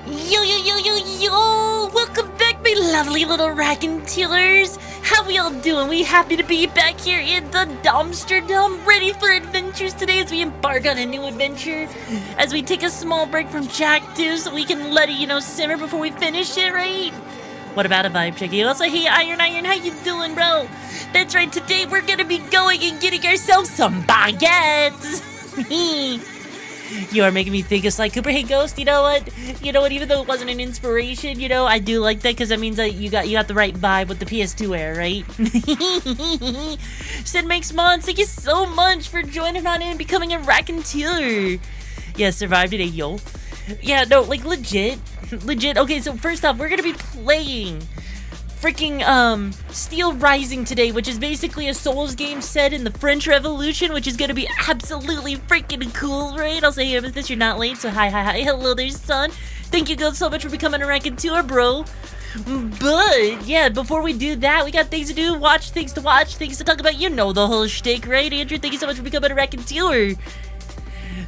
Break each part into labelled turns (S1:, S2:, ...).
S1: Yo, yo, yo, yo, yo! Welcome back, my lovely little racketeers! How we all doing? We happy to be back here in the Domsterdom, ready for adventures today as we embark on a new adventure. As we take a small break from Jack 2 so we can let it, simmer before we finish it, right? What about a vibe check? You also, hey, Iron, how you doing, bro? That's right, today we're gonna be going and getting ourselves some baguettes! You are making me think of Sly Cooper. Hey, Ghost, you know what, even though it wasn't an inspiration, I do like that because that means that you got the right vibe with the PS2 era, right? Sid makes months. Thank you so much for joining on in and becoming a racketeer. Yeah, survived today, yo. Yeah, no, like, legit. Okay, so first off, we're gonna be playing freaking Steel Rising today, which is basically a Souls game set in the French Revolution, which is gonna be absolutely freaking cool, right? I'll say, Amethyst, you're not late, so hi, hello there, son. Thank you guys so much for becoming a racketeer, bro. But yeah, before we do that, we got things to do, things to watch, things to talk about. You know the whole shtick, right, Andrew? Thank you so much for becoming a racketeer.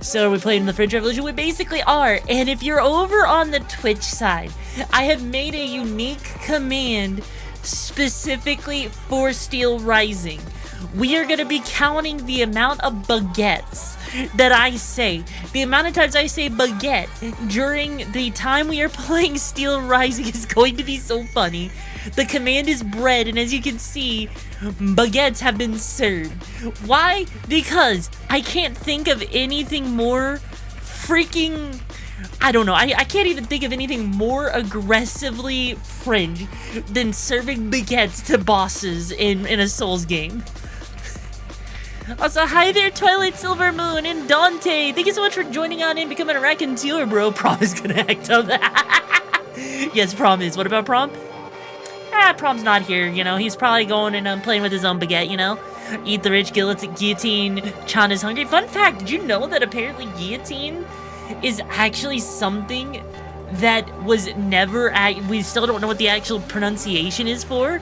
S1: So are we playing in the French Revolution? We basically are. And if you're over on the Twitch side, I have made a unique command specifically for Steel Rising. We are going to be counting the amount of baguettes that I say. The amount of times I say baguette during the time we are playing Steel Rising is going to be so funny. The command is bread, and as you can see, baguettes have been served. Why? Because I can't think of anything more freaking... I don't know. I can't even think of anything more aggressively French than serving baguettes to bosses in a Souls game. Also, hi there, Twilight Silver Moon and Dante. Thank you so much for joining on in, becoming a racketeer, bro. Prom is gonna act up. Yes, Prom is. What about Prom? Prom's not here, he's probably going and playing with his own baguette, Eat the rich, guillotine, Chan is hungry. Fun fact, did you know that apparently guillotine is actually something that was never, we still don't know what the actual pronunciation is for?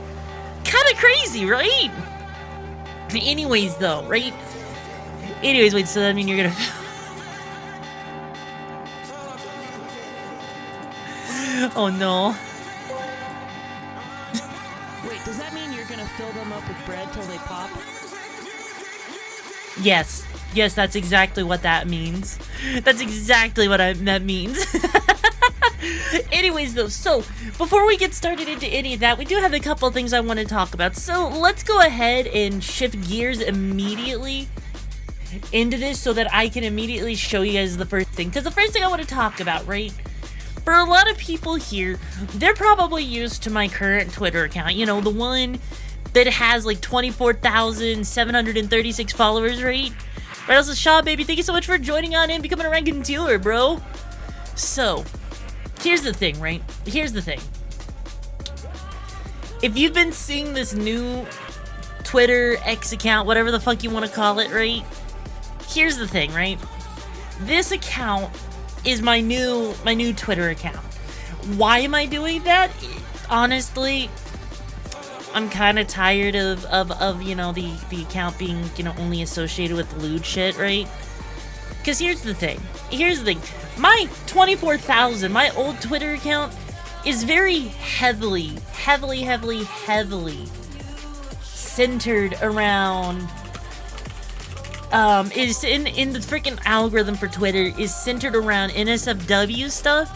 S1: Kinda crazy, right? Anyways, though, right? Anyways, wait, so that means you're gonna... Oh, no.
S2: Wait, does that mean you're gonna fill them up with bread till they pop?
S1: Yes, that's exactly what that means. That's exactly what that means. Anyways, though, so before we get started into any of that, we do have a couple things I want to talk about. So let's go ahead and shift gears immediately into this so that I can immediately show you guys the first thing. Because the first thing I want to talk about, right? For a lot of people here, they're probably used to my current Twitter account. The one that has like 24,736 followers, right? Right, also, Shaw, baby, thank you so much for joining on in, becoming a racketeer, bro. So, here's the thing, right? Here's the thing. If you've been seeing this new Twitter X account, whatever the fuck you want to call it, right? Here's the thing, right? This account is my new Twitter account. Why am I doing that? Honestly, I'm kind of tired of the account being only associated with lewd shit, right? Because here's the thing. My 24,000, my old Twitter account is very heavily centered around is in the freaking algorithm for Twitter is centered around NSFW stuff,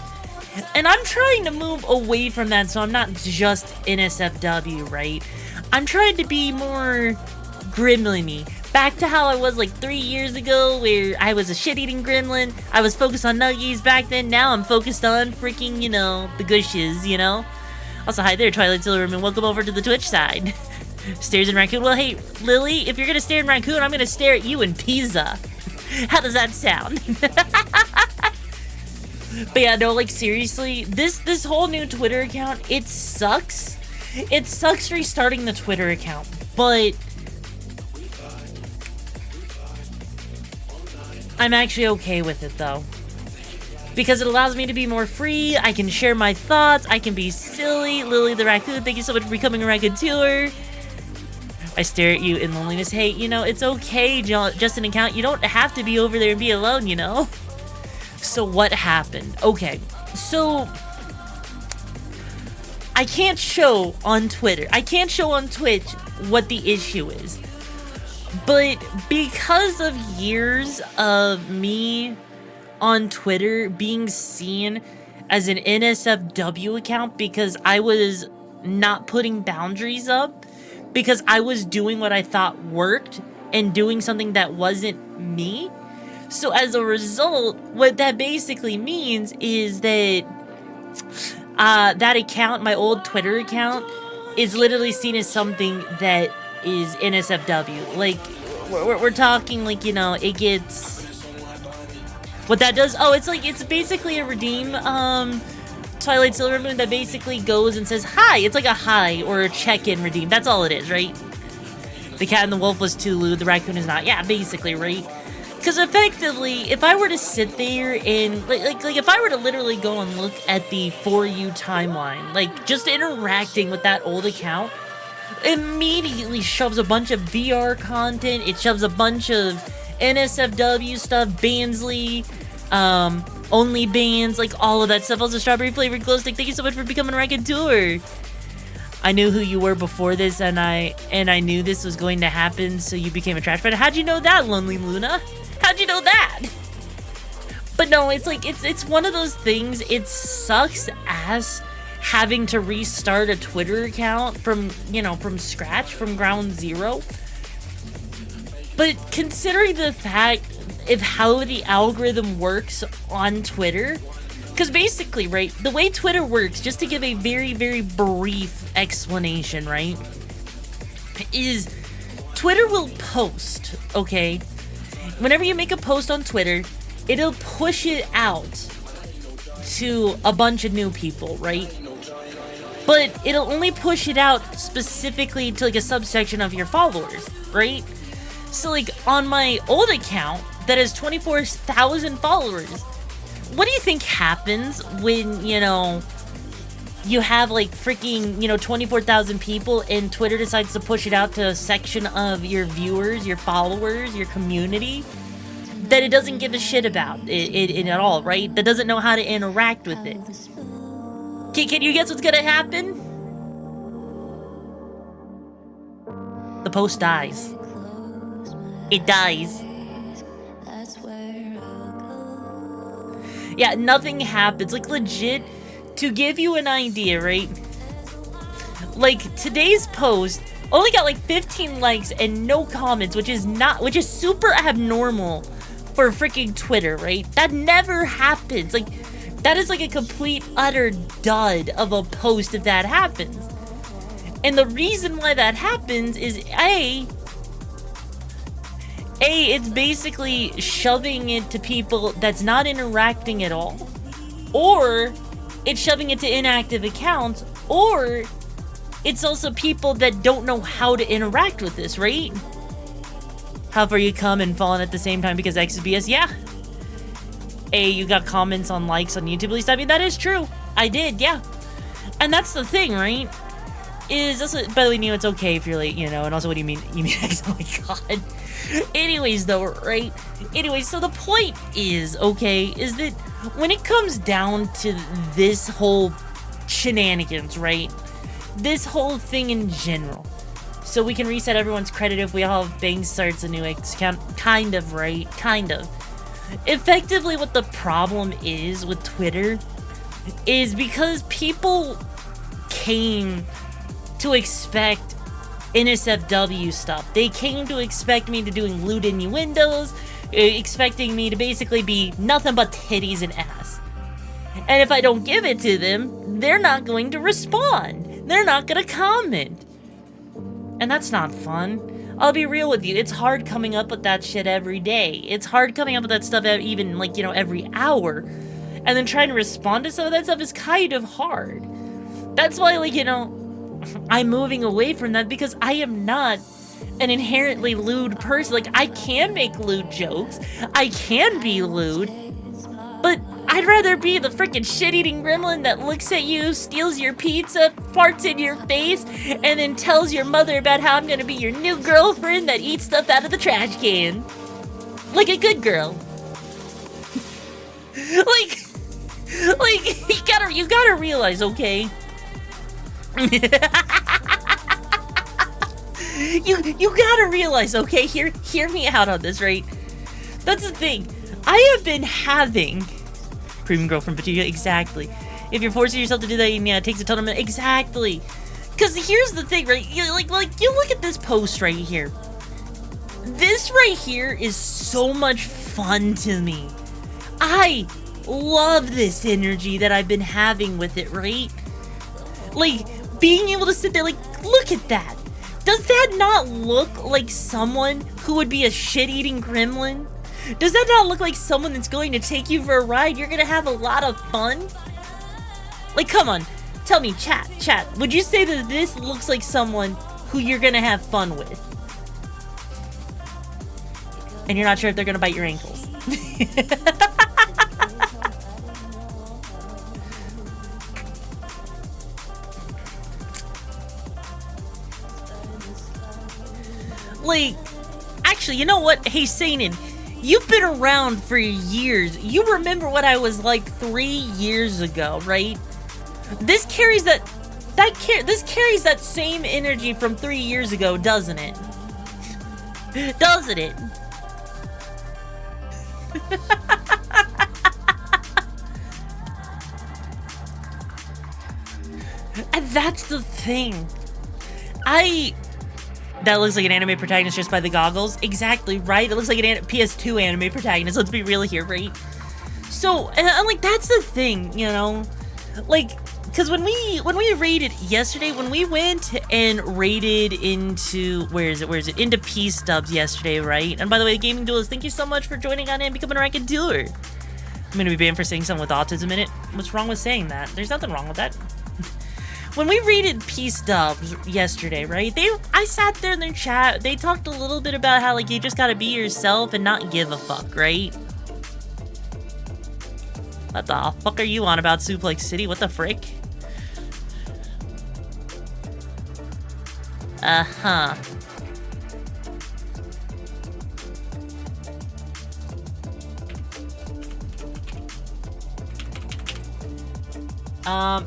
S1: and I'm trying to move away from that, so I'm not just NSFW, right? I'm trying to be more gremlin-y, back to how I was like 3 years ago, where I was a shit-eating gremlin. I was focused on nuggies back then. Now I'm focused on freaking the gushes, Also, hi there, Twilight Silverman. Welcome over to the Twitch side. Stares in Raccoon. Well, hey, Lily, if you're gonna stare in Raccoon, I'm gonna stare at you in Pizza. How does that sound? But yeah, no, like, seriously, this whole new Twitter account, it sucks. It sucks restarting the Twitter account, but I'm actually okay with it, though. Because it allows me to be more free, I can share my thoughts, I can be silly. Lily the Raccoon, thank you so much for becoming a racketeer. I stare at you in loneliness. Hey, it's okay, just an account. You don't have to be over there and be alone, So what happened? Okay, So I can't show on Twitter, I can't show on Twitch what the issue is. But because of years of me on Twitter being seen as an NSFW account because I was not putting boundaries up, because I was doing what I thought worked and doing something that wasn't me. So as a result, what that basically means is that that account, my old Twitter account, is literally seen as something that is NSFW. Like, we're talking, like, you know, it gets... What that does... Oh, it's like, it's basically a redeem, Twilight Silver Moon that basically goes and says, hi! It's like a hi, or a check-in redeem. That's all it is, right? The cat and the wolf was too lewd, the raccoon is not. Yeah, basically, right? Because effectively, if I were to sit there and, like if I were to literally go and look at the For You timeline, like, just interacting with that old account, immediately shoves a bunch of VR content, it shoves a bunch of NSFW stuff, Bansley, only bands, like, all of that stuff. Also, Strawberry Flavored Glow Stick, thank you so much for becoming a raconteur. I knew who you were before this, and I knew this was going to happen, so you became a trash bag. How'd you know that, Lonely Luna? How'd you know that? But no, it's like, it's one of those things, it sucks ass having to restart a Twitter account from, you know, from scratch, from ground zero. But considering the fact of how the algorithm works on Twitter, because basically, right, the way Twitter works, just to give a very, very brief explanation, right, is Twitter will post, okay? Whenever you make a post on Twitter, it'll push it out to a bunch of new people, right? But it'll only push it out specifically to, like, a subsection of your followers, right? So, like, on my old account that has 24,000 followers, what do you think happens when, you know, you have, like, freaking, you know, 24,000 people and Twitter decides to push it out to a section of your viewers, your followers, your community that it doesn't give a shit about it at all, right? That doesn't know how to interact with it. Can you guess what's gonna happen? The post dies. It dies. Yeah, nothing happens. Like, legit, to give you an idea, right? Like, today's post only got like 15 likes and no comments, which is super abnormal for freaking Twitter, right? That never happens. Like, that is like a complete utter dud of a post if that happens. And the reason why that happens is it's basically shoving it to people that's not interacting at all, or it's shoving it to inactive accounts, or it's also people that don't know how to interact with this, right? How far you come and fallen at the same time because X is BS? Yeah. You got comments on likes on YouTube, at least. I mean, that is true. I did, yeah. And that's the thing, right? Is also, by the way, Neo, it's okay if you're late, you know, and also what do you mean? You mean X? Oh my god. Anyways, though, right? Anyways, so the point is, okay, is that when it comes down to this whole shenanigans, right? This whole thing in general. So we can reset everyone's credit if we all have Bang starts a new account. Kind of, right? Kind of. Effectively, what the problem is with Twitter is because people came to expect NSFW stuff. They came to expect me to doing lewd innuendos, expecting me to basically be nothing but titties and ass. And if I don't give it to them, they're not going to respond. They're not going to comment. And that's not fun. I'll be real with you. It's hard coming up with that shit every day. It's hard coming up with that stuff even, like, you know, every hour. And then trying to respond to some of that stuff is kind of hard. That's why, like, you know, I'm moving away from that because I am not an inherently lewd person. Like, I can make lewd jokes. I can be lewd. But I'd rather be the freaking shit-eating gremlin that looks at you, steals your pizza, farts in your face, and then tells your mother about how I'm gonna be your new girlfriend that eats stuff out of the trash can. Like a good girl. Like, you gotta realize, okay? You gotta realize, okay? Hear me out on this, right? That's the thing. I have been having premium girl from VTuber, exactly. If you're forcing yourself to do that, yeah, it takes a ton of minutes. Exactly. Because here's the thing, right? You look at this post right here. This right here is so much fun to me. I love this energy that I've been having with it, right? Like, being able to sit there, like, look at that. Does that not look like someone who would be a shit-eating gremlin? Does that not look like someone that's going to take you for a ride? You're gonna have a lot of fun? Like, come on. Tell me, chat, would you say that this looks like someone who you're gonna have fun with? And you're not sure if they're gonna bite your ankles. Like, actually, you know what? Hey, Seinen, you've been around for years. You remember what I was like 3 years ago, right? This carries that same energy from 3 years ago, doesn't it? Doesn't it? And that's the thing. That looks like an anime protagonist just by the goggles. Exactly, right? It looks like an PS2 anime protagonist. Let's be real here, right? So, and like, that's the thing, you know? Like, because when we raided yesterday, when we went and raided into, where is it? Into Peace Dubs yesterday, right? And by the way, Gaming Duelist, thank you so much for joining on and becoming a ranked dealer. I'm gonna be banned for saying something with autism in it. What's wrong with saying that? There's nothing wrong with that. When we raided Peace Dubs yesterday, right? I sat there in their chat. They talked a little bit about how, like, you just gotta be yourself and not give a fuck, right? What the fuck are you on about, Suplex City? What the frick? Uh-huh.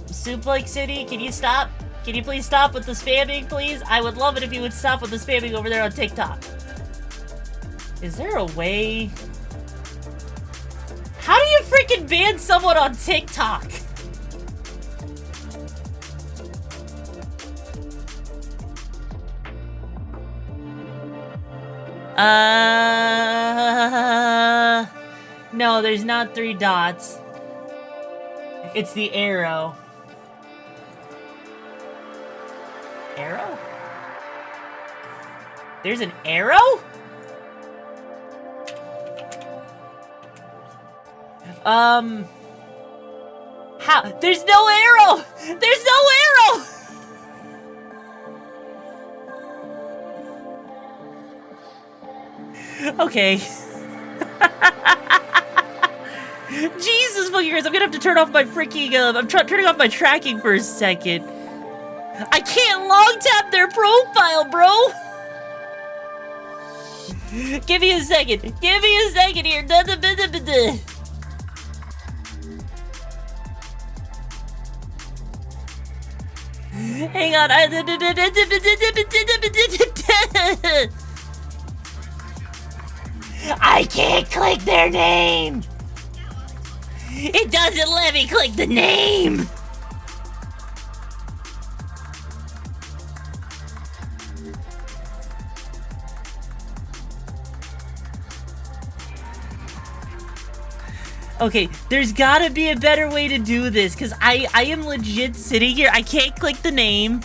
S1: Suplex City, can you stop? Can you please stop with the spamming, please? I would love it if you would stop with the spamming over there on TikTok. Is there a way? How do you freaking ban someone on TikTok? No, there's not 3 dots. It's the arrow. Arrow? There's an arrow? How? There's no arrow! There's no arrow! Okay. Jesus fucking Christ, I'm gonna have to turn off my freaking, I'm turning off my tracking for a second. I can't long tap their profile, bro! Give me a second. Give me a second here. Hang on. I can't click their name. It doesn't let me click the name. Okay, there's gotta be a better way to do this, because I am legit sitting here. I can't click the name.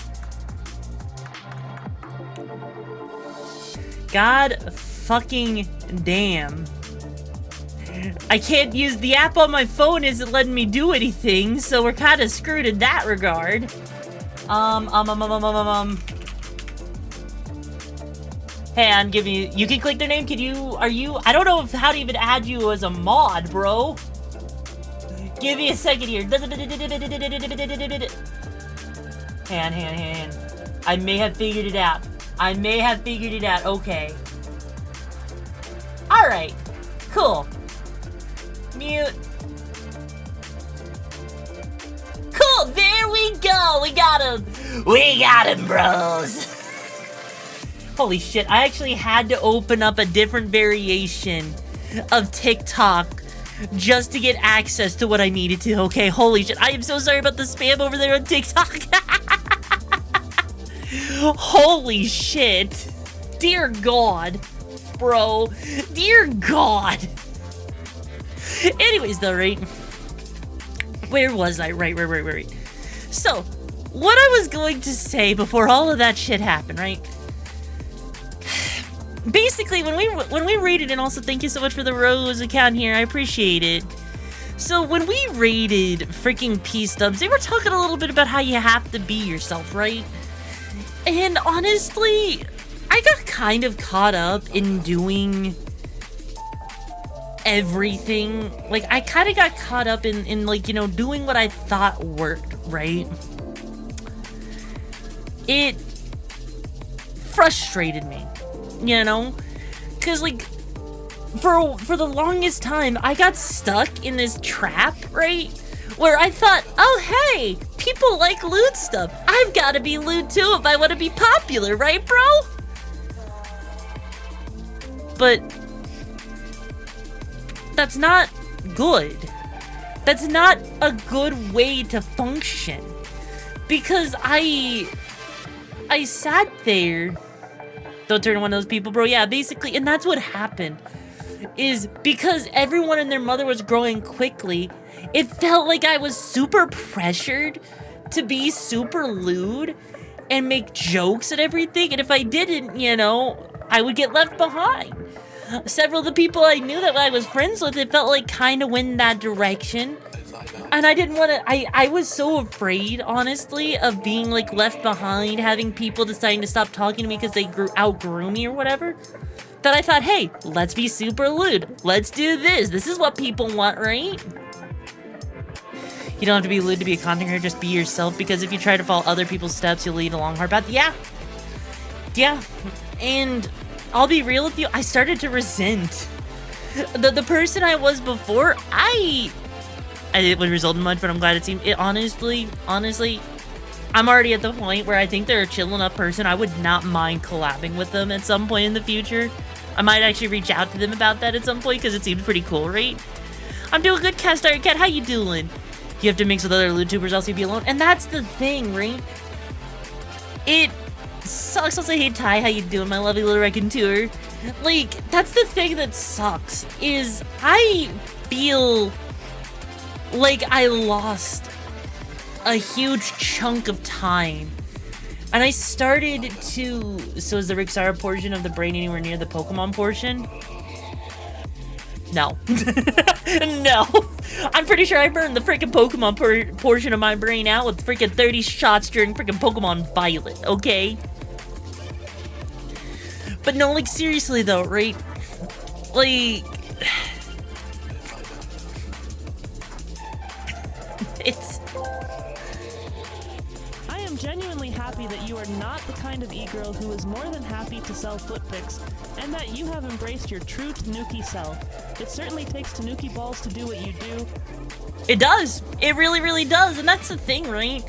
S1: God fucking damn. I can't use the app on my phone, isn't letting me do anything, so we're kind of screwed in that regard. Hey, I'm giving you. You can click their name. Can you? Are you? I don't know how to even add you as a mod, bro. Give me a second here. Hand. I may have figured it out. Okay. All right. Cool. Mute. go, we got him! We got him, bros! Holy shit, I actually had to open up a different variation of TikTok just to get access to what I needed to. Okay, holy shit, I am so sorry about the spam over there on TikTok. Holy shit. Dear God, bro. Dear God. Anyways, though, right? Where was I? Right. So, what I was going to say before all of that shit happened, right? Basically, when we raided, and also thank you so much for the Rose account here, I appreciate it. So, when we raided freaking P-Stubs, they were talking a little bit about how you have to be yourself, right? And honestly, I got kind of caught up in doing everything. Like, I kind of got caught up in like, you know, doing what I thought worked, right? It frustrated me, you know? Because, like, for the longest time, I got stuck in this trap, right? Where I thought, oh, hey, people like loot stuff. I've got to be loot too if I want to be popular, right, bro? But that's not good. That's not a good way to function. Because I sat there. Don't turn to one of those people, bro. Yeah, basically, and that's what happened. Is because everyone and their mother was growing quickly, it felt like I was super pressured to be super lewd and make jokes and everything. And if I didn't, you know, I would get left behind. Several of the people I knew that I was friends with, it felt like kind of went in that direction. And I didn't want to, I was so afraid, honestly, of being, like, left behind, having people deciding to stop talking to me because they outgrew me or whatever, that I thought, hey, let's be super lewd. Let's do this. This is what people want, right? You don't have to be lewd to be a content creator, just be yourself, because if you try to follow other people's steps, you'll lead a long, hard path. Yeah. And I'll be real with you, I started to resent the person I was before. It would result in much, but I'm glad it seemed it. Honestly, I'm already at the point where I think they're a chill enough person. I would not mind collabing with them at some point in the future. I might actually reach out to them about that at some point because it seems pretty cool, right? I'm doing good, Cat. How you doing? You have to mix with other YouTubers, else you'd be alone. And that's the thing, right? It sucks. Also, hey Ty, how you doing, my lovely little raconteur? Like, that's the thing that sucks, is I feel like I lost a huge chunk of time. And I started to... So is the Rixara portion of the brain anywhere near the Pokemon portion? No. No. I'm pretty sure I burned the freaking Pokemon portion of my brain out with freaking 30 shots during freaking Pokemon Violet, okay? But no, like, seriously though, right? Like... It's...
S2: I am genuinely happy that you are not the kind of e-girl who is more than happy to sell foot pics, and that you have embraced your true Tanuki self. It certainly takes Tanuki balls to do what you do.
S1: It does. It really, really does. And that's the thing, right?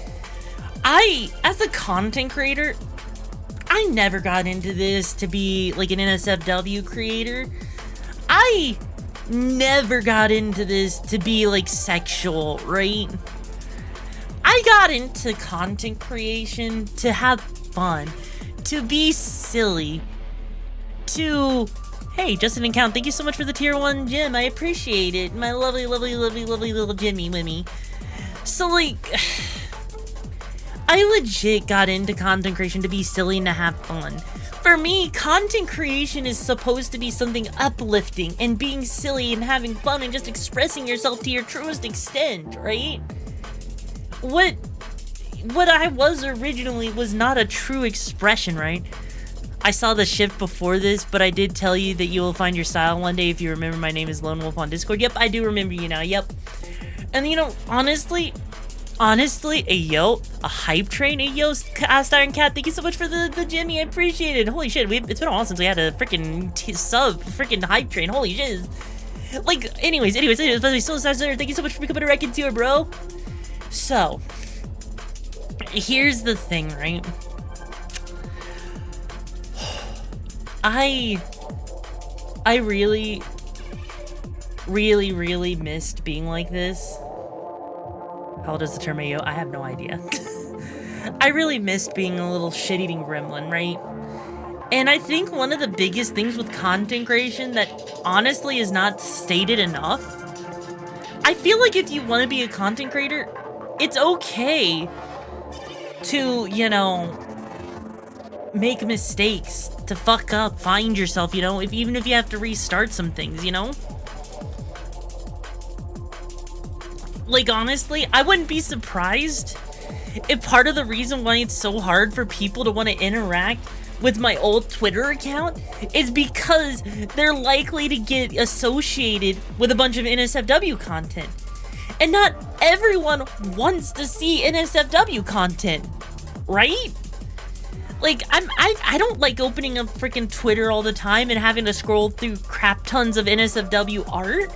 S1: As a content creator, I never got into this to be like an NSFW creator. I never got into this to be like sexual, right? I got into content creation to have fun, to be silly, to... Hey, Justin and Count, thank you so much for the tier 1 gem. I appreciate it. My lovely, lovely, lovely, lovely little Jimmy Wimmy. So, like... I legit got into content creation to be silly and to have fun. For me, content creation is supposed to be something uplifting and being silly and having fun and just expressing yourself to your truest extent, right? What I was originally was not a true expression, right? I saw the shift before this, but I did tell you that you will find your style one day if you remember my name is Lone Wolf on Discord. Yep, I do remember you now, yep. And you know, honestly, ayo, a hype train, ayo, Cast Iron Cat, thank you so much for the Jimmy, I appreciate it. Holy shit, it's been a while since we had a freaking freaking hype train, holy shit. Like, anyways, thank you so much for becoming a raconteur, bro. So, Here's the thing, right? I really missed being like this. How old is the term AO? I have no idea. I really missed being a little shit-eating gremlin, right? And I think one of the biggest things with content creation that honestly is not stated enough, I feel like if you want to be a content creator, it's okay to, you know, make mistakes, to fuck up, find yourself, you know, even if you have to restart some things, you know? Like, honestly, I wouldn't be surprised if part of the reason why it's so hard for people to want to interact with my old Twitter account is because they're likely to get associated with a bunch of NSFW content. And not everyone wants to see NSFW content, right? Like, I don't like opening up freaking Twitter all the time and having to scroll through crap tons of NSFW art.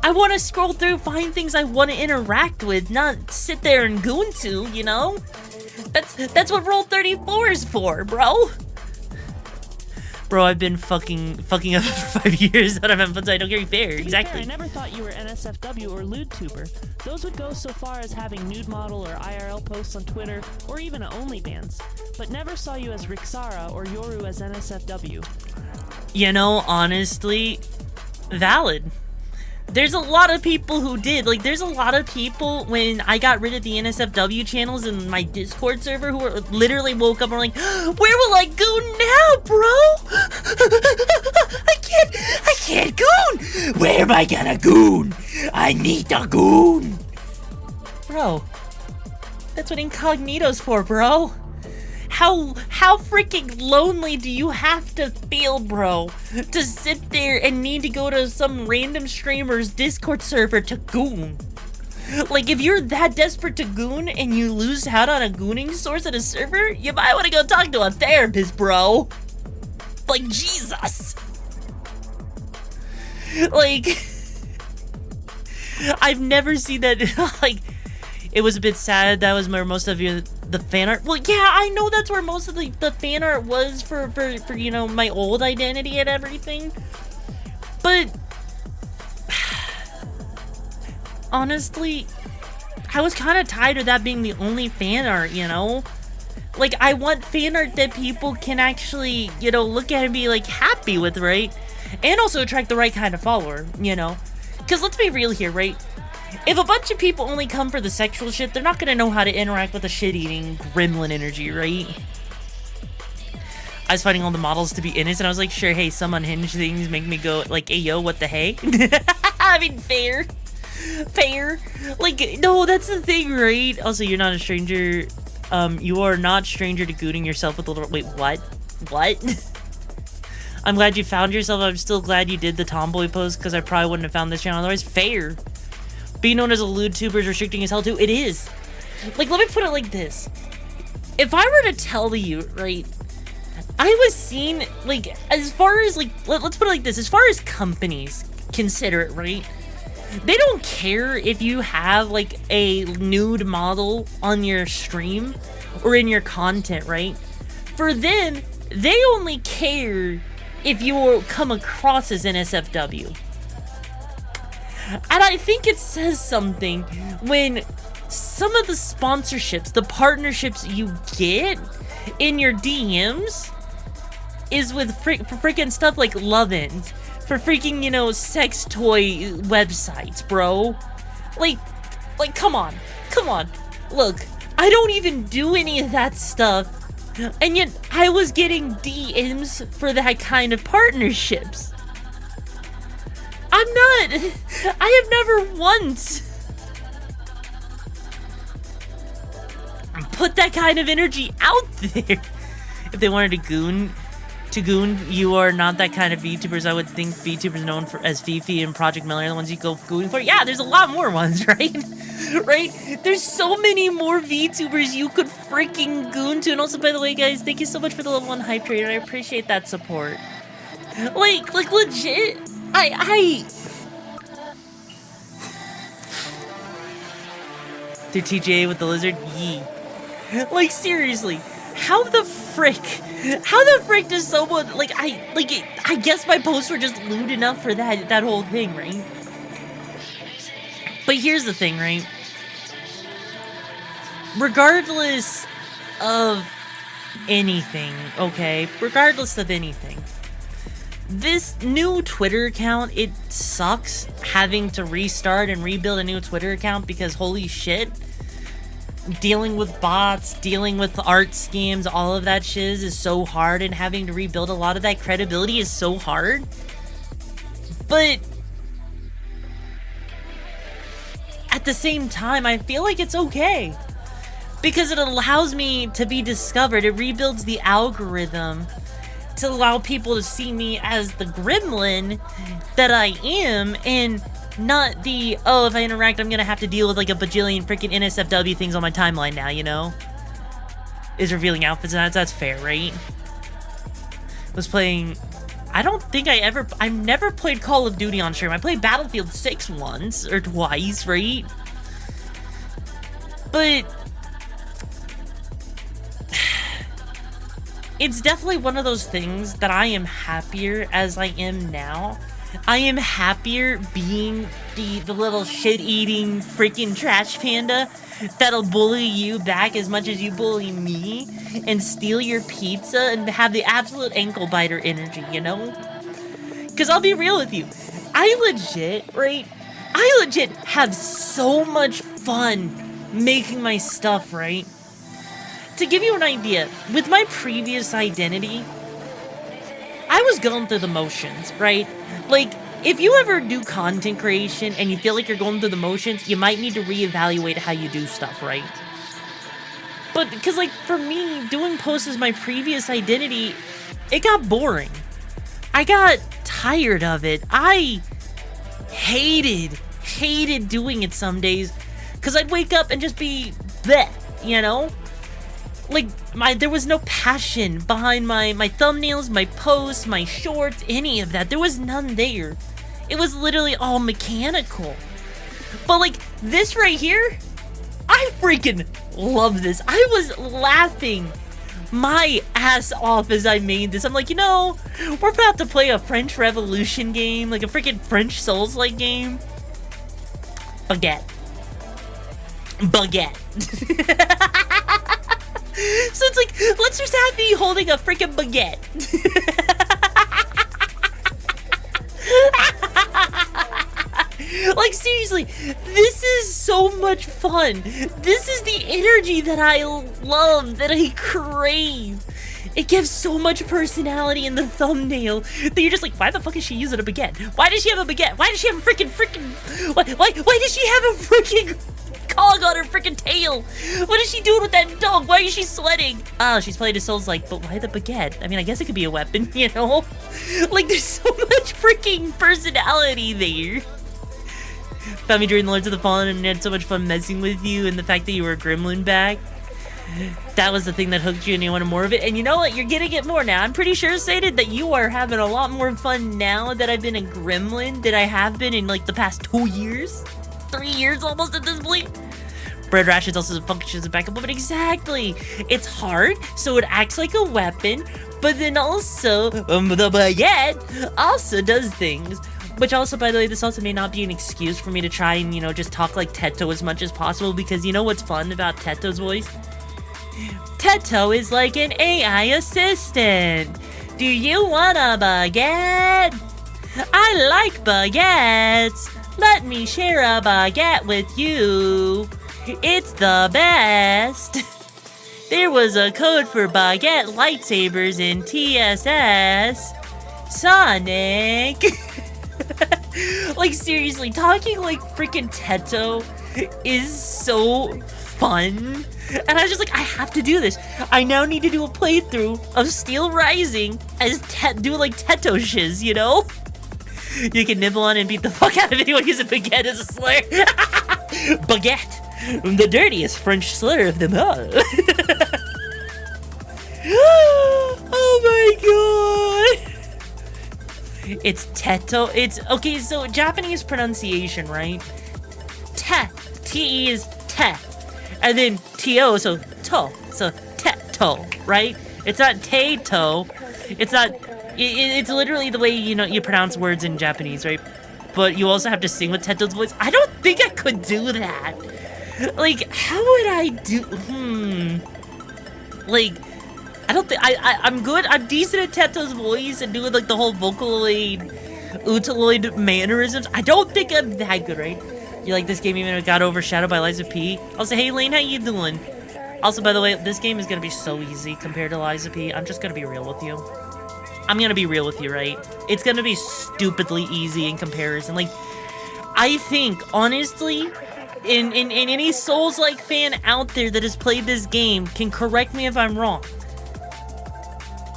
S1: I want to scroll through, find things I want to interact with, not sit there and goon to, you know? That's what Rule 34 is for, bro. Bro, I've been fucking up for 5 years that I'm I don't care fair, exactly.
S2: Fair, I never thought you were NSFW or LewdTuber. Those would go so far as having nude model or IRL posts on Twitter, or even a OnlyFans, but never saw you as Rixara or Yoru as NSFW.
S1: You know, honestly, valid. There's a lot of people who did. Like, there's a lot of people when I got rid of the NSFW channels in my Discord server who were literally woke up and were like, where will I go now, bro? I can't goon. Where am I gonna goon? I need to goon. Bro, that's what incognito's for, bro. How freaking lonely do you have to feel, bro, to sit there and need to go to some random streamer's Discord server to goon? Like, if you're that desperate to goon and you lose out on a gooning source at a server, you might want to go talk to a therapist, bro. Like, Jesus. Like, I've never seen that. Like, it was a bit sad. That was where most of the fan art. Well, yeah, I know that's where most of the fan art was for you know, my old identity and everything. But honestly, I was kind of tired of that being the only fan art, you know? Like, I want fan art that people can actually, you know, look at and be, like, happy with, right? And also attract the right kind of follower, you know? Because let's be real here, right? If a bunch of people only come for the sexual shit, they're not gonna know how to interact with the shit-eating gremlin energy, right? I was finding all the models to be innocent. I was like, sure, hey, some unhinged things make me go, like, hey, yo, what the hey? I mean, fair. Fair. Like, no, that's the thing, right? Also, you're not a stranger. You are not stranger to gooning yourself with a little... Wait, what? What? I'm glad you found yourself. I'm still glad you did the tomboy pose, because I probably wouldn't have found this channel otherwise. Fair. Being known as a LewdTuber is restricting as hell too. It is. Like, let me put it like this. If I were to tell you, right, I was seen, like, as far as, like, let's put it like this. As far as companies consider it, right, they don't care if you have, like, a nude model on your stream or in your content, right? For them, they only care if you come across as NSFW. And I think it says something when some of the sponsorships, the partnerships you get in your DMs is with freaking stuff like Lovin's, for freaking, you know, sex toy websites, bro. Like, come on. Look, I don't even do any of that stuff, and yet I was getting DMs for that kind of partnerships. I have never once put that kind of energy out there. If they wanted to goon, you are not that kind of VTubers. I would think VTubers known for as Fifi and Project Miller are the ones you go gooing for. Yeah, there's a lot more ones, right? Right? There's so many more VTubers you could freaking goon to. And also, by the way, guys, thank you so much for the level 1 hype trader. I appreciate that support. Like legit. Did TJ with the lizard? Yee. Like, seriously, how the frick does someone, like, I guess my posts were just lewd enough for that whole thing, right? But here's the thing, right? Regardless of anything, okay? Regardless of anything, this new Twitter account, it sucks having to restart and rebuild a new Twitter account because holy shit, dealing with bots, dealing with art scams, all of that shiz is so hard, and having to rebuild a lot of that credibility is so hard. But at the same time, I feel like it's okay because it allows me to be discovered. It rebuilds the algorithm to allow people to see me as the gremlin that I am, and not the, oh, if I interact, I'm gonna have to deal with like a bajillion freaking NSFW things on my timeline now, you know? Is revealing outfits, and that's fair, right? Was playing, I've never played Call of Duty on stream. I played Battlefield 6 once or twice, right? But it's definitely one of those things that I am happier as I am now. I am happier being the little shit-eating freaking trash panda that'll bully you back as much as you bully me and steal your pizza and have the absolute ankle biter energy, you know? Because I'll be real with you, I legit have so much fun making my stuff, right? To give you an idea, with my previous identity, I was going through the motions, right? Like, if you ever do content creation and you feel like you're going through the motions, you might need to reevaluate how you do stuff, right? But, because, like, for me, doing posts as my previous identity, it got boring. I got tired of it. I hated doing it some days, because I'd wake up and just be bleh, you know? Like, there was no passion behind my thumbnails, my posts, my shorts, any of that. There was none there. It was literally all mechanical. But, like, this right here, I freaking love this. I was laughing my ass off as I made this. I'm like, you know, we're about to play a French Revolution game, like a freaking French Souls-like game. Baguette. So it's like, let's just have me holding a freaking baguette. Like, seriously, this is so much fun. This is the energy that I love, that I crave. It gives so much personality in the thumbnail that you're just like, why the fuck is she using a baguette? Why does she have a baguette? Why does she have a freaking why does she have a freaking cog on her freaking tail? What is she doing with that dog? Why is she sweating? Oh, she's playing a Souls-like, but why the baguette? I mean, I guess it could be a weapon, you know? Like, there's so much freaking personality there. Found me during the Lords of the Fallen and had so much fun messing with you, and the fact that you were a gremlin back. That was the thing that hooked you and you wanted more of it. And you know what? You're getting it more now. I'm pretty sure stated that you are having a lot more fun now that I've been a gremlin than I have been in like the past 2 years. 3 years almost at this point. Bread rations also functions as a backup, but exactly. It's hard, so it acts like a weapon, but then also, the baguette also does things. Which also, by the way, this also may not be an excuse for me to try and, you know, just talk like Teto as much as possible, because you know what's fun about Teto's voice? Teto is like an AI assistant. Do you want a baguette? I like baguettes. Let me share a baguette with you. It's the best. There was a code for baguette lightsabers in TSS. Sonic. Like, seriously, talking like freaking Teto is so fun. And I was just like, I have to do this. I now need to do a playthrough of Steel Rising as do like Teto shiz, you know? You can nibble on and beat the fuck out of anyone using baguette as a slur. Baguette, the dirtiest French slur of them all. Oh my god. It's Teto. It's okay. So Japanese pronunciation, right? Te. Te is te, and then to. So to. So Teto, right? It's not Tato. It's not. It's literally the way you pronounce words in Japanese, right? But you also have to sing with Teto's voice. I don't think I could do that. Like, how would I do? Like, I don't think I'm good. I'm decent at Teto's voice and doing like the whole Vocaloid, Utaloid mannerisms. I don't think I'm that good, right? You like this game even if it got overshadowed by Liza P? Also, hey Lane, how you doing? Also, by the way, this game is gonna be so easy compared to Liza P. I'm just gonna be real with you. I'm gonna be real with you, right? It's gonna be stupidly easy in comparison. Like, I think, honestly, in any Souls-like fan out there that has played this game can correct me if I'm wrong.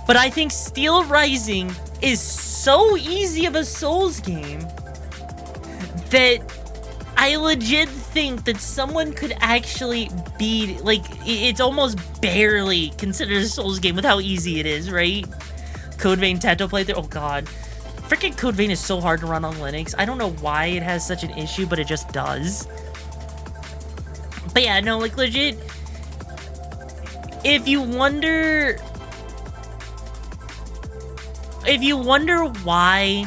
S1: But I think Steel Rising is so easy of a Souls game that I legit think that someone could actually beat, like, it's almost barely considered a Souls game with how easy it is, right? Code Vein Teto playthrough. Oh god. Freaking Code Vein is so hard to run on Linux. I don't know why it has such an issue, but it just does. But yeah, no, like legit. If you wonder why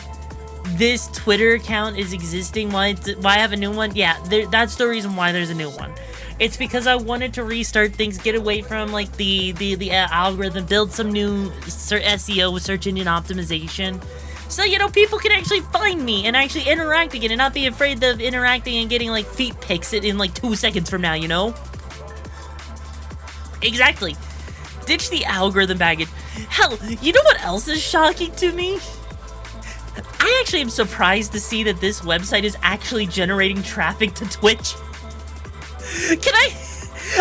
S1: this Twitter account is existing, why I have a new one, yeah, that's the reason why there's a new one. It's because I wanted to restart things, get away from like the algorithm, build some new SEO, search engine optimization, so people can actually find me and actually interact again, and not be afraid of interacting and getting like feet pics in like 2 seconds from now. Exactly. Ditch the algorithm baggage. Hell, you know what else is shocking to me? I actually am surprised to see that this website is actually generating traffic to Twitch.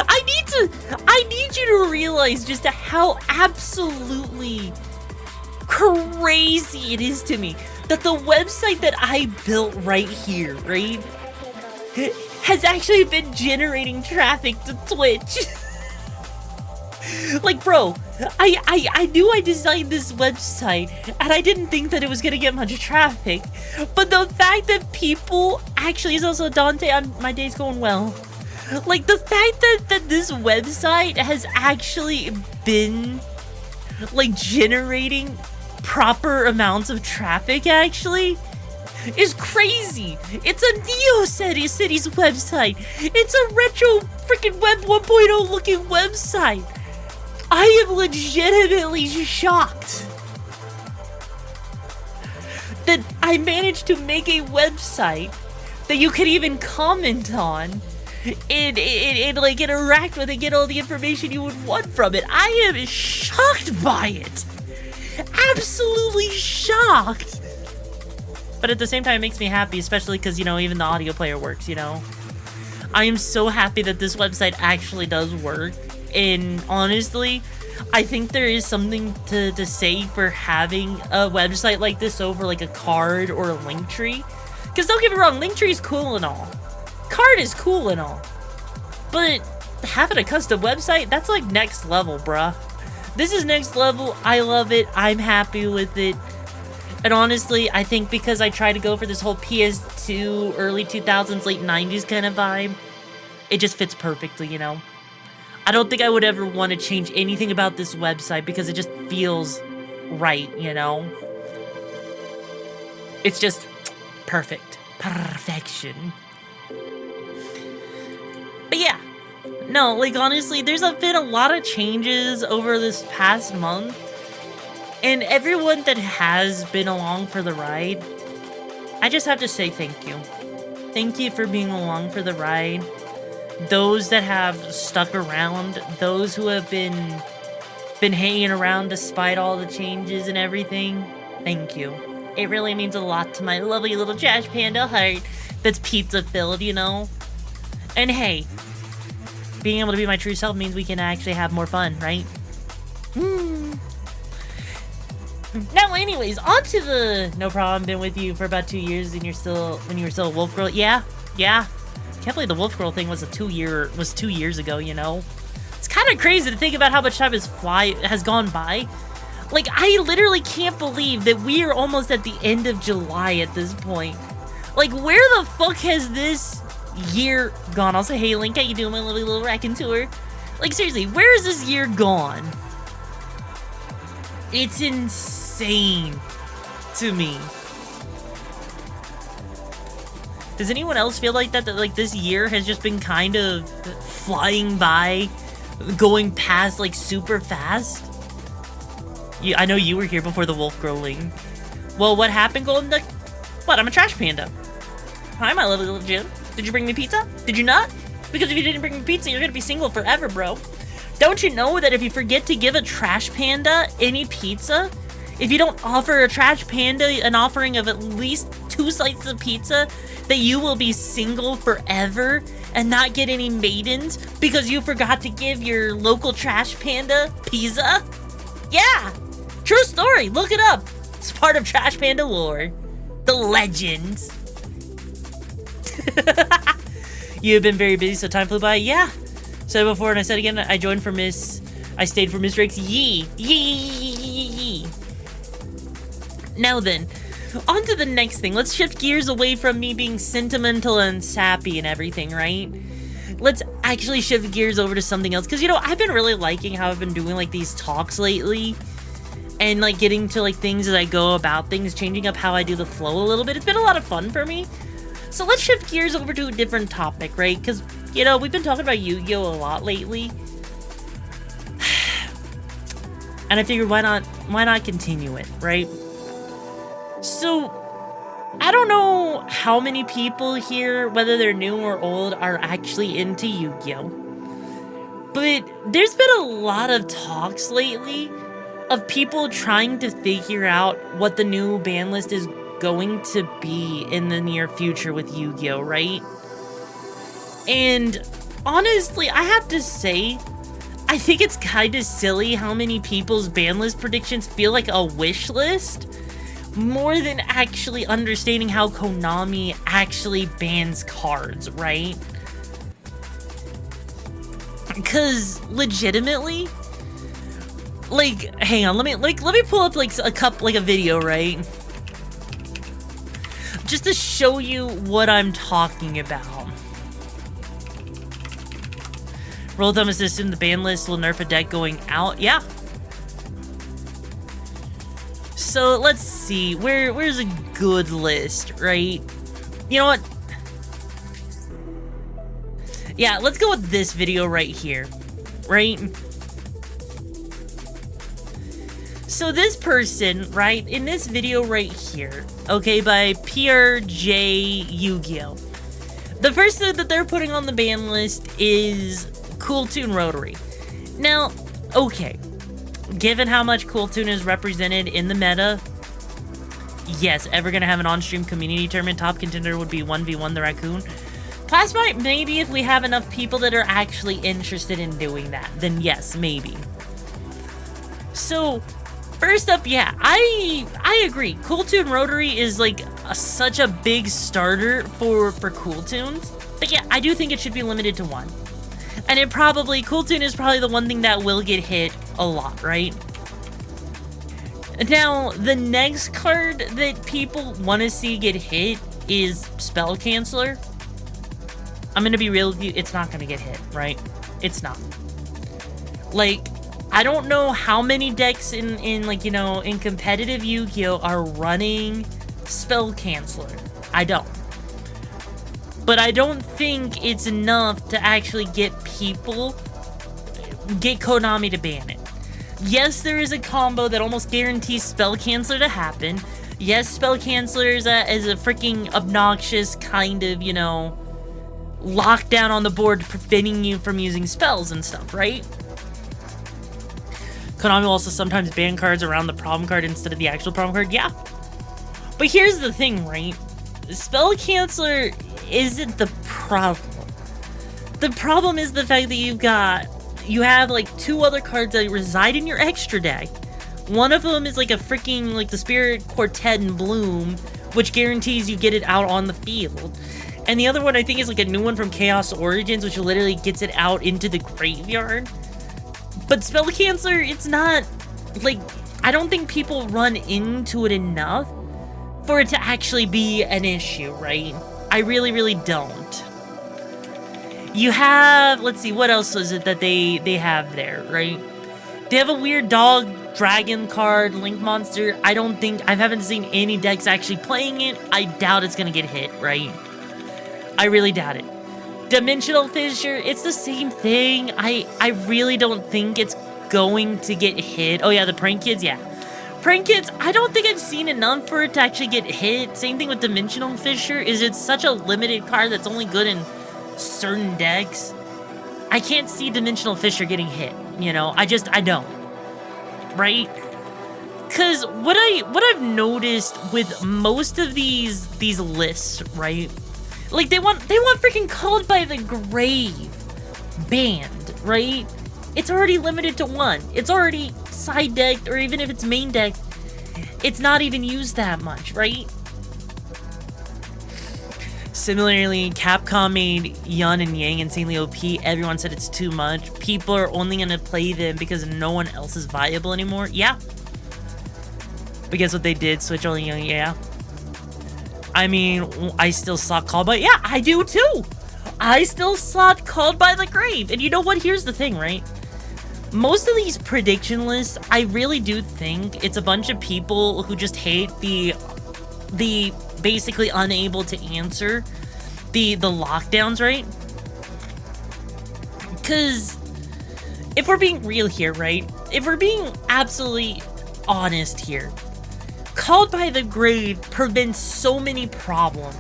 S1: I need you to realize just how absolutely crazy it is to me that the website that I built right here, right, has actually been generating traffic to Twitch. Like, bro, I knew I designed this website, and I didn't think that it was gonna get much traffic. But the fact that people actually is also Dante. My day's going well. Like, the fact that this website has actually been like generating proper amounts of traffic actually is crazy. It's a Cities website. It's a retro freaking Web 1.0 looking website. I am legitimately shocked that I managed to make a website that you could even comment on and like interact with and get all the information you would want from it. I am shocked by it. Absolutely shocked. But at the same time, it makes me happy, especially because, even the audio player works, I am so happy that this website actually does work. And honestly, I think there is something to say for having a website like this over like a card or a link tree. Because don't get me wrong, Linktree is cool and all. Card is cool and all. But having a custom website, that's like next level, bruh. This is next level. I love it. I'm happy with it. And honestly, I think because I try to go for this whole PS2, early 2000s, late 90s kind of vibe, it just fits perfectly, I don't think I would ever want to change anything about this website because it just feels right, It's just perfect. Perfection. But yeah. No, like honestly, there's been a lot of changes over this past month. And everyone that has been along for the ride, I just have to say thank you. Thank you for being along for the ride. Those that have stuck around, those who have been hanging around despite all the changes and everything, thank you. It really means a lot to my lovely little trash panda heart that's pizza filled, And hey, being able to be my true self means we can actually have more fun, right? Now, anyways, on to the no problem. Been with you for about 2 years, and when you were still a wolf girl. Yeah. Can't believe the wolf girl thing was 2 years ago. It's kind of crazy to think about how much time has gone by. Like, I literally can't believe that we are almost at the end of July at this point. Like, where the fuck has this year gone? Also, hey Link, how you doing, my lovely little raconteur? Like, seriously, where is this year gone? It's insane to me. Does anyone else feel like that? That, like, this year has just been kind of flying by, going past, like, super fast? I know you were here before the wolf growling. Well, what happened, Golden Duck? What, I'm a trash panda. Hi, my lovely little Jim. Did you bring me pizza? Did you not? Because if you didn't bring me pizza, you're gonna be single forever, bro. Don't you know that if you forget to give a trash panda any pizza, if you don't offer a trash panda an offering of at least 2 slices of pizza, that you will be single forever and not get any maidens because you forgot to give your local trash panda pizza? Yeah, true story. Look it up. It's part of Trash Panda lore. The legends. You've been very busy, so time flew by. Yeah. Said it before and I said again, I stayed for Miss Rix. Yee. Yee. Now then, on to the next thing. Let's shift gears away from me being sentimental and sappy and everything, right? Let's actually shift gears over to something else. Because, you know, I've been really liking how I've been doing, like, these talks lately. And, like, getting to, like, things as I go about things. Changing up how I do the flow a little bit. It's been a lot of fun for me. So let's shift gears over to a different topic, right? Because, you know, we've been talking about Yu-Gi-Oh! A lot lately. And I figured, why not continue it, right? So, I don't know how many people here, whether they're new or old, are actually into Yu-Gi-Oh! But there's been a lot of talks lately of people trying to figure out what the new ban list is going to be in the near future with Yu-Gi-Oh!, right? And honestly, I have to say, I think it's kind of silly how many people's ban list predictions feel like a wish list, more than actually understanding how Konami actually bans cards, right? Because legitimately, like, hang on, let me pull up like a video, right? Just to show you what I'm talking about. Roll thumb is assume the ban list will nerf a deck going out. Yeah. So let's see, where's a good list, right? You know what? Yeah, let's go with this video right here, right? So this person, right, in this video right here, okay, by PRJ Yu-Gi-Oh! The first thing that they're putting on the ban list is Cool Toon Rotary. Now, okay, given how much Cool Toon is represented in the meta, yes, ever gonna have an on-stream community tournament, top contender would be 1v1 the Raccoon. Plasmite, maybe if we have enough people that are actually interested in doing that, then yes, maybe. So, first up, yeah, I agree. Cool Toon Rotary is like such a big starter for Cool Toons. But yeah, I do think it should be limited to 1. And Cool Toon is probably the one thing that will get hit a lot, right? Now, the next card that people want to see get hit is Spell Canceller. I'm gonna be real with you, it's not gonna get hit, right? It's not. Like, I don't know how many decks in like, you know, in competitive Yu-Gi-Oh! Are running Spell Canceller. I don't. But I don't think it's enough to actually get Konami to ban it. Yes, there is a combo that almost guarantees Spell Canceller to happen. Yes, Spell Canceller is a freaking obnoxious kind of, you know, lockdown on the board preventing you from using spells and stuff, right? Konami will also sometimes ban cards around the problem card instead of the actual problem card. Yeah. But here's the thing, right? Spell Canceller isn't the problem. The problem is the fact that you have like 2 other cards that reside in your extra deck. One of them is like a freaking, like the Spirit Quartet in Bloom, which guarantees you get it out on the field. And the other one I think is like a new one from Chaos Origins, which literally gets it out into the graveyard. But Spell Canceller, it's not, like, I don't think people run into it enough for it to actually be an issue, right? I really, really don't. You have, let's see, what else is it that they have there, right? They have a weird dog, dragon card, link monster. I haven't seen any decks actually playing it. I doubt it's gonna get hit, right? I really doubt it. Dimensional Fissure, it's the same thing. I really don't think it's going to get hit. Oh yeah, the Prank Kids, yeah. Prank Kids, I don't think I've seen enough for it to actually get hit. Same thing with Dimensional Fissure, is it's such a limited card that's only good in certain decks. I can't see Dimensional Fissure getting hit, you know? I don't. Right? Cause what I've noticed with most of these lists, right? Like they want freaking Called by the Grave banned, right? It's already limited to 1. It's already side decked, or even if it's main decked, it's not even used that much, right? Similarly, Capcom made Yun and Yang insanely OP. Everyone said it's too much. People are only gonna play them because no one else is viable anymore. Yeah. But guess what they did? Switch only Yang, yeah. I mean, I still saw Called by... Yeah, I do too! I still saw Called by the Grave. And you know what? Here's the thing, right? Most of these prediction lists, I really do think it's a bunch of people who just hate the basically unable to answer the lockdowns, right? Because if we're being real here, right? If we're being absolutely honest here, Called by the Grave prevents so many problems.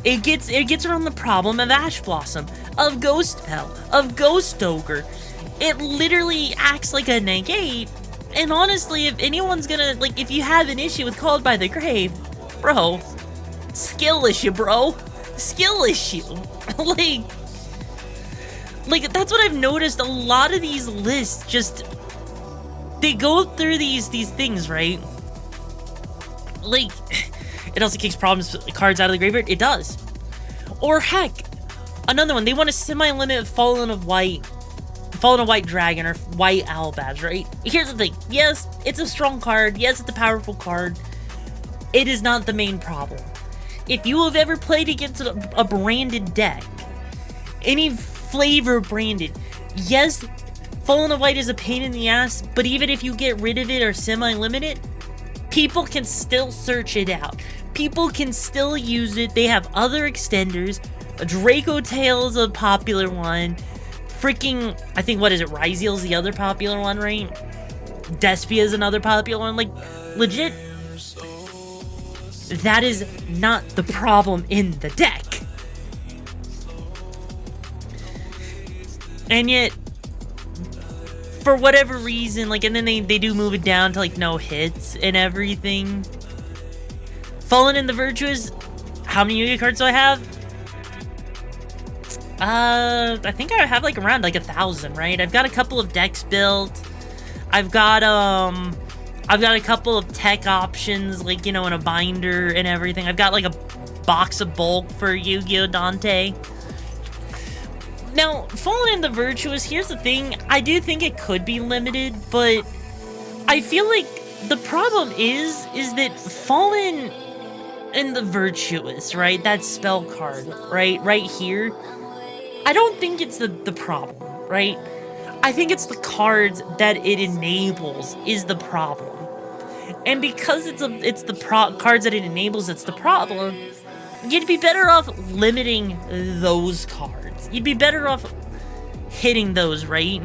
S1: It gets around the problem of Ash Blossom, of Ghost Spell, of Ghost Ogre. It literally acts like a negate. And honestly, if anyone's gonna, like, if you have an issue with Called by the Grave, bro, skill issue, bro. Skill issue. like that's what I've noticed. A lot of these lists just, they go through these things, right? Like, it also kicks cards out of the graveyard. It does. Or heck, another one. They want to semi-limit Fallen of White Dragon or White Albaz, right? Here's the thing. Yes, it's a strong card. Yes, it's a powerful card. It is not the main problem. If you have ever played against a branded deck, any flavor branded, yes, Fallen of White is a pain in the ass, but even if you get rid of it or semi-limit it, people can still search it out. People can still use it. They have other extenders. Draco Tail is a popular one. Freaking, I think, what is it? Ryzeal's the other popular one, right? Despia is another popular one. Like, legit, that is not the problem in the deck. And yet, for whatever reason, like, and then they do move it down to, like, no hits and everything. Fallen in the Virtuous, how many Yu-Gi-Oh cards do I have? I think I have, like, around, like, 1,000, right? I've got a couple of decks built. I've got a couple of tech options, like, you know, in a binder and everything. I've got, like, a box of bulk for Yu-Gi-Oh! Dante. Now, Fallen in the Virtuous, here's the thing. I do think it could be limited, but I feel like the problem is that Fallen in the Virtuous, right? That spell card, right here. I don't think it's the problem, right? I think it's the cards that it enables is the problem. And because it's the cards that it enables, it's the problem, you'd be better off limiting those cards. You'd be better off hitting those, right?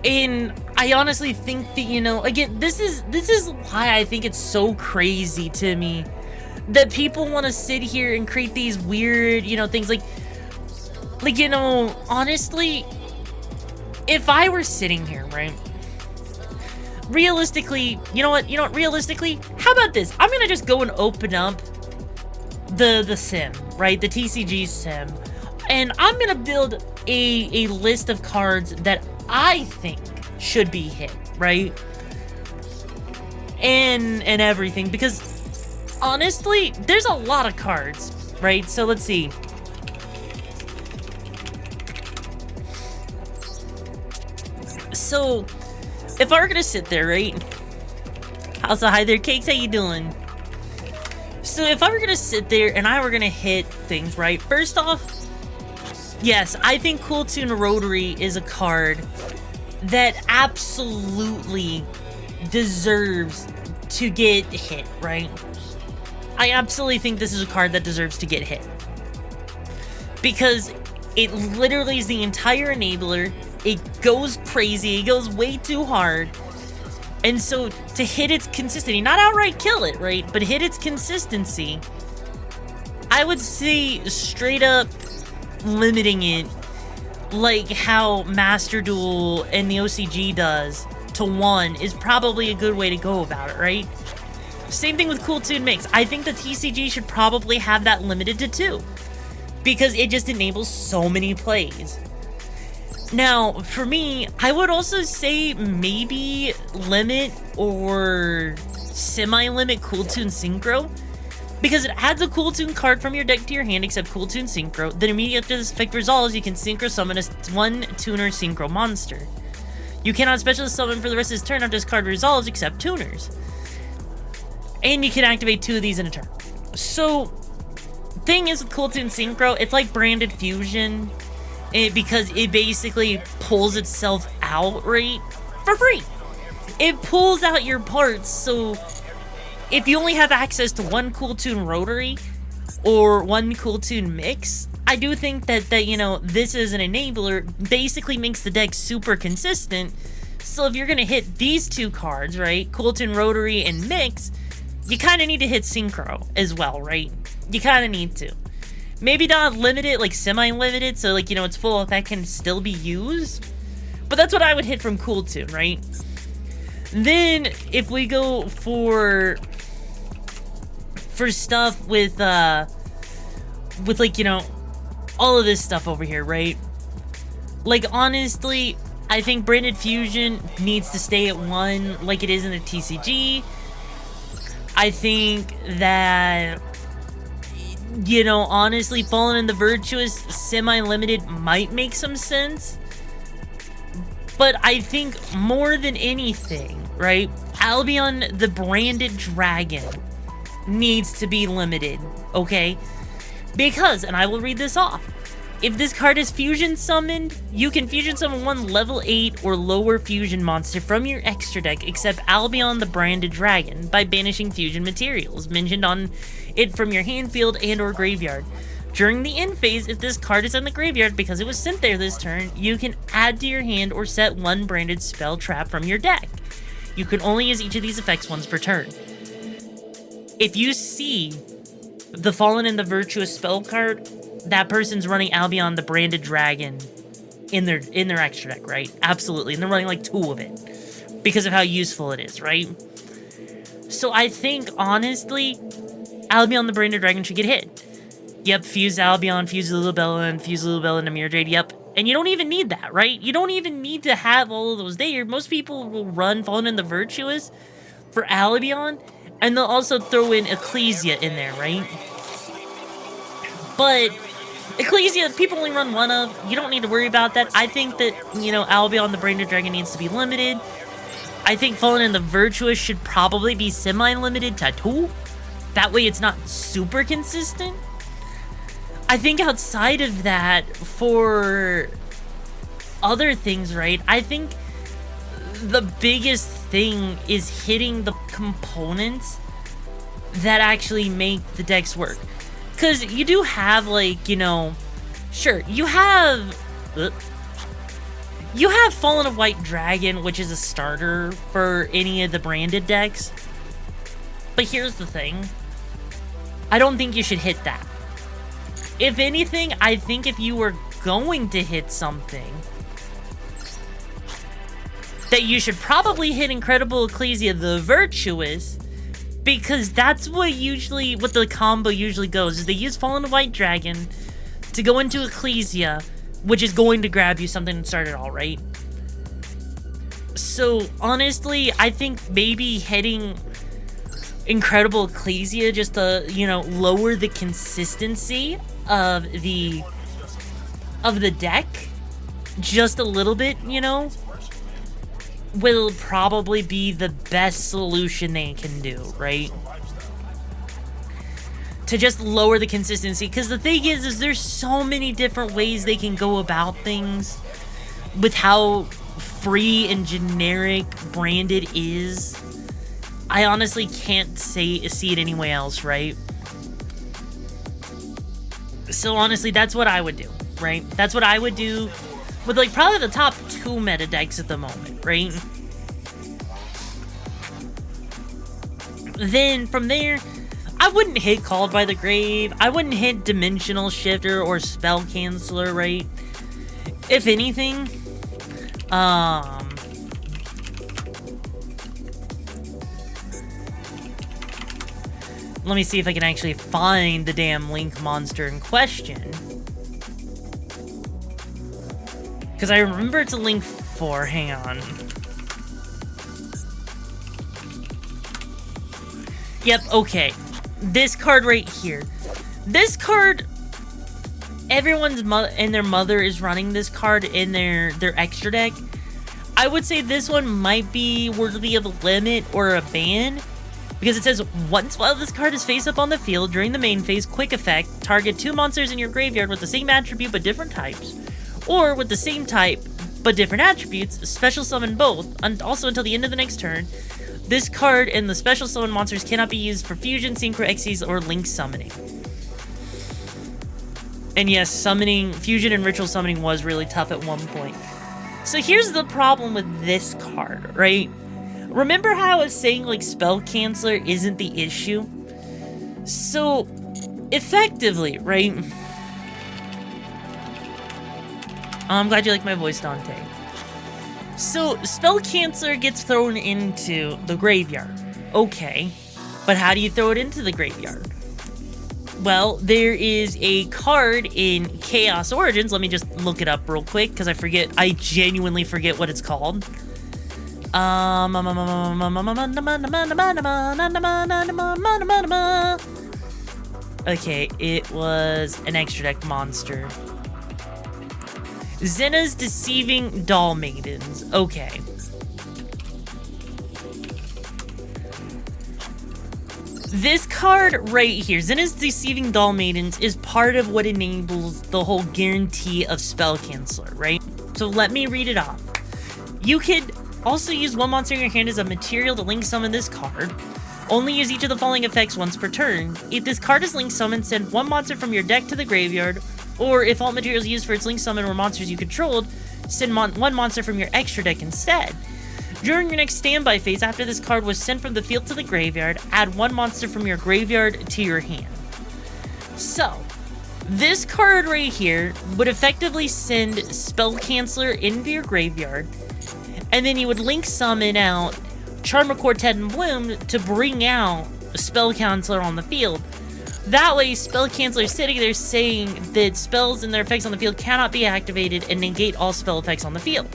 S1: And I honestly think that, you know, again, this is why I think it's so crazy to me that people want to sit here and create these weird, you know, things like, you know, honestly, if I were sitting here, right, realistically, you know what, realistically, how about this? I'm gonna just go and open up the sim, right, the TCG sim, and I'm gonna build a list of cards that I think should be hit, right? And everything, because honestly, there's a lot of cards, right? So let's see. So if I were gonna sit there, right? Also, hi there, Cakes. How you doing? So if I were gonna sit there and I were gonna hit things, right? First off, yes, I think Cool Tune Rotary is a card that absolutely deserves to get hit, right? I absolutely think this is a card that deserves to get hit. Because it literally is the entire enabler. It goes crazy. It goes way too hard. And so to hit its consistency, not outright kill it, right? But hit its consistency, I would say straight up limiting it like how Master Duel and the OCG does to 1 is probably a good way to go about it, right? Same thing with Cool Tune Mix. I think the TCG should probably have that limited to 2 because it just enables so many plays. Now, for me, I would also say maybe limit or semi-limit Cool Tune Synchro, because it adds a Cool Tune card from your deck to your hand except Cool Tune Synchro. Then immediately after this effect resolves, you can Synchro summon a 1-tuner Synchro monster. You cannot special summon for the rest of this turn after this card resolves except tuners. And you can activate 2 of these in a turn. So, thing is with Cool Tune Synchro, it's like Branded Fusion, because it basically pulls itself out, right, for free. It pulls out your parts, so if you only have access to 1 Cool Tune Rotary or 1 Cool Tune Mix, I do think that you know, this is an enabler, basically makes the deck super consistent. So if you're gonna hit these 2 cards, right, Cool Tune Rotary and Mix, you kind of need to hit Synchro as well, right? You kind of need to. Maybe not limited, like semi-limited, so like, you know, its full effect can still be used. But that's what I would hit from Cool Tune, right? Then, if we go for stuff with like, you know, all of this stuff over here, right? Like, honestly, I think Branded Fusion needs to stay at 1 like it is in the TCG. I think that, you know, honestly, Fallen in the Virtuous semi-limited might make some sense. But I think more than anything, right, Albion the Branded Dragon needs to be limited, okay? Because, and I will read this off, if this card is fusion summoned, you can fusion summon 1 level 8 or lower fusion monster from your extra deck except Albion the Branded Dragon by banishing fusion materials mentioned on it from your hand, field, and or graveyard. During the end phase, if this card is in the graveyard because it was sent there this turn, you can add to your hand or set 1 branded spell trap from your deck. You can only use each of these effects once per turn. If you see the Fallen in the Virtuous spell card, that person's running Albion the Branded Dragon in their extra deck, right? Absolutely. And they're running like 2 of it because of how useful it is, right? So I think, honestly, Albion the Branded Dragon should get hit. Yep, fuse Albion, fuse Lulubella, and fuse Lulubella into Mirror Jade, yep. And you don't even need that, right? You don't even need to have all of those there. Most people will run Fallen in the Virtuous for Albion, and they'll also throw in Ecclesia in there, right? But Ecclesia, people only run 1 of. You don't need to worry about that. I think that, you know, Albion the Branded Dragon needs to be limited. I think Fallen in the Virtuous should probably be semi-limited to 2. That way it's not super consistent. I think outside of that, for other things, right, I think the biggest thing is hitting the components that actually make the decks work. Because you do have, like, you know, sure, you have Fallen of White Dragon, which is a starter for any of the branded decks. But here's the thing. I don't think you should hit that. If anything, I think if you were going to hit something, that you should probably hit Incredible Ecclesia the Virtuous, because that's what the combo usually goes, is they use Fallen White Dragon to go into Ecclesia, which is going to grab you something and start it all, right? So, honestly, I think maybe hitting Incredible Ecclesia just to, you know, lower the consistency of the deck just a little bit, you know, will probably be the best solution they can do, right? To just lower the consistency. Because the thing is there's so many different ways they can go about things with how free and generic branded is. I honestly can't see it anywhere else, right? So honestly, that's what I would do, right? That's what I would do with like probably the top 2 meta decks at the moment, right? Then from there, I wouldn't hit Called by the Grave. I wouldn't hit Dimensional Shifter or Spell Canceller, right? If anything, let me see if I can actually find the damn Link monster in question. Because I remember it's a Link 4. Hang on. Yep, okay. This card right here. This card, everyone's and their mother is running this card in their extra deck. I would say this one might be worthy of a limit or a ban. Because it says, once while this card is face up on the field during the main phase, quick effect, target 2 monsters in your graveyard with the same attribute but different types. Or with the same type but different attributes, special summon both, and also until the end of the next turn. This card and the special summon monsters cannot be used for fusion, synchro, Xyz, or link summoning. And yes, summoning, fusion and ritual summoning was really tough at one point. So here's the problem with this card, right? Remember how I was saying, like, Spell Canceller isn't the issue? So, effectively, right? I'm glad you like my voice, Dante. So, Spell Canceller gets thrown into the graveyard. Okay, but how do you throw it into the graveyard? Well, there is a card in Chaos Origins. Let me just look it up real quick, because I genuinely forget what it's called. Okay, it was an extra deck monster. Xena's Deceiving Doll Maidens. Okay. This card right here, Xena's Deceiving Doll Maidens, is part of what enables the whole guarantee of Spell Canceller, right? So let me read it off. You could also use 1 monster in your hand as a material to link summon this card. Only use each of the following effects once per turn. If this card is link summoned, send 1 monster from your deck to the graveyard. Or if all materials used for its link summon were monsters you controlled, send 1 monster from your extra deck instead. During your next standby phase, after this card was sent from the field to the graveyard, add 1 monster from your graveyard to your hand. So, this card right here would effectively send Spell Canceller into your graveyard, and then you would link summon out Charmer Quartet and Bloom to bring out a Spell Canceller on the field. That way, Spell Canceller is sitting there saying that spells and their effects on the field cannot be activated and negate all spell effects on the field.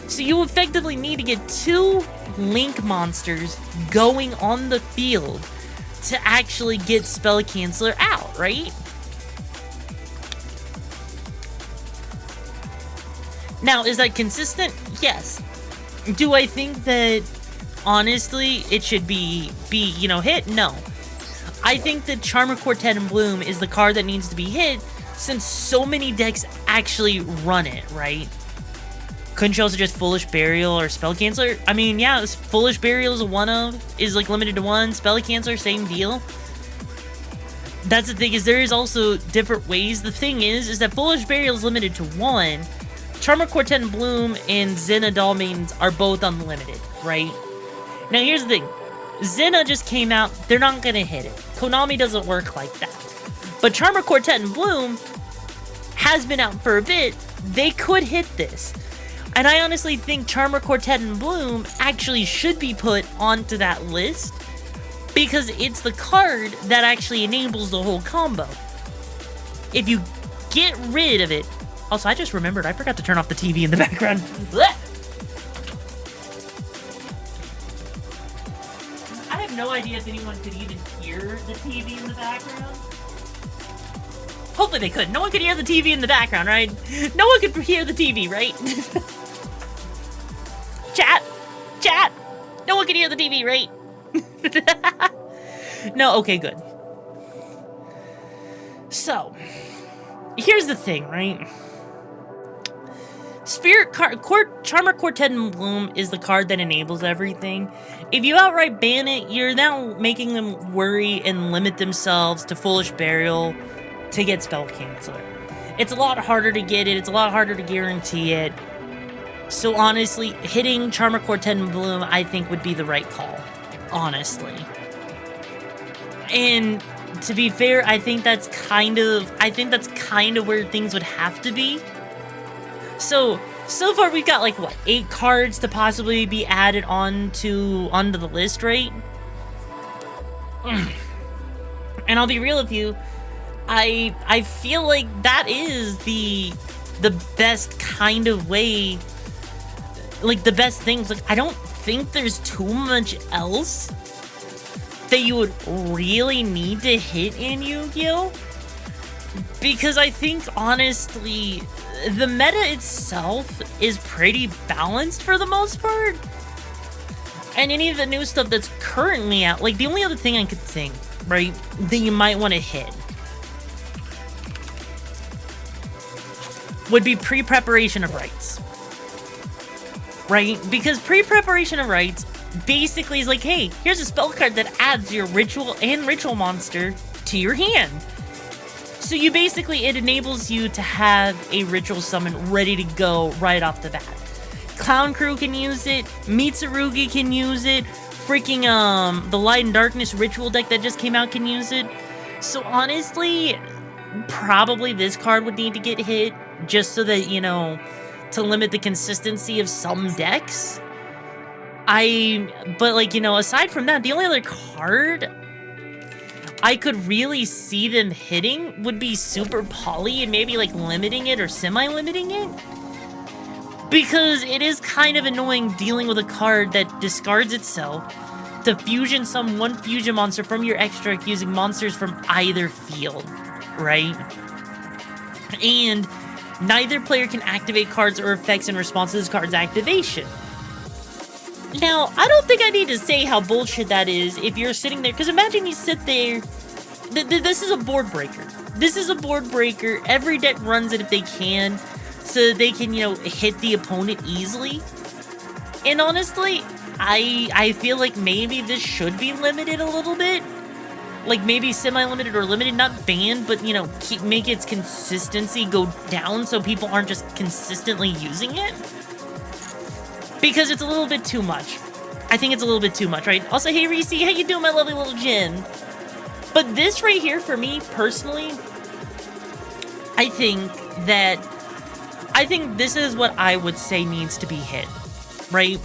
S1: So you effectively need to get 2 link monsters going on the field to actually get Spell Canceller out, right? Now, is that consistent? Yes. Do I think that, honestly, it should be hit? No. I think that Charmer Quartet and Bloom is the card that needs to be hit since so many decks actually run it, right? Couldn't you also just Foolish Burial or Spell Canceller? I mean, yeah, Foolish Burial is a 1-of, is like limited to 1. Spell Canceller, same deal. That's the thing, is there is also different ways. The thing is that Foolish Burial is limited to 1. Charmer Quartet and Bloom and Xena Doll Maidens are both unlimited, right? Now here's the thing. Xena just came out, they're not gonna hit it. Konami doesn't work like that. But Charmer Quartet and Bloom has been out for a bit, they could hit this. And I honestly think Charmer Quartet and Bloom actually should be put onto that list because it's the card that actually enables the whole combo. If you get rid of it... Also, I just remembered, I forgot to turn off the TV in the background. I have no idea if anyone could even hear the TV in the background. Hopefully they could. No one could hear the TV in the background, right? No one could hear the TV, right? Chat, looking at you at the TV, right? No, okay, good. So, here's the thing, right? Spirit card, Charmer Quartet in Bloom is the card that enables everything. If you outright ban it, you're now making them worry and limit themselves to Foolish Burial to get Spell Canceler. It's a lot harder to get it, it's a lot harder to guarantee it. So honestly, hitting Charmer Quartet in Bloom, I think, would be the right call. Honestly. And to be fair, I think that's kind of where things would have to be. So far we've got like, what, 8 cards to possibly be added onto the list, right? And I'll be real with you, I feel like that is the best kind of way, like the best things. Like, I don't think there's too much else that you would really need to hit in Yu-Gi-Oh! Because I think, honestly, the meta itself is pretty balanced for the most part. And any of the new stuff that's currently out, like, the only other thing I could think, right, that you might want to hit would be pre-preparation of rites. Right? Because pre-preparation of rites basically is like, hey, here's a spell card that adds your ritual and ritual monster to your hand. So you basically, it enables you to have a ritual summon ready to go right off the bat. Clown Crew can use it, Mitsurugi can use it, freaking the Light and Darkness ritual deck that just came out can use it. So honestly, probably this card would need to get hit just so that, you know, to limit the consistency of some decks. But like, you know, aside from that, the only other card I could really see them hitting would be Super Poly and maybe like limiting it or semi-limiting it. Because it is kind of annoying dealing with a card that discards itself to fusion some one fusion monster from your extra deck using monsters from either field, right? And neither player can activate cards or effects in response to this card's activation. Now, I don't think I need to say how bullshit that is if you're sitting there, because imagine you sit there, this is a board breaker. This is a board breaker. Every deck runs it if they can, so that they can, you know, hit the opponent easily. And honestly, I feel like maybe this should be limited a little bit. Like maybe semi-limited or limited, not banned, but, you know, make its consistency go down so people aren't just consistently using it. Because it's a little bit too much. I think it's a little bit too much, right? Also, hey Reese, how you doing, my lovely little Jin? But this right here, for me, personally, I think this is what I would say needs to be hit, right?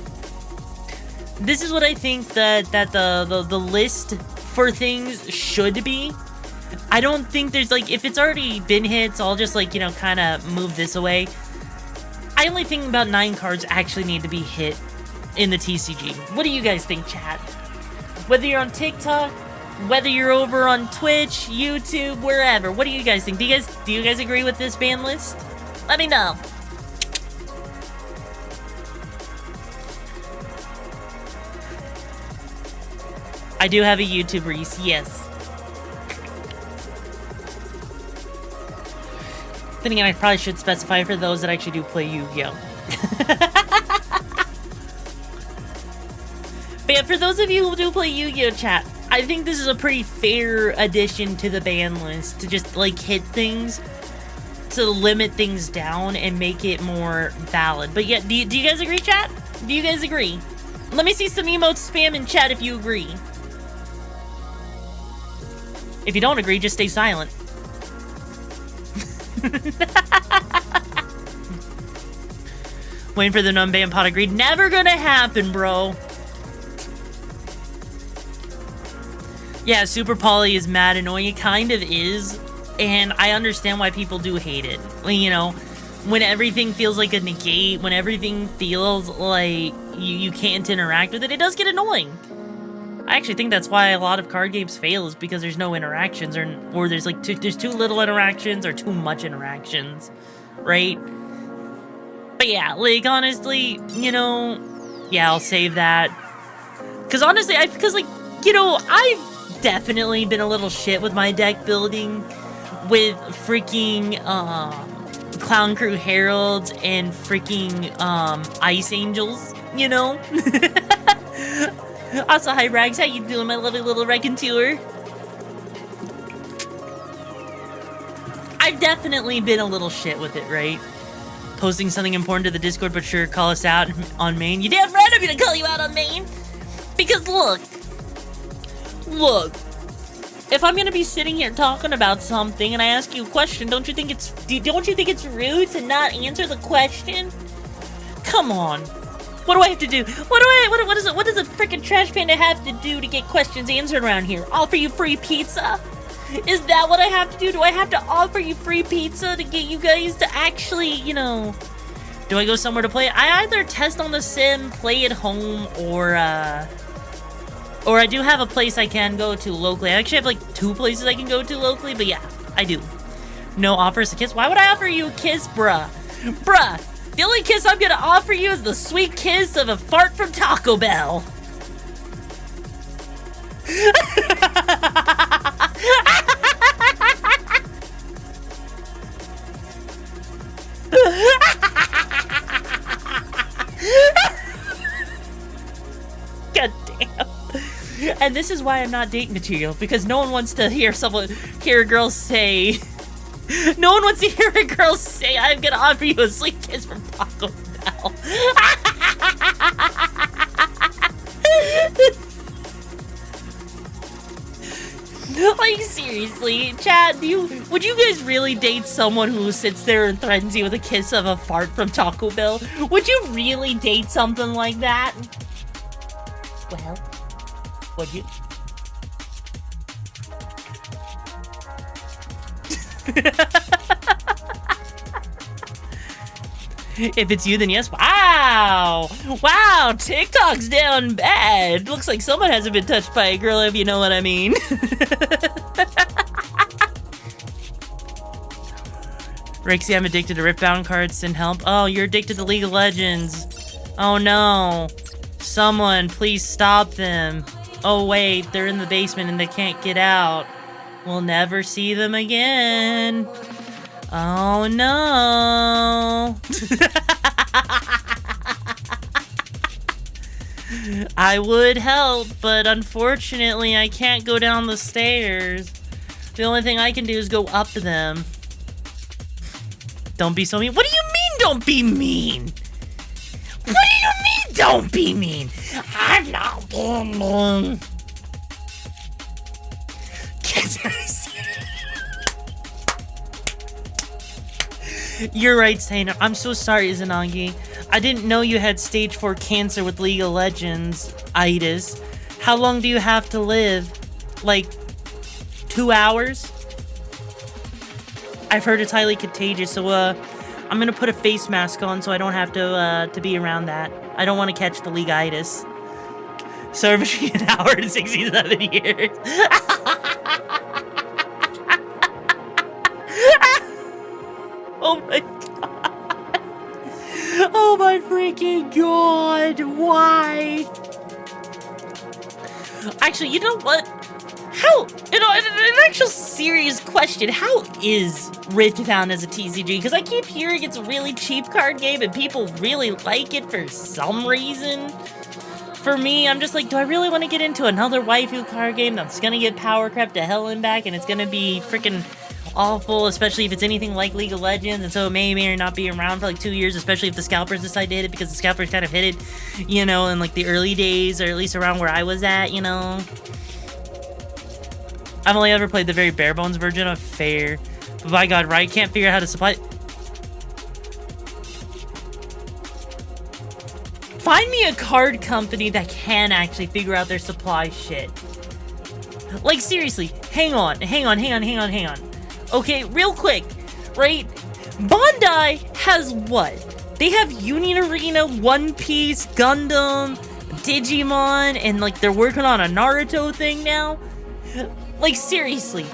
S1: This is what I think that the list for things should be. I don't think there's, like, if it's already been hit, so I'll just, like, you know, kind of move this away. I only think about 9 cards actually need to be hit in the TCG. What do you guys think, chat? Whether you're on TikTok, whether you're over on Twitch, YouTube, wherever, what do you guys think? Do you guys agree with this ban list? Let me know. I do have a YouTube, Reese, yes. Then again, I probably should specify for those that actually do play Yu-Gi-Oh! But yeah, for those of you who do play Yu-Gi-Oh! Chat, I think this is a pretty fair addition to the ban list to just, like, hit things, to limit things down and make it more valid. But yeah, do you guys agree, chat? Do you guys agree? Let me see some emotes spam in chat if you agree. If you don't agree, just stay silent. Waiting for the non-ban pot agreed. Never gonna happen, bro. Yeah, Super Poly is mad annoying. It kind of is. And I understand why people do hate it. You know, when everything feels like a negate, when everything feels like you can't interact with it, it does get annoying. I actually think that's why a lot of card games fail, is because there's no interactions, or there's like there's too little interactions or too much interactions, right? But yeah, like honestly, you know, yeah, I'll save that. Because honestly, like, you know, I've definitely been a little shit with my deck building with freaking, Clown Crew Heralds and freaking, Ice Angels, you know? Also, hi Rags, how you doing, my lovely little raconteur? I've definitely been a little shit with it, right? Posting something important to the Discord, but sure, call us out on main. You damn right I'm gonna call you out on main! Because look, if I'm gonna be sitting here talking about something and I ask you a question, don't you think it's rude to not answer the question? Come on. What do I have to do? What does a freaking trash panda have to do to get questions answered around here? Offer you free pizza? Is that what I have to do? Do I have to offer you free pizza to get you guys to actually, you know... Do I go somewhere to play it? I either test on the sim, play at home, or I do have a place I can go to locally. I actually have, like, 2 places I can go to locally, but yeah, I do. No offers a kiss? Why would I offer you a kiss, bruh? Bruh, the only kiss I'm gonna offer you is the sweet kiss of a fart from Taco Bell. God damn. And this is why I'm not date material, because no one wants to hear a girl say, no one wants to hear a girl say, I'm gonna offer you a sweet kiss from Taco Bell. Like, seriously, chat, would you guys really date someone who sits there and threatens you with a kiss of a fart from Taco Bell? Would you really date something like that? Well, would you? If it's you, then yes. Wow! Wow, TikTok's down bad. Looks like someone hasn't been touched by a girl, if you know what I mean. Rixie, I'm addicted to Ripbound cards. Send help. Oh, you're addicted to League of Legends. Oh no. Someone, please stop them. Oh wait, they're in the basement and they can't get out. We'll never see them again. Oh no. I would help, but unfortunately I can't go down the stairs. The only thing I can do is go up them. Don't be so mean. What do you mean don't be mean? What do you mean don't be mean? I'm not being mean. You're right, Sainer. I'm so sorry, Izanagi. I didn't know you had stage 4 cancer with League of Legends, itis. How long do you have to live? Like, 2 hours? I've heard it's highly contagious, so, I'm gonna put a face mask on so I don't have to be around that. I don't want to catch the League-itis. So between an hour and 67 years. Oh my god. Oh my freaking god. Why? Actually, you know what? How, you know, an actual serious question. How is Riftbound as a TCG? Because I keep hearing it's a really cheap card game and people really like it for some reason. For me, I'm just like, do I really want to get into another waifu card game that's gonna get power crept to hell and back and it's gonna be freaking awful, especially if it's anything like League of Legends, and so it may or may not be around for like 2 years, especially if the scalpers decide to hit it, because the scalpers kind of hit it, you know, in like the early days, or at least around where I was at, you know. I've only ever played the very bare bones version of Fair, but by god, right, can't figure out how to supply. Find me a card company that can actually figure out their supply shit. Like, seriously, hang on. Okay, real quick, right? Bandai has what? They have Union Arena, One Piece, Gundam, Digimon, and like they're working on a Naruto thing now. Like, seriously.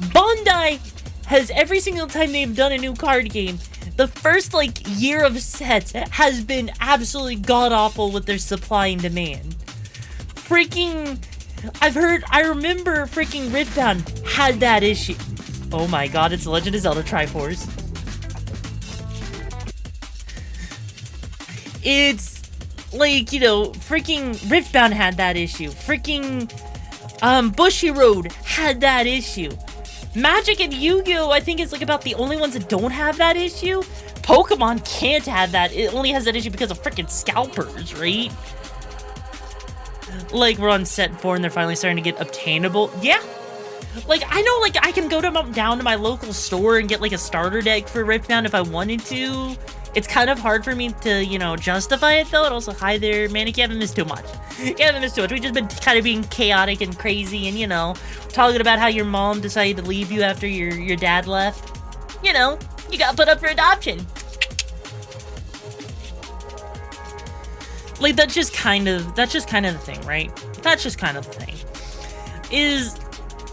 S1: Bandai has every single time they've done a new card game, the first like year of sets has been absolutely god-awful with their supply and demand. freaking... I remember freaking Riftbound had that issue. Oh my god, it's Legend of Zelda Triforce. It's like, you know, freaking Riftbound had that issue. Freaking Bushy Road had that issue. Magic and Yu-Gi-Oh! I think is like about the only ones that don't have that issue. Pokemon can't have that. It only has that issue because of freaking scalpers, right? Like, we're on set 4 and they're finally starting to get obtainable. Yeah. Like, I know, like, I can go down to my local store and get, like, a starter deck for Riftbound if I wanted to. It's kind of hard for me to, you know, justify it, though. And also, hi there, Manic, you haven't missed too much. You haven't missed too much. We've just been kind of being chaotic and crazy and, you know, talking about how your mom decided to leave you after your dad left. You know, you got put up for adoption. Like, that's just kind of the thing, right? That's just kind of the thing.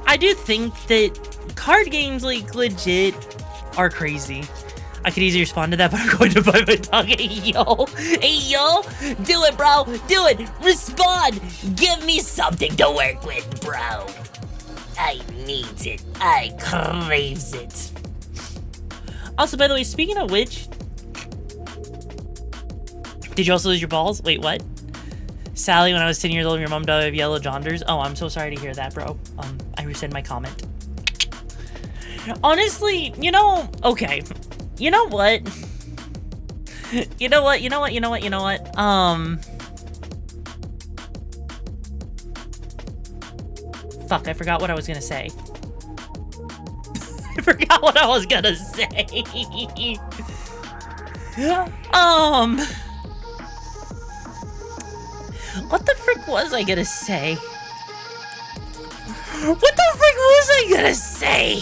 S1: I do think that card games, like, legit are crazy. I could easily respond to that, but I'm going to buy my dog. Hey, yo. Hey, yo. Do it, bro. Do it. Respond. Give me something to work with, bro. I need it. I craves it. Also, by the way, speaking of which, did you also lose your balls? Wait, what? Sally, when I was 10 years old, your mom died of yellow jaunders. Oh, I'm so sorry to hear that, bro. I rescind my comment. Honestly, you know, okay. You know what? You know what? Fuck, I forgot what I was gonna say. I forgot what I was gonna say. What the frick was I gonna say? What the frick was I gonna say?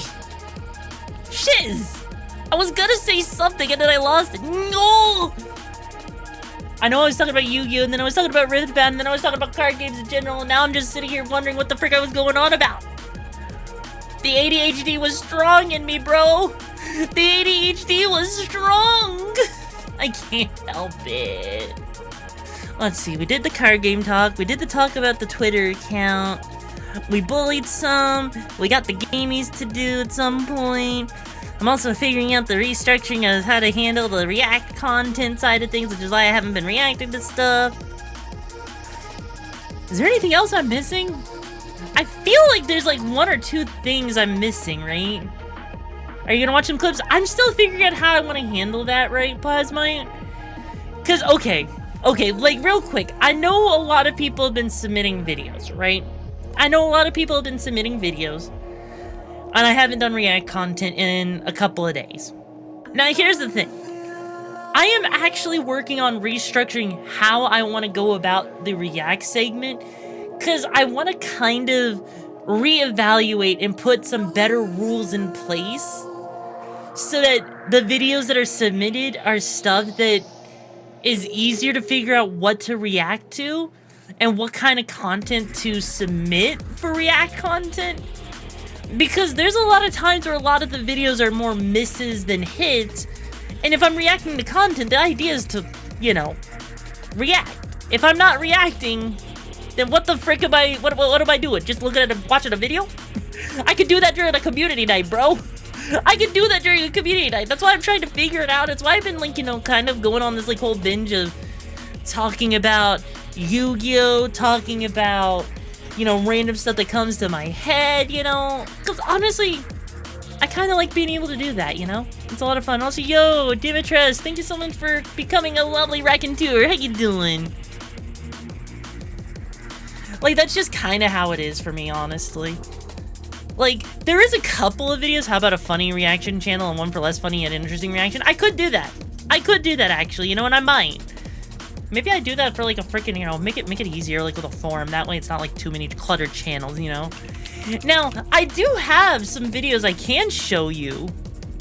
S1: Shiz! I was gonna say something and then I lost it. No! I know I was talking about Yu-Gi-Oh! And then I was talking about Riftbound and then I was talking about card games in general and now I'm just sitting here wondering what the frick I was going on about. The ADHD was strong in me, bro. The ADHD was strong. I can't help it. Let's see, we did the card game talk, we did the talk about the Twitter account, we bullied some, we got the gamies to do at some point. I'm also figuring out the restructuring of how to handle the React content side of things, which is why I haven't been reacting to stuff. Is there anything else I'm missing? I feel like there's like 1 or 2 things I'm missing, right? Are you gonna watch some clips? I'm still figuring out how I want to handle that, right, Plasmite? Cause, okay, like real quick, I know a lot of people have been submitting videos, right? And I haven't done React content in a couple of days. Now, here's the thing. I am actually working on restructuring how I want to go about the React segment, because I want to kind of reevaluate and put some better rules in place so that the videos that are submitted are stuff that is easier to figure out what to react to and what kind of content to submit for React content. Because there's a lot of times where a lot of the videos are more misses than hits, and if I'm reacting to content, the idea is to, you know, react. If I'm not reacting, then what the frick am I, what am I doing? Just looking at watching a video? I could do that during a community night, bro. I could do that during a community night. That's why I'm trying to figure it out. It's why I've been, like, you know, kind of going on this, like, whole binge of talking about Yu-Gi-Oh!, talking about, you know, random stuff that comes to my head, you know? Because, honestly, I kind of like being able to do that, you know? It's a lot of fun. Also, yo, Dimitres, thank you so much for becoming a lovely raconteur. How you doing? Like, that's just kind of how it is for me, honestly. Like, there is a couple of videos. How about a funny reaction channel and one for less funny and interesting reaction? I could do that. Actually, you know, and I might. Maybe I do that for, like, a freaking, you know, make it easier, like, with a forum. That way it's not, like, too many cluttered channels, you know? Now, I do have some videos I can show you,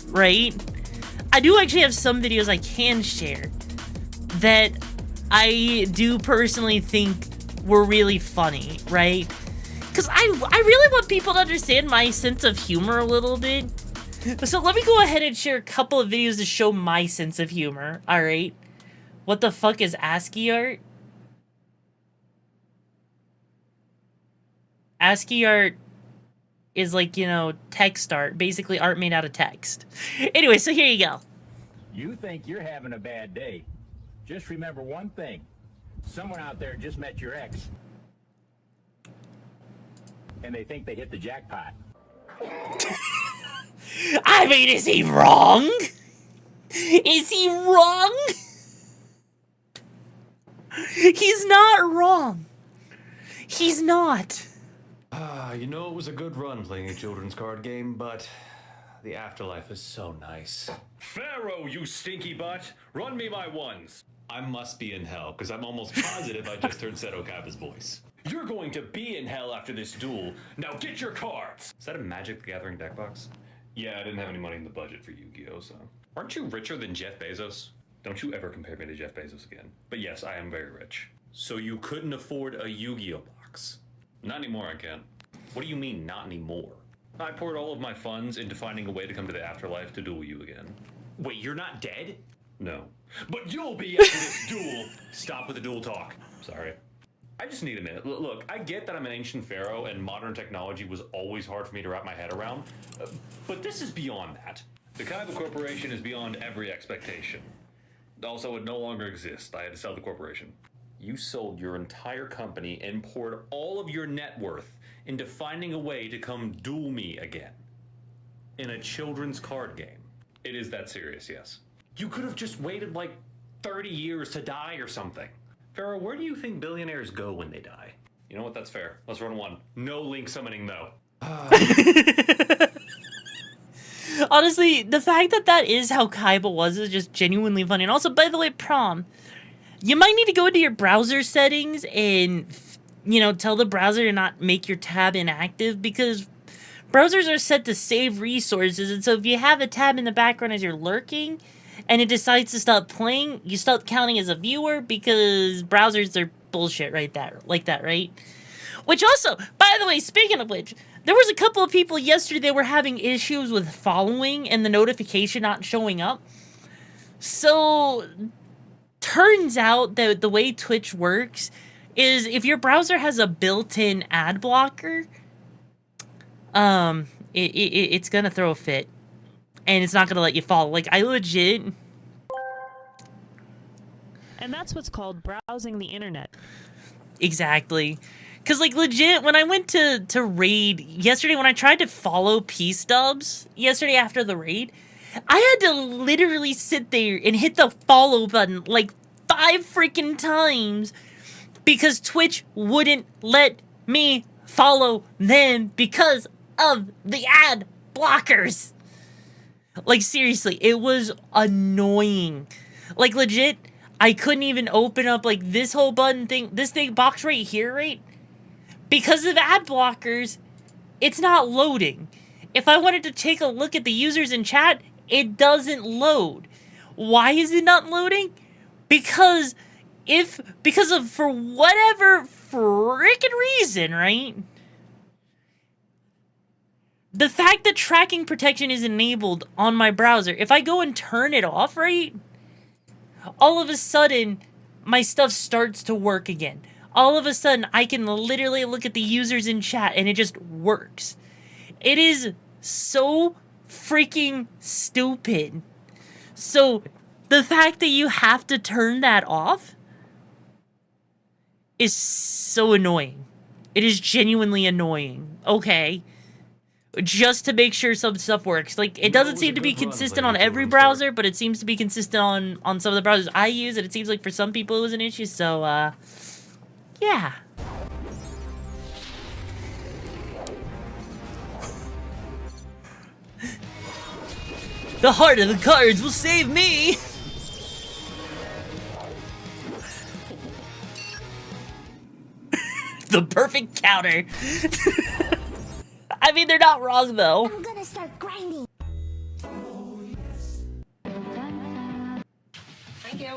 S1: right? I do actually have some videos I can share that I do personally think were really funny, right? Because I really want people to understand my sense of humor a little bit. So let me go ahead and share a couple of videos to show my sense of humor, alright? What the fuck is ASCII art? ASCII art is like, you know, text art. Basically art made out of text. Anyway, so here you go.
S3: You think you're having a bad day. Just remember one thing. Someone out there just met your ex. And they think they hit the jackpot.
S1: I mean, is he wrong? Is he wrong? He's not wrong. He's not.
S4: You know, it was a good run playing a children's card game, but the afterlife is so nice.
S5: Pharaoh, you stinky butt! Run me my ones!
S4: I must be in hell, because I'm almost positive I just heard Seto Kappa's voice.
S5: You're going to be in hell after this duel. Now get your cards!
S4: Is that a Magic the Gathering deck box? Yeah, I didn't have any money in the budget for Yu-Gi-Oh, so... Aren't you richer than Jeff Bezos? Don't you ever compare me to Jeff Bezos again. But yes, I am very rich. So you couldn't afford a Yu-Gi-Oh box? Not anymore, I can't. What do you mean, not anymore? I poured all of my funds into finding a way to come to the afterlife to duel you again.
S5: Wait, you're not dead?
S4: No.
S5: But you'll be after this duel!
S4: Stop with the duel talk. Sorry. I just need a minute. Look, I get that I'm an ancient pharaoh and modern technology was always hard for me to wrap my head around, but this is beyond that.
S5: The Kaiba Corporation is beyond every expectation. Also, it no longer exists. I had to sell the corporation.
S4: You sold your entire company and poured all of your net worth into finding a way to come duel me again. In a children's card game.
S5: It is that serious, yes.
S4: You could have just waited like 30 years to die or something. Pharaoh, where do you think billionaires go when they die?
S5: You know what? That's fair. Let's run one. No link summoning, though.
S1: Honestly, the fact that that is how Kaiba was is just genuinely funny. And also, by the way, Prom, you might need to go into your browser settings and, you know, tell the browser to not make your tab inactive, because browsers are set to save resources. And so if you have a tab in the background as you're lurking and it decides to stop playing, you stop counting as a viewer, because browsers are bullshit like that, right? Which also, by the way, speaking of which, there was a couple of people yesterday that were having issues with following and the notification not showing up. So, turns out that the way Twitch works is if your browser has a built-in ad blocker, it's gonna throw a fit. And it's not gonna let you follow. Like, I legit...
S2: And that's what's called browsing the internet.
S1: Exactly. Because, like, legit, when I went to raid yesterday, when I tried to follow Peace Dubs yesterday after the raid, I had to literally sit there and hit the follow button like 5 freaking times because Twitch wouldn't let me follow them because of the ad blockers. Like, seriously, it was annoying. Like, legit, I couldn't even open up, like, this whole button thing, this thing box right here, right? Because of ad blockers, it's not loading. If I wanted to take a look at the users in chat, it doesn't load. Why is it not loading? Because for whatever freaking reason, right? The fact that tracking protection is enabled on my browser, if I go and turn it off, right? All of a sudden, my stuff starts to work again. All of a sudden, I can literally look at the users in chat and it just works. It is so freaking stupid. So, the fact that you have to turn that off is so annoying. It is genuinely annoying. Okay. Just to make sure some stuff works. Like, it doesn't seem to be consistent on every browser, but it seems to be consistent on some of the browsers I use, and it seems like for some people it was an issue, so, yeah. The heart of the cards will save me! The perfect counter! I mean, they're not wrong, though.
S6: I'm gonna start grinding. Thank you.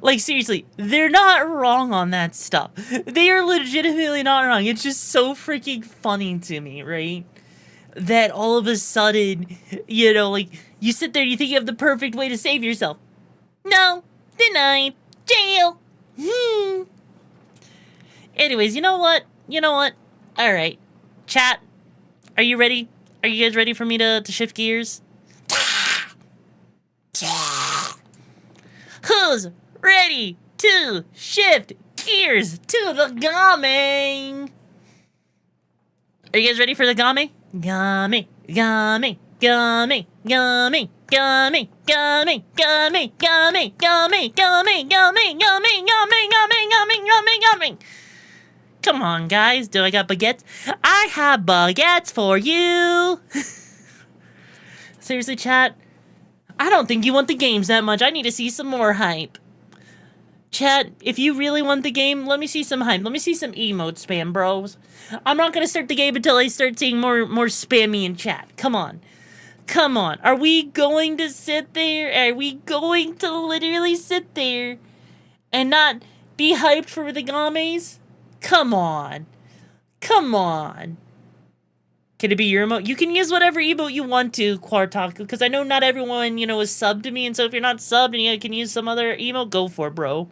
S1: Like, seriously, they're not wrong on that stuff. They are legitimately not wrong. It's just so freaking funny to me, right? That all of a sudden, you know, like, you sit there and you think you have the perfect way to save yourself. No. Denied. Jail. Anyways, you know what? All right, chat. Are you ready? Are you guys ready for me to shift gears? Who's ready to shift gears to the game? Are you guys ready for the game? Game, game, game, game, game, game, game, game, game, game, game, game. Come on, guys. Do I got baguettes? I have baguettes for you. Seriously, chat? I don't think you want the games that much. I need to see some more hype. Chat, if you really want the game, let me see some hype. Let me see some emote spam, bros. I'm not gonna start the game until I start seeing more spammy in chat. Come on. Come on. Are we going to sit there? Are we going to literally sit there and not be hyped for the games? Come on. Come on. Can it be your emote? You can use whatever emote you want to, Quartaku, because I know not everyone, you know, is subbed to me, and so if you're not subbed and you can use some other emote, go for it, bro.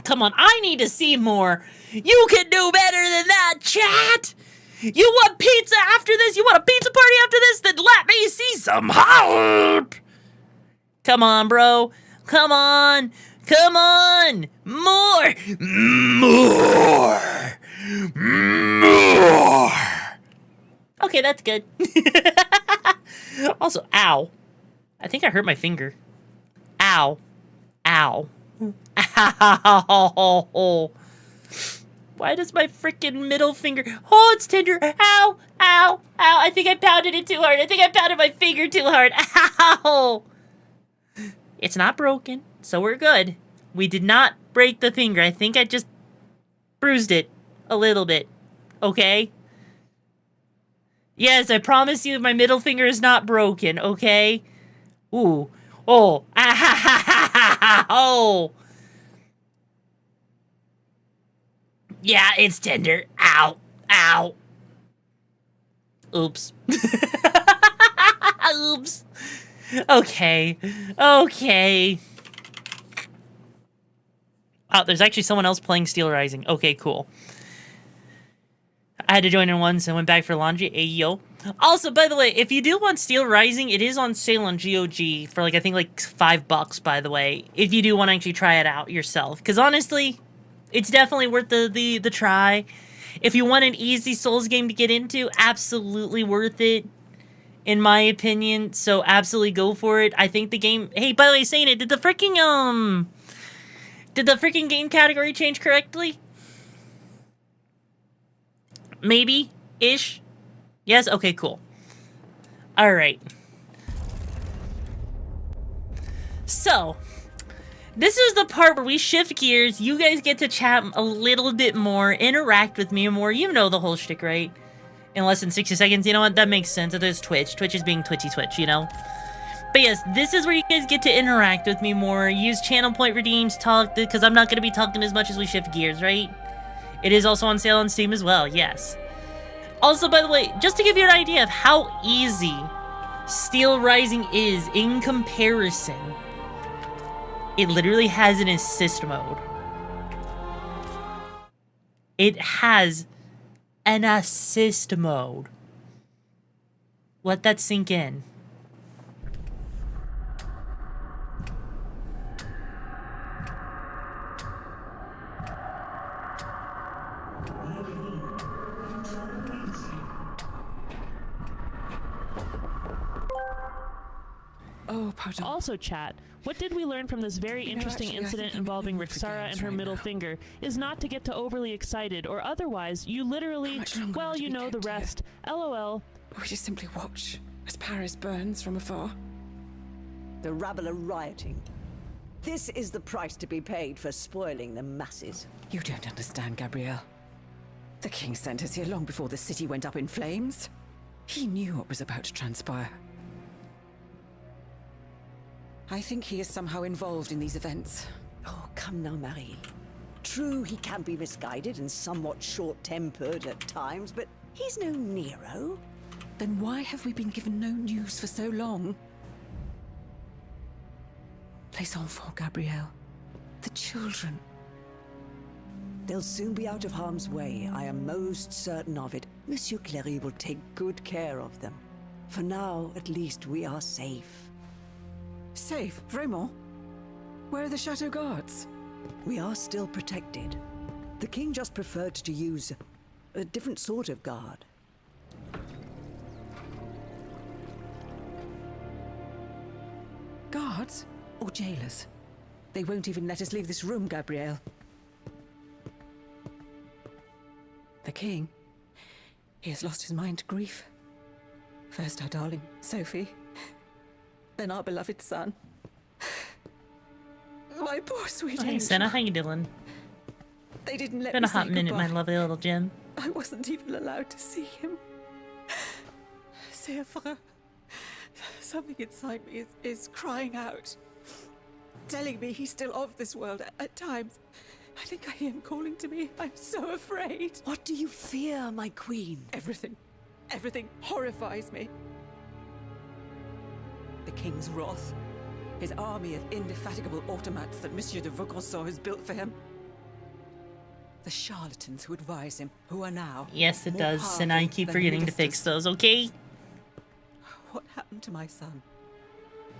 S1: Come on, I need to see more. You can do better than that, chat! You want pizza after this? You want a pizza party after this? Then let me see some hype! Come on, bro. Come on. Come on! More! More! More! Okay, that's good. Also, ow. I think I hurt my finger. Ow. Ow. Ow. Why does my freaking middle finger... Oh, it's tender. Ow. Ow. Ow. I think I pounded it too hard. I think I pounded my finger too hard. Ow. It's not broken, so we're good. We did not break the finger. I think I just bruised it a little bit. Okay? Yes, I promise you my middle finger is not broken, okay? Ooh. Oh. Ah, ha, ha, ha, ha, ha. Oh. Yeah, it's tender. Ow. Ow. Oops. Oops. Okay. Okay. Oh, there's actually someone else playing Steel Rising. Okay, cool. I had to join in once and went back for laundry. Ayo. Also, by the way, if you do want Steel Rising, it is on sale on GOG for, like, I think, like, $5, by the way. If you do want to actually try it out yourself. Because, honestly, it's definitely worth the try. If you want an easy Souls game to get into, absolutely worth it, in my opinion. So, absolutely go for it. I think the game... Hey, by the way, saying it, did the freaking game category change correctly? Maybe? Ish? Yes? Okay, cool. Alright. So, this is the part where we shift gears. You guys get to chat a little bit more, interact with me more. You know the whole shtick, right? In less than 60 seconds. You know what? That makes sense. There's Twitch. Twitch is being Twitchy Twitch, you know? But yes, this is where you guys get to interact with me more. Use channel point redeems, talk, because I'm not going to be talking as much as we shift gears, right? It is also on sale on Steam as well, yes. Also, by the way, just to give you an idea of how easy Steel Rising is in comparison, it literally has an assist mode. It has an assist mode. Let that sink in.
S7: Oh, pardon.
S2: Also, chat, what did we learn from this very interesting
S7: actually, I
S2: incident
S7: think I'm
S2: involving
S7: looking for
S2: RIXARA and her
S7: games
S2: middle
S7: right now.
S2: finger is not to get to overly excited, or otherwise, you literally,
S7: much longer
S2: well,
S7: would
S2: you
S7: we
S2: know the
S7: kept here?
S2: rest. LOL.
S7: We just simply watch as Paris burns from afar.
S8: The rabble are rioting. This is the price to be paid for spoiling the masses.
S7: You don't understand, Gabrielle. The king sent us here long before the city went up in flames. He knew what was about to transpire. I think he is somehow involved in these events.
S8: Oh, come now, Marie. True, he can be misguided and somewhat short-tempered at times, but he's no Nero.
S7: Then why have we been given no news for so long? Les enfants, Gabrielle. The children.
S8: They'll soon be out of harm's way. I am most certain of it. Monsieur Cléry will take good care of them. For now, at least, we are safe.
S7: Safe? Vraiment? Where are the chateau guards?
S8: We are still protected. The king just preferred to use a different sort of guard.
S7: Guards? Or jailers? They won't even let us leave this room, Gabrielle. The king, he has lost his mind to grief. First our darling, Sophie. Then our beloved son. My poor sweet
S1: Hey,
S7: angel.
S1: Senna, how you doing?
S7: They didn't let
S1: Been
S7: me
S1: a hot
S7: say
S1: minute, my
S7: goodbye.
S1: lovely little Jim.
S7: I wasn't even allowed to see him. C'est affreux. Something inside me is crying out, telling me he's still of this world at times. I think I hear him calling to me. I'm so afraid.
S8: What do you fear, my queen?
S7: Everything. Everything horrifies me. The king's wrath. His army of indefatigable automats that Monsieur de Vaucanson has built for him. The charlatans who advise him, who are now...
S1: Yes, it
S7: more
S1: does, and I
S7: powerful
S1: keep
S7: than
S1: forgetting to
S7: ministers.
S1: fix those, okay?
S7: What happened to my son?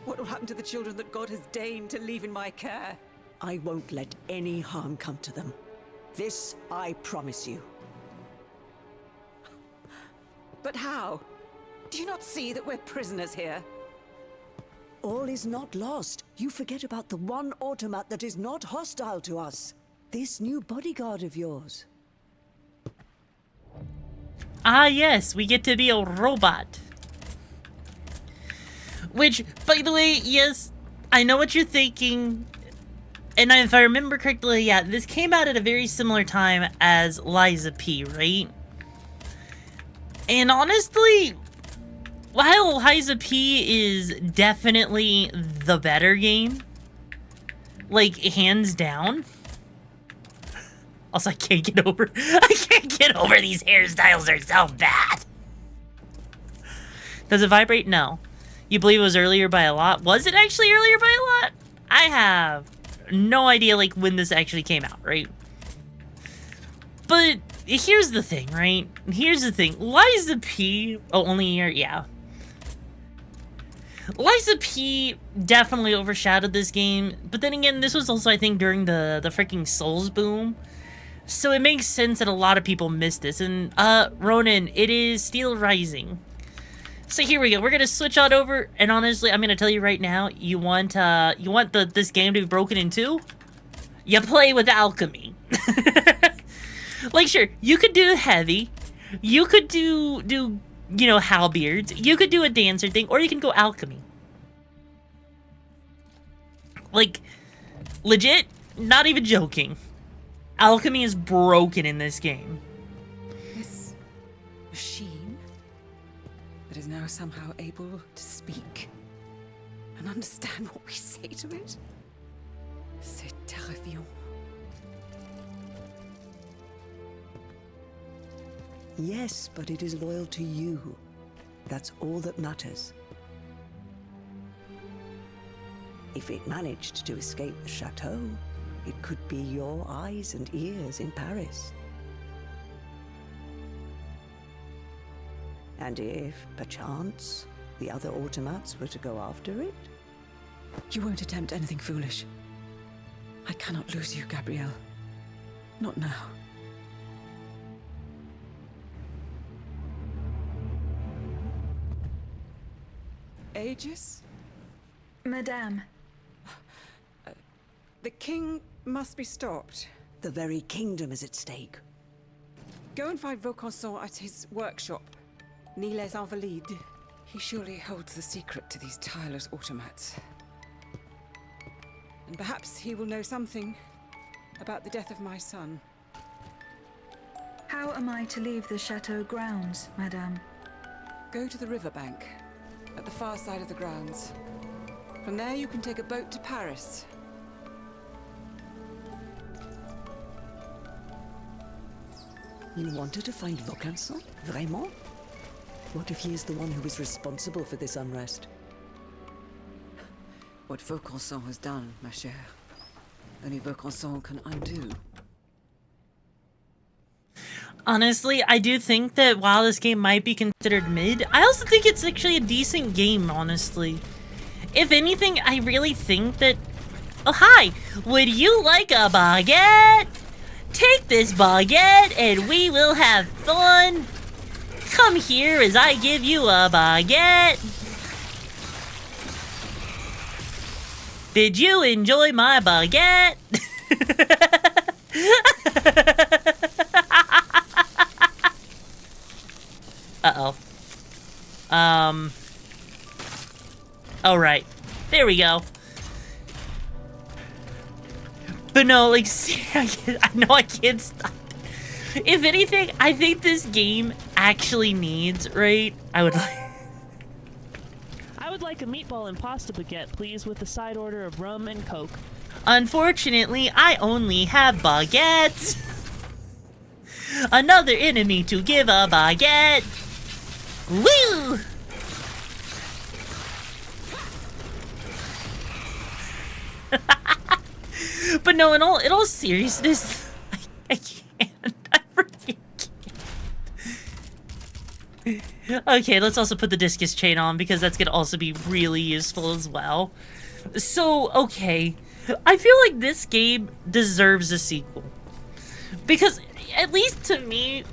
S7: What will happen to the children that God has deigned to leave in my care?
S8: I won't let any harm come to them. This I promise you.
S7: But how? Do you not see that we're prisoners here?
S8: All is not lost. You forget about the one automat that is not hostile to us. This new bodyguard of yours.
S1: Ah, yes, we get to be a robot. Which, by the way, yes, I know what you're thinking. And if I remember correctly, yeah, this came out at a very similar time as Liza P, right? And honestly, while Liza P is definitely the better game, like, hands down. Also, I can't get over these hairstyles are so bad. Does it vibrate? No. You believe it was earlier by a lot? Was it actually earlier by a lot? I have no idea, like, when this actually came out, right? But here's the thing, right? Here's the thing. Liza P... Oh, only a year? Yeah. Liza P definitely overshadowed this game. But then again, this was also, I think, during the freaking Souls boom. So it makes sense that a lot of people missed this. And, Ronan, it is Steel Rising. So here we go. We're gonna switch on over, and honestly, I'm gonna tell you right now, you want this game to be broken in two? You play with alchemy. Like, sure, you could do heavy, you could do you know, halberds, you could do a dancer thing, or you can go alchemy. Like, legit, not even joking. Alchemy is broken in this game.
S7: This machine that is now somehow able to speak and understand what we say to it. C'est terrifiant.
S8: Yes, but it is loyal to you. That's all that matters. If it managed to escape the chateau, it could be your eyes and ears in Paris. And if, perchance, the other automats were to go after it?
S7: You won't attempt anything foolish. I cannot lose you, Gabrielle. Not now. Aegis?
S6: Madame.
S7: The king must be stopped.
S8: The very kingdom is at stake.
S7: Go and find Vaucanson at his workshop, ni les Invalides. He surely holds the secret to these tireless automats. And perhaps he will know something about the death of my son.
S6: How am I to leave the chateau grounds, Madame?
S7: Go to the riverbank, at the far side of the grounds. From there you can take a boat to Paris.
S8: You wanted to find Vaucanson? Vraiment? What if he is the one who is responsible for this unrest?
S7: What Vaucanson has done, ma chère, only Vaucanson can undo.
S1: Honestly, I do think that while this game might be considered mid, I also think it's actually a decent game, honestly. If anything, I really think that... Oh, hi! Would you like a baguette? Take this baguette and we will have fun. Come here as I give you a baguette. Did you enjoy my baguette? Uh-oh. Oh, right. There we go. But no, like, I know I can't stop. If anything, I think this game actually needs, right? I would
S2: like a meatball and pasta baguette, please, with a side order of rum and Coke.
S1: Unfortunately, I only have baguettes. Another enemy to give a baguette. Woo! But no, in all seriousness, I can't. I really can't. Okay, let's also put the discus chain on because that's gonna also be really useful as well. So, okay. I feel like this game deserves a sequel. Because, at least to me,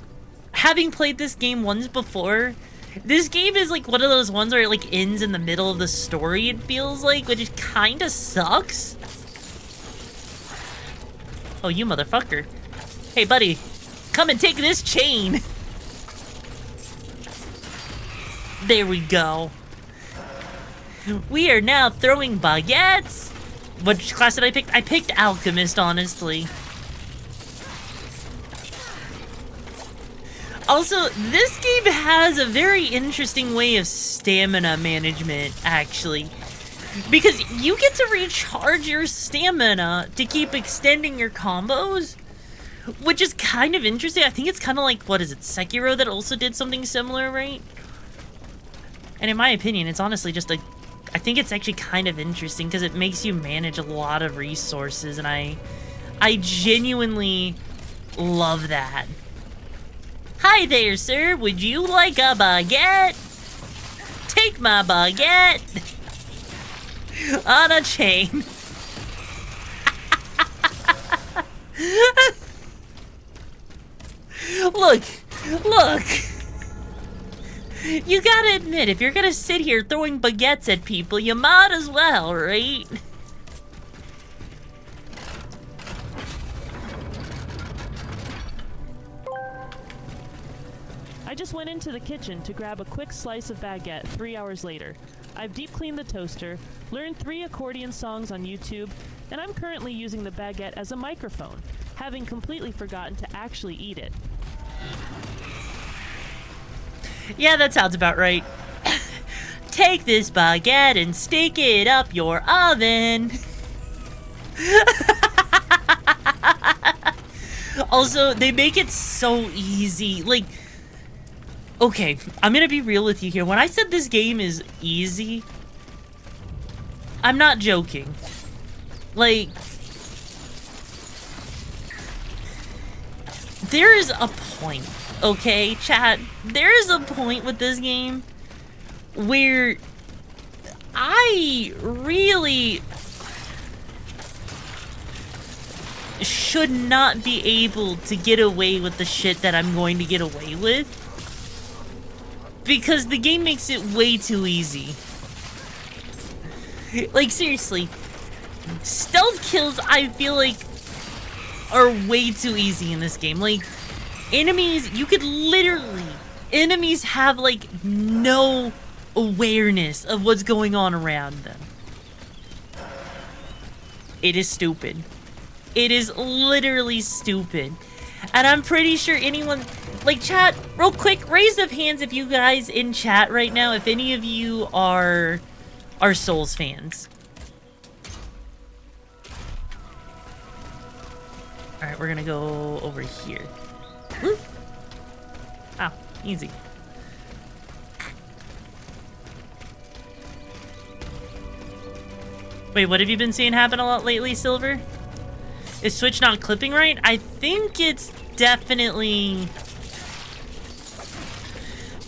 S1: having played this game once before, this game is like one of those ones where it like ends in the middle of the story, it feels like, which kinda sucks. Oh, you motherfucker. Hey, buddy. Come and take this chain. There we go. We are now throwing baguettes. Which class did I pick? I picked Alchemist, honestly. Also, this game has a very interesting way of stamina management, actually. Because you get to recharge your stamina to keep extending your combos, which is kind of interesting. I think it's kind of like, what is it, Sekiro that also did something similar, right? And in my opinion, it's honestly just I think it's actually kind of interesting because it makes you manage a lot of resources, and I genuinely love that. Hi there, sir. Would you like a baguette? Take my baguette. On a chain. Look. You gotta admit, if you're gonna sit here throwing baguettes at people, you might as well, right?
S2: I just went into the kitchen to grab a quick slice of baguette 3 hours later. I've deep cleaned the toaster, learned 3 accordion songs on YouTube, and I'm currently using the baguette as a microphone, having completely forgotten to actually eat it.
S1: Yeah, that sounds about right. Take this baguette and stick it up your oven. Also, they make it so easy. Like, okay, I'm gonna be real with you here. When I said this game is easy, I'm not joking. Like, there is a point, okay, chat? There is a point with this game where I really should not be able to get away with the shit that I'm going to get away with, because the game makes it way too easy. Like, seriously, stealth kills, I feel like, are way too easy in this game. Like, enemies, you could literally, enemies have, like, no awareness of what's going on around them. It is stupid. It is literally stupid. And I'm pretty sure anyone, like, chat, real quick, raise of hands if you guys in chat right now, if any of you are Souls fans. Alright, we're gonna go over here. Woo! Ow, easy. Wait, what have you been seeing happen a lot lately, Silver? Is Switch not clipping right? I think it's definitely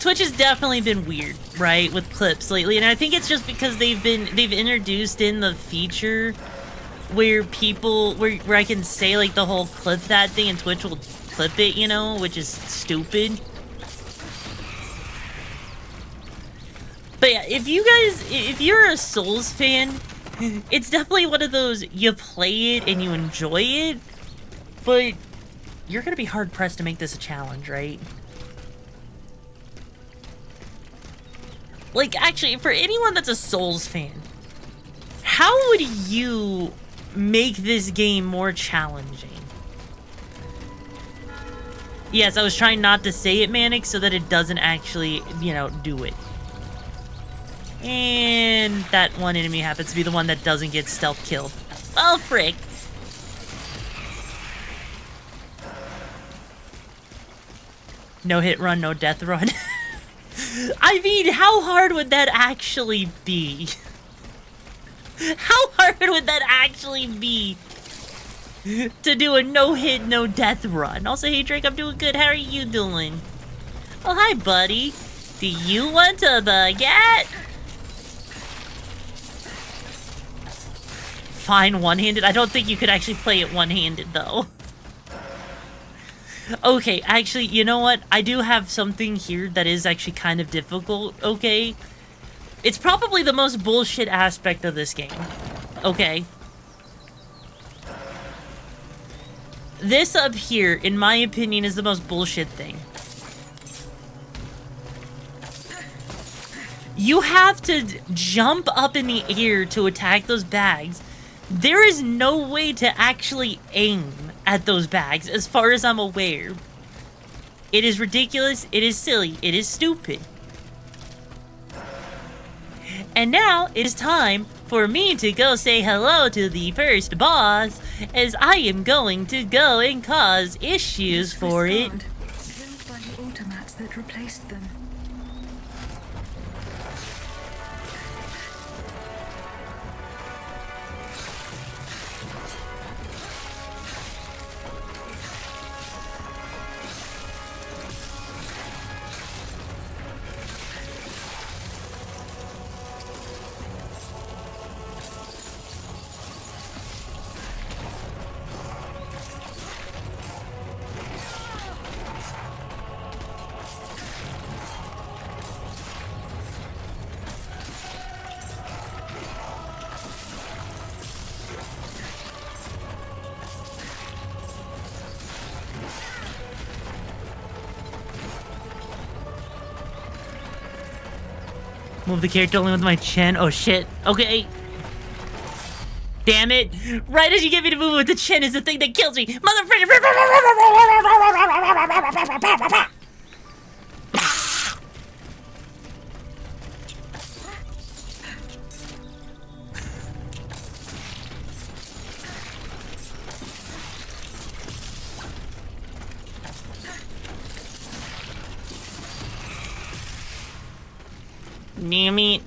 S1: Twitch has definitely been weird, right, with clips lately, and I think it's just because they've introduced in the feature where where I can say like the whole clip that thing and Twitch will clip it, you know, which is stupid. But yeah, if you're a Souls fan, it's definitely one of those, you play it and you enjoy it, but you're gonna be hard pressed to make this a challenge, right? Like, actually, for anyone that's a Souls fan, how would you make this game more challenging? Yes, I was trying not to say it, Manic, so that it doesn't actually, you know, do it. And that one enemy happens to be the one that doesn't get stealth killed. Oh, frick. No hit run, no death run. I mean, how hard would that actually be? How hard would that actually be to do a no hit, no death run? Also, hey Drake, I'm doing good. How are you doing? Oh, hi, buddy. Do you want a baguette? Fine, one-handed. I don't think you could actually play it one-handed, though. Okay, actually, you know what? I do have something here that is actually kind of difficult, okay? It's probably the most bullshit aspect of this game, okay? This up here, in my opinion, is the most bullshit thing. You have to jump up in the air to attack those bags. There is no way to actually aim at those bags, as far as I'm aware. It is ridiculous, it is silly, it is stupid. And now, it is time for me to go say hello to the first boss, as I am going to go and cause issues for it.
S6: Built by the automats that replaced them.
S1: Move the character only with my chin. Oh shit. Okay. Damn it. Right as you get me to move with the chin is the thing that kills me. Motherfucker. Damn it.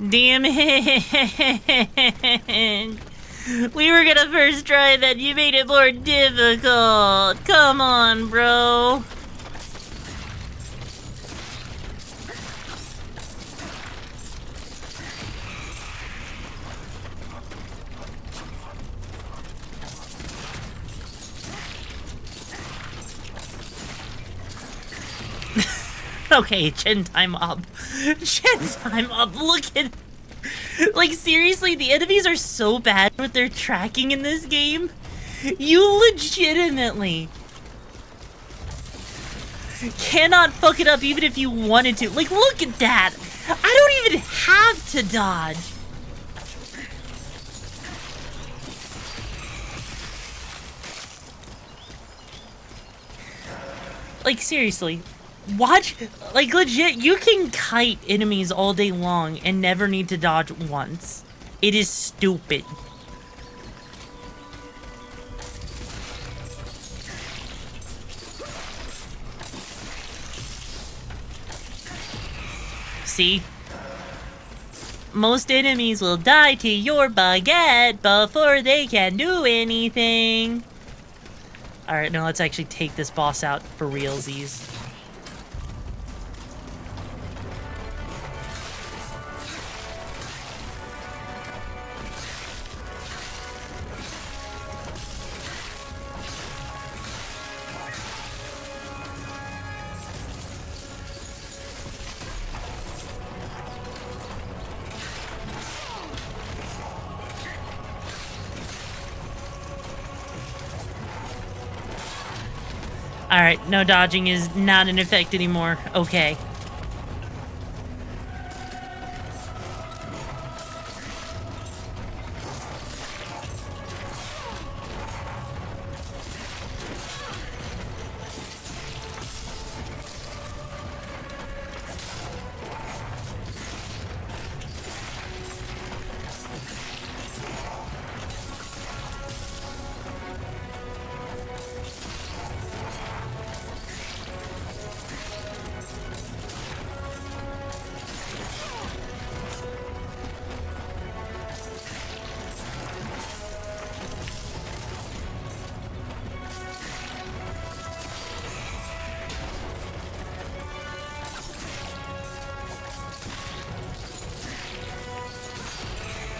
S1: Damn it. We were gonna first try that. You made it more difficult. Come on, bro. Okay, chin time up. Chin time up. Look at... Like, seriously, the enemies are so bad with their tracking in this game. You legitimately cannot fuck it up even if you wanted to. Like, look at that. I don't even have to dodge. Like, seriously. Watch, like, legit, you can kite enemies all day long and never need to dodge once. It is stupid. See? Most enemies will die to your baguette before they can do anything. Alright, now let's actually take this boss out for realsies. Alright, no dodging is not in effect anymore. Okay.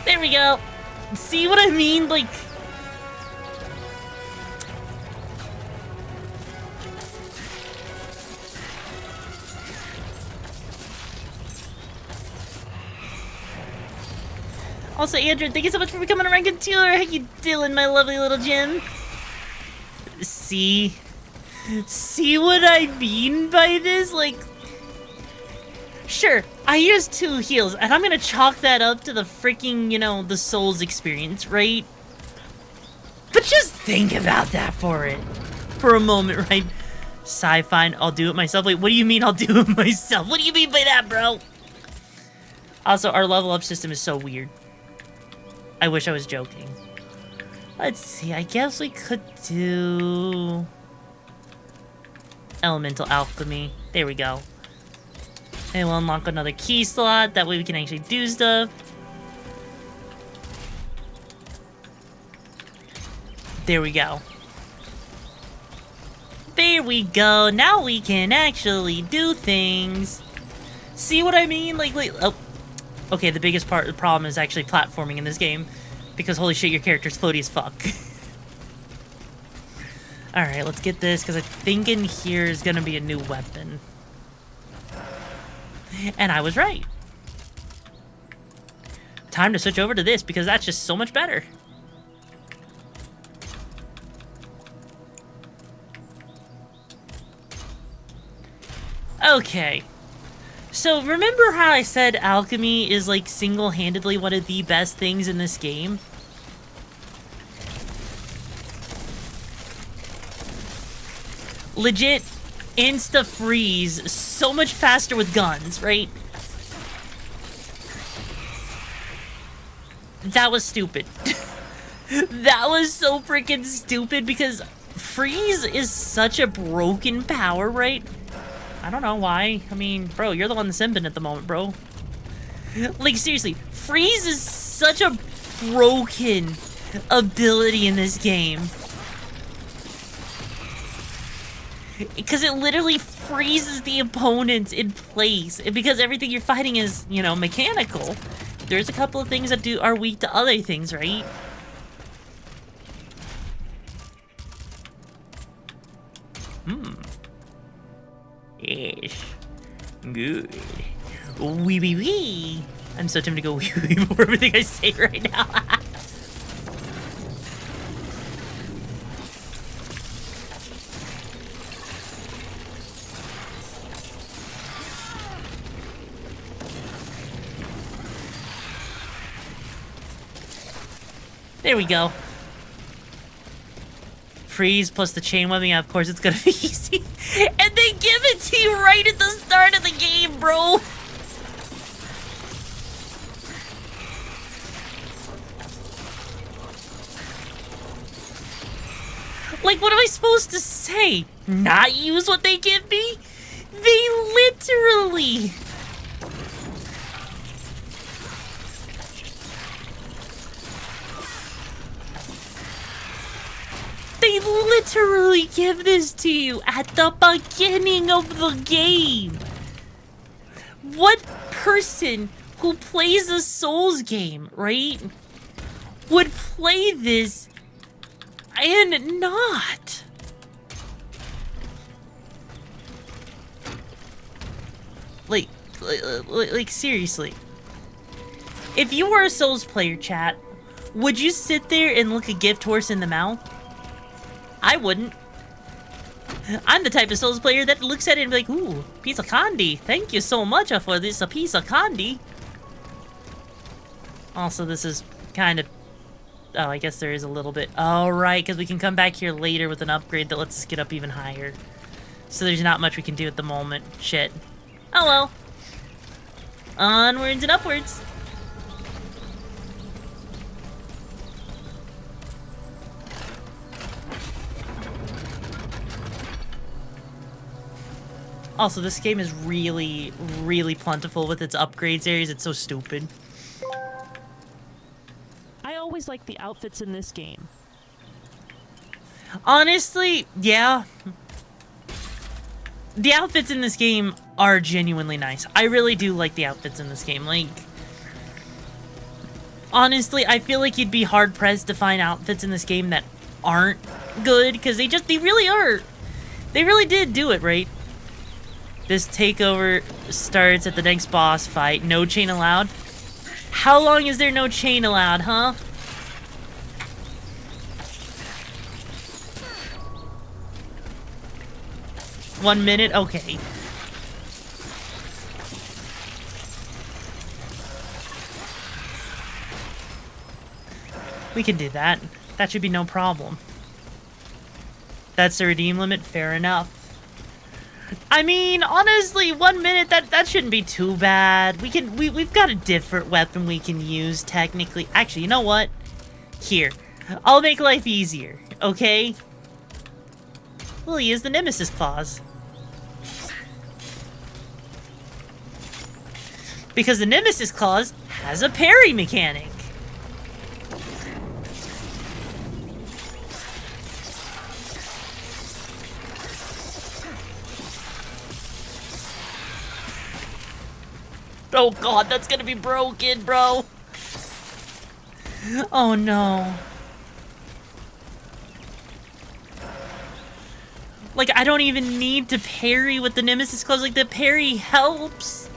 S1: There we go. See what I mean? Like... Also, Andrew, thank you so much for becoming a Ranketeer. How you doing, my lovely little gem? See? See what I mean by this? Like... Sure, I use 2 heals, and I'm gonna chalk that up to the freaking, you know, the Souls experience, right? But just think about that for a moment, right? Sci-fi, I'll do it myself. Wait, what do you mean I'll do it myself? What do you mean by that, bro? Also, our level up system is so weird. I wish I was joking. Let's see, I guess we could do... Elemental Alchemy. There we go. And we'll unlock another key slot. That way we can actually do stuff. There we go. There we go. Now we can actually do things. See what I mean? Like oh. Okay, the biggest the problem is actually platforming in this game. Because holy shit, your character's floaty as fuck. Alright, let's get this, because I think in here is gonna be a new weapon. And I was right. Time to switch over to this because that's just so much better. Okay. So remember how I said alchemy is like single-handedly one of the best things in this game? Legit insta-freeze so much faster with guns, right? That was stupid. That was so freaking stupid because freeze is such a broken power, right? I don't know why. I mean, bro, you're the one that's simping at the moment, bro. Like, seriously, freeze is such a broken ability in this game. Because it literally freezes the opponents in place. And because everything you're fighting is, you know, mechanical. There's a couple of things that are weak to other things, right? Yes. Good. Wee wee wee. I'm so tempted to go wee wee for everything I say right now. There we go. Freeze plus the chain webbing, of course it's gonna be easy. And they give it to you right at the start of the game, bro! Like, what am I supposed to say? Not use what they give me? They literally... They literally give this to you at the beginning of the game. What person who plays a Souls game, right, would play this and not? Like seriously. If you were a Souls player, chat, would you sit there and look a gift horse in the mouth? I wouldn't. I'm the type of Souls player that looks at it and be like, ooh, piece of candy. Thank you so much for this piece of candy. Also, this is kind of... Oh, I guess there is a little bit. Oh, right, because we can come back here later with an upgrade that lets us get up even higher. So there's not much we can do at the moment. Shit. Oh, well. Onwards and upwards. Also, this game is really, really plentiful with its upgrades areas. It's so stupid.
S2: I always like the outfits in this game.
S1: Honestly, yeah. The outfits in this game are genuinely nice. I really do like the outfits in this game. Like, honestly, I feel like you'd be hard-pressed to find outfits in this game that aren't good, because they really are. They really did do it, right? This takeover starts at the next boss fight. No chain allowed. How long is there no chain allowed, huh? One minute? Okay. We can do that. That should be no problem. That's the redeem limit? Fair enough. I mean, honestly, 1 minute, that shouldn't be too bad. We've got a different weapon we can use, technically. Actually, you know what? Here. I'll make life easier, okay? We'll use the Nemesis Clause. Because the Nemesis Clause has a parry mechanic. Oh god, that's gonna be broken, bro. Oh no. Like, I don't even need to parry with the Nemesis Clause. Like, the parry helps.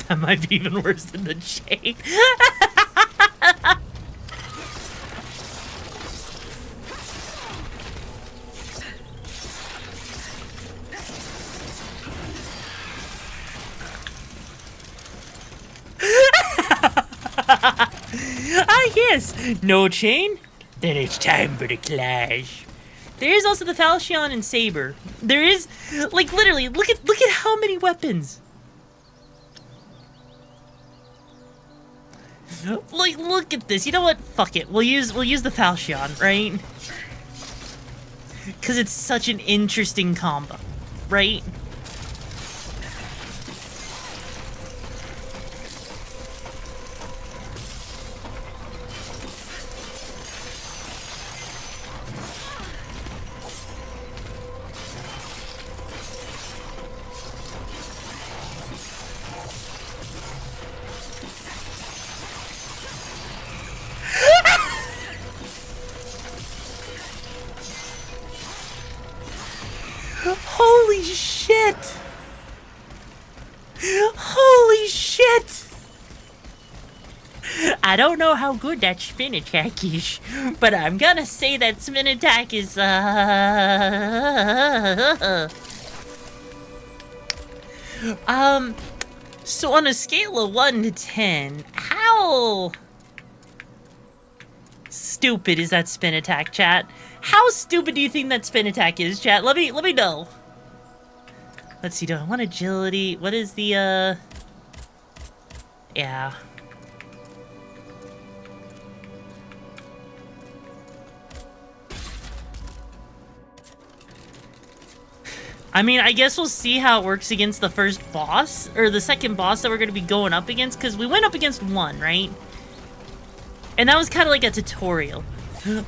S1: That might be even worse than the chain. Ah, yes! No chain? Then it's time for the clash. There is also the Falchion and Saber. There is, like, literally, look at how many weapons. Like, look at this. You know what? Fuck it. We'll use the Falchion, right? Because it's such an interesting combo, right? Holy shit! Holy shit! I don't know how good that spin attack is, but I'm gonna say that spin attack is, so on a scale of 1 to 10, how stupid is that spin attack, chat? How stupid do you think that spin attack is, chat? Let me know. Let's see, do I want agility? What is the, yeah. I mean, I guess we'll see how it works against the first boss, or the second boss that we're going to be going up against, because we went up against one, right? And that was kind of like a tutorial.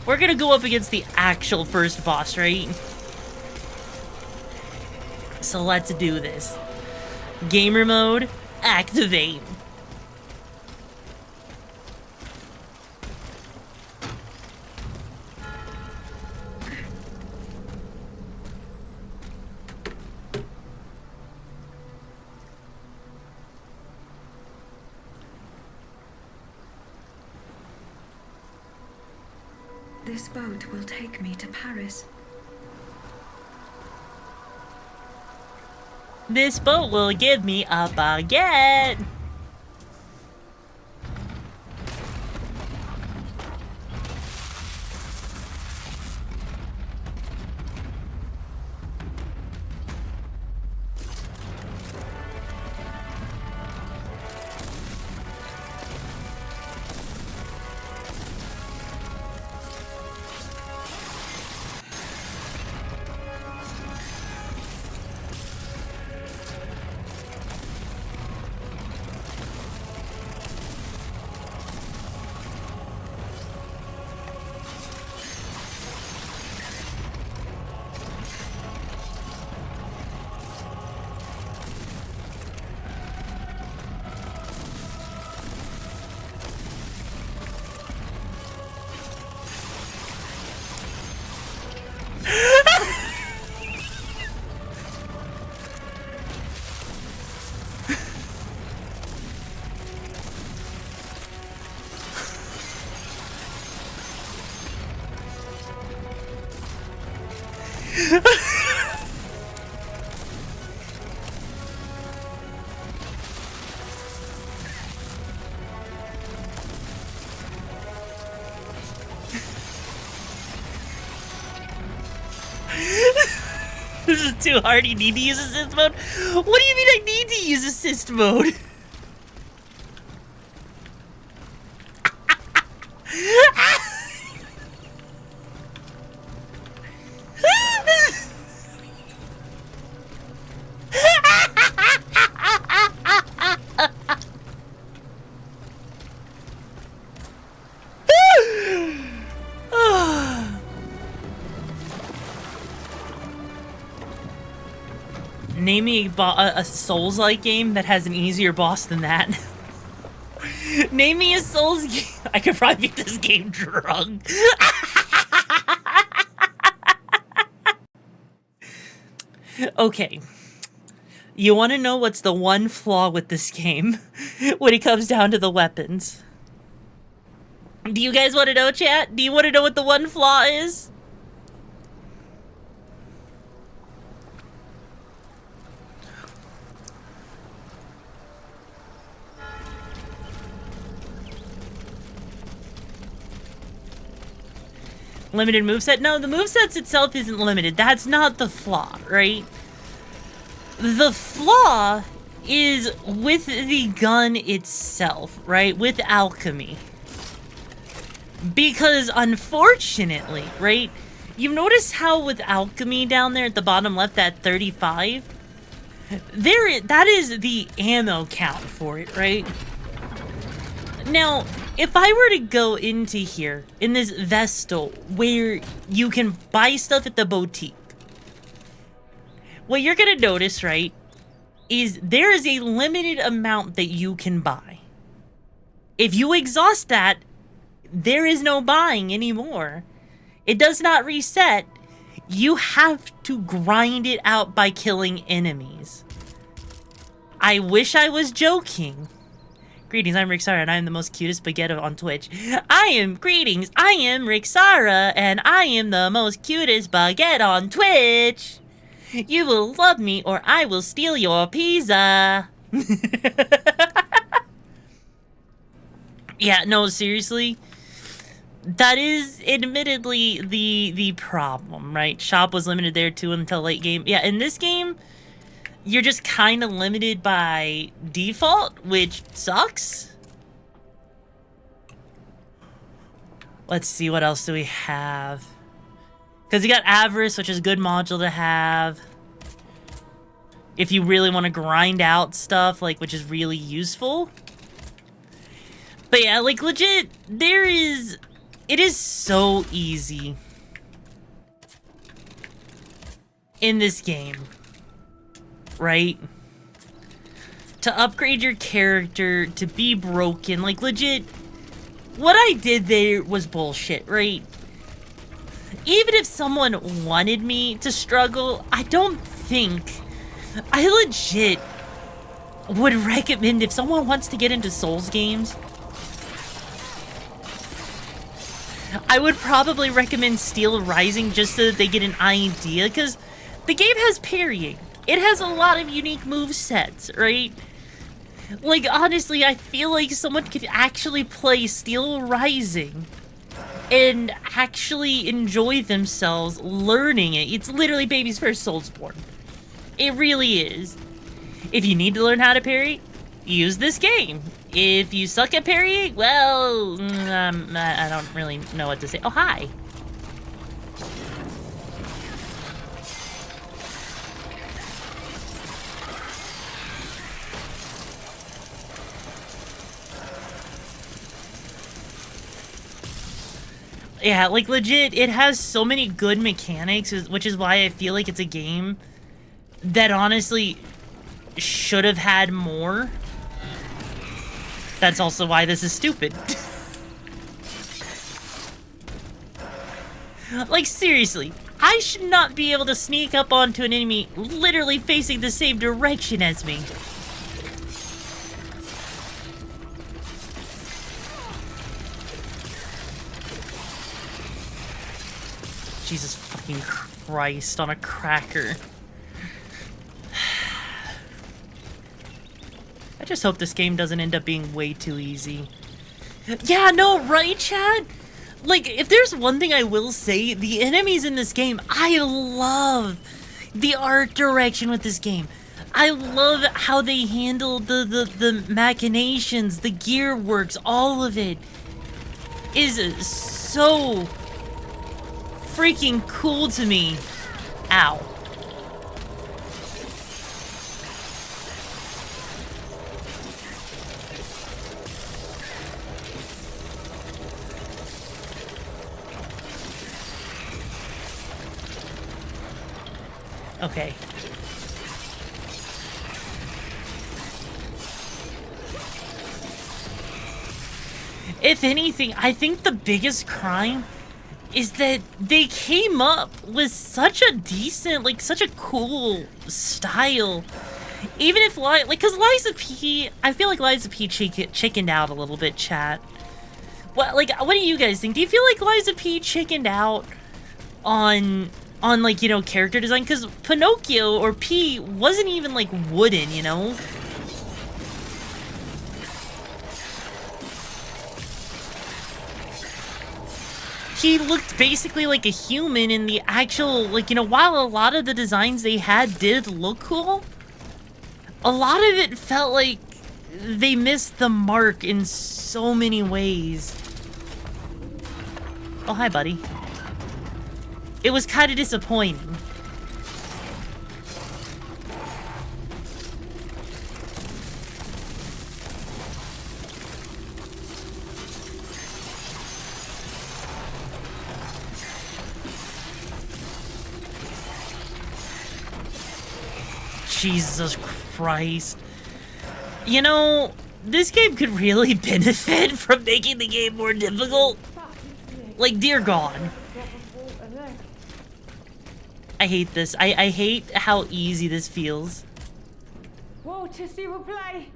S1: We're going to go up against the actual first boss, right? So let's do this. Gamer mode, activate.
S6: This boat will take me to Paris.
S1: This boat will give me a baguette. This is too hard. You need to use assist mode? What do you mean I need to use assist mode? Name me a Souls-like game that has an easier boss than that. Name me a Souls game. I could probably beat this game drunk. Okay. You want to know what's the one flaw with this game when it comes down to the weapons? Do you guys want to know, chat? Do you want to know what the one flaw is? Limited moveset? No, the moveset itself isn't limited. That's not the flaw, right? The flaw is with the gun itself, right? With alchemy. Because unfortunately, right? You've noticed how with alchemy down there at the bottom left, that 35? That is the ammo count for it, right? Now, if I were to go into here, in this Vestal, where you can buy stuff at the boutique, what you're gonna notice, right, is there is a limited amount that you can buy. If you exhaust that, there is no buying anymore. It does not reset. You have to grind it out by killing enemies. I wish I was joking. Greetings, I'm Rixara, and I am the most cutest baguette on Twitch. Greetings, I am Rixara, and I am the most cutest baguette on Twitch. You will love me, or I will steal your pizza. Yeah, no, seriously. That is admittedly the problem, right? Shop was limited there too until late game. Yeah, in this game, you're just kind of limited by default, which sucks. Let's see, what else do we have? Because you got Avarice, which is a good module to have. If you really want to grind out stuff, like, which is really useful. But yeah, like, legit, it is so easy in this game, right? To upgrade your character, to be broken, like, legit, what I did there was bullshit, right? Even if someone wanted me to struggle, I don't think, I legit would recommend, if someone wants to get into Souls games, I would probably recommend Steel Rising just so that they get an idea, because the game has parrying. It has a lot of unique move sets, right? Like, honestly, I feel like someone could actually play Steel Rising and actually enjoy themselves learning it. It's literally baby's first Soulsborne. It really is. If you need to learn how to parry, use this game. If you suck at parrying, well, I don't really know what to say. Oh, hi. Yeah, like, legit, it has so many good mechanics, which is why I feel like it's a game that honestly should have had more. That's also why this is stupid. Like, seriously, I should not be able to sneak up onto an enemy literally facing the same direction as me. Jesus fucking Christ on a cracker. I just hope this game doesn't end up being way too easy. Yeah, no, right, Chad? Like, if there's one thing I will say, the enemies in this game, I love the art direction with this game. I love how they handle the machinations, the gear works, all of it is so freaking cool to me. Ow. Okay. If anything, I think the biggest crime is that they came up with such a decent, like, such a cool style. Even if, like, because Liza P, I feel like Liza P chickened out a little bit, chat. What, like, what do you guys think? Do you feel like Liza P chickened out on like, you know, character design? Because Pinocchio, or P, wasn't even, like, wooden, you know? He looked basically like a human in the actual, like, you know, while a lot of the designs they had did look cool, a lot of it felt like they missed the mark in so many ways. Oh, hi, buddy. It was kind of disappointing. Jesus Christ. You know, this game could really benefit from making the game more difficult. Like, dear God. I hate this. I hate how easy this feels.
S6: Water, see will play.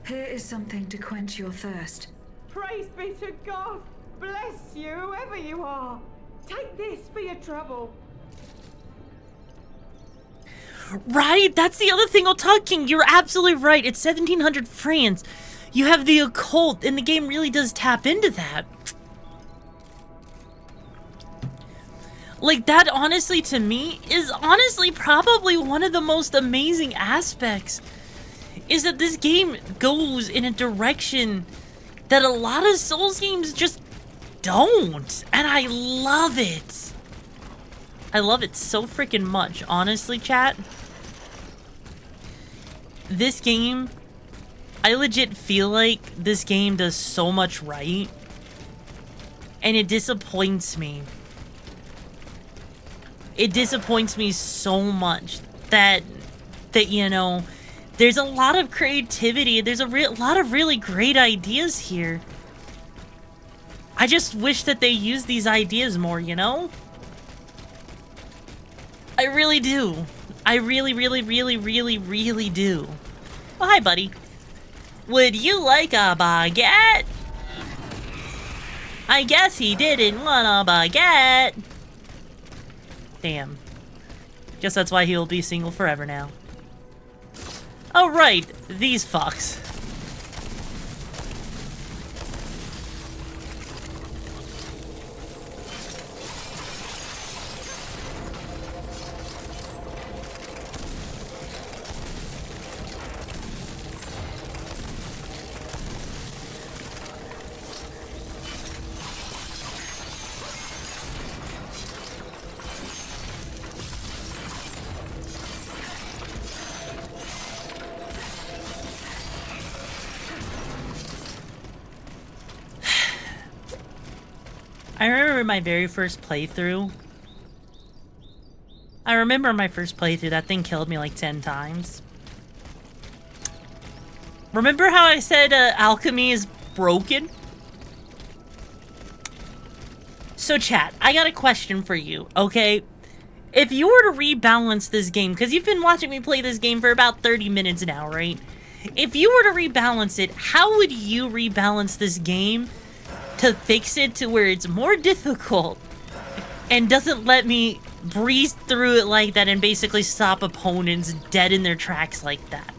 S6: Here is something to quench your thirst.
S9: Praise be to God. Bless you, whoever you are. Take this for your trouble.
S1: Right, that's the other thing, Otaking. You're absolutely right. It's 1700 France. You have the occult, and the game really does tap into that. Like, that honestly, to me, is honestly probably one of the most amazing aspects. Is that this game goes in a direction that a lot of Souls games just don't. And I love it. I love it so freaking much, honestly, chat. This game, I legit feel like this game does so much right, and it disappoints me. It disappoints me so much that you know, there's a lot of creativity, there's a lot of really great ideas here. I just wish that they used these ideas more, you know? I really do. I really, really, really, really, really do. Well, hi, buddy. Would you like a baguette? I guess he didn't want a baguette. Damn. Guess that's why he'll be single forever now. Oh, right. These fucks. I remember my very first playthrough. That thing killed me like 10 times. Remember how I said alchemy is broken? So chat, I got a question for you, okay? If you were to rebalance this game, because you've been watching me play this game for about 30 minutes now, right? If you were to rebalance it, how would you rebalance this game to fix it to where it's more difficult and doesn't let me breeze through it like that and basically stop opponents dead in their tracks like that?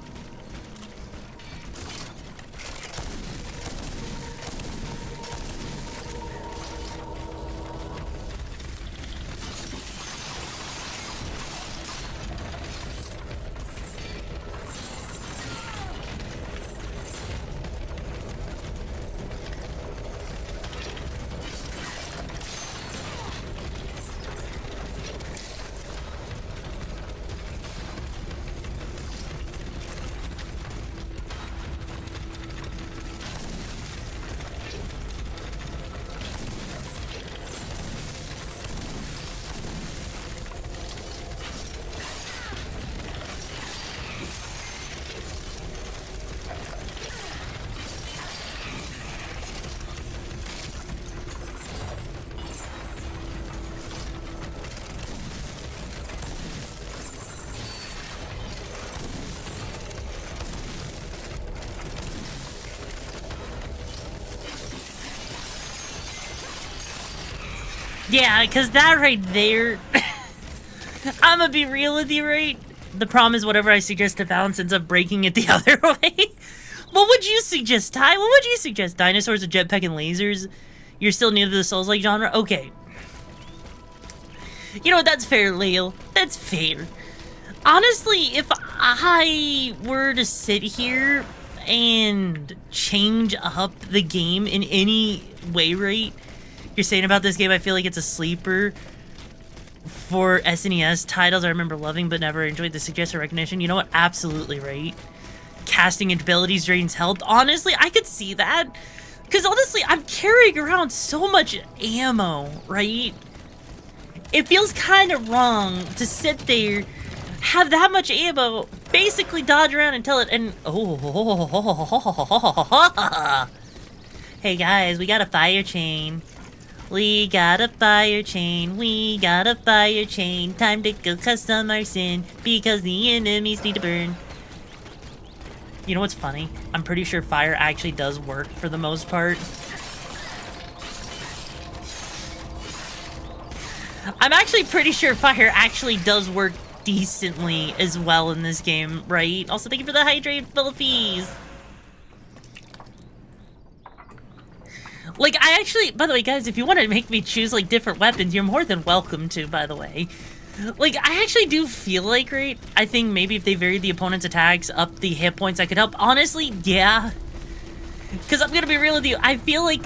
S1: Yeah, because that right there... I'm gonna be real with you, right? The problem is whatever I suggest to balance ends up breaking it the other way. What would you suggest, Ty? What would you suggest? Dinosaurs, a jetpack, and lasers? You're still new to the Souls-like genre? Okay. You know what? That's fair, Leo. That's fair. Honestly, if I were to sit here and change up the game in any way, right? You're saying about this game, I feel like it's a sleeper for SNES titles I remember loving but never enjoyed the suggested recognition. You know what? Absolutely right. Casting abilities drains health. Honestly, I could see that. Because honestly, I'm carrying around so much ammo, right? It feels kind of wrong to sit there, have that much ammo, basically dodge around until it, and hey guys, we got a fire chain. We got a fire chain, we got a fire chain. Time to go custom our sin, because the enemies need to burn. You know what's funny? I'm pretty sure fire actually does work for the most part. I'm actually pretty sure fire actually does work decently as well in this game, right? Also, thank you for the hydrate, Philippines. Like, I actually, by the way, guys, if you want to make me choose, like, different weapons, you're more than welcome to, by the way. Like, I actually do feel like, right, I think maybe if they varied the opponent's attacks, up the hit points, I could help. Honestly, yeah. Because I'm gonna be real with you, I feel like...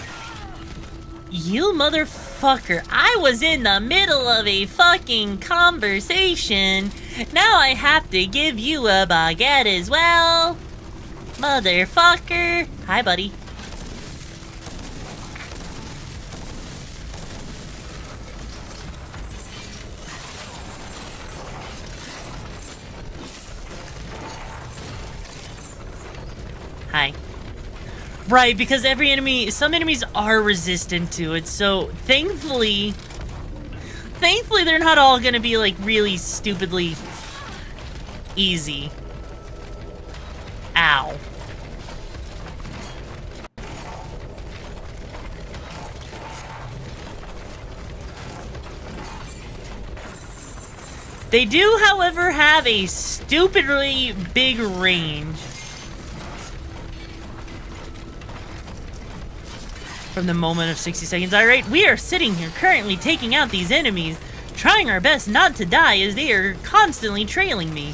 S1: You motherfucker, I was in the middle of a fucking conversation. Now I have to give you a baguette as well. Motherfucker. Hi, buddy. Hi. Right, because every enemy, some enemies are resistant to it, so thankfully they're not all gonna be like really stupidly easy. Ow. They do, however, have a stupidly big range. From the moment of 60 seconds. Alright, we are sitting here currently taking out these enemies, trying our best not to die as they are constantly trailing me.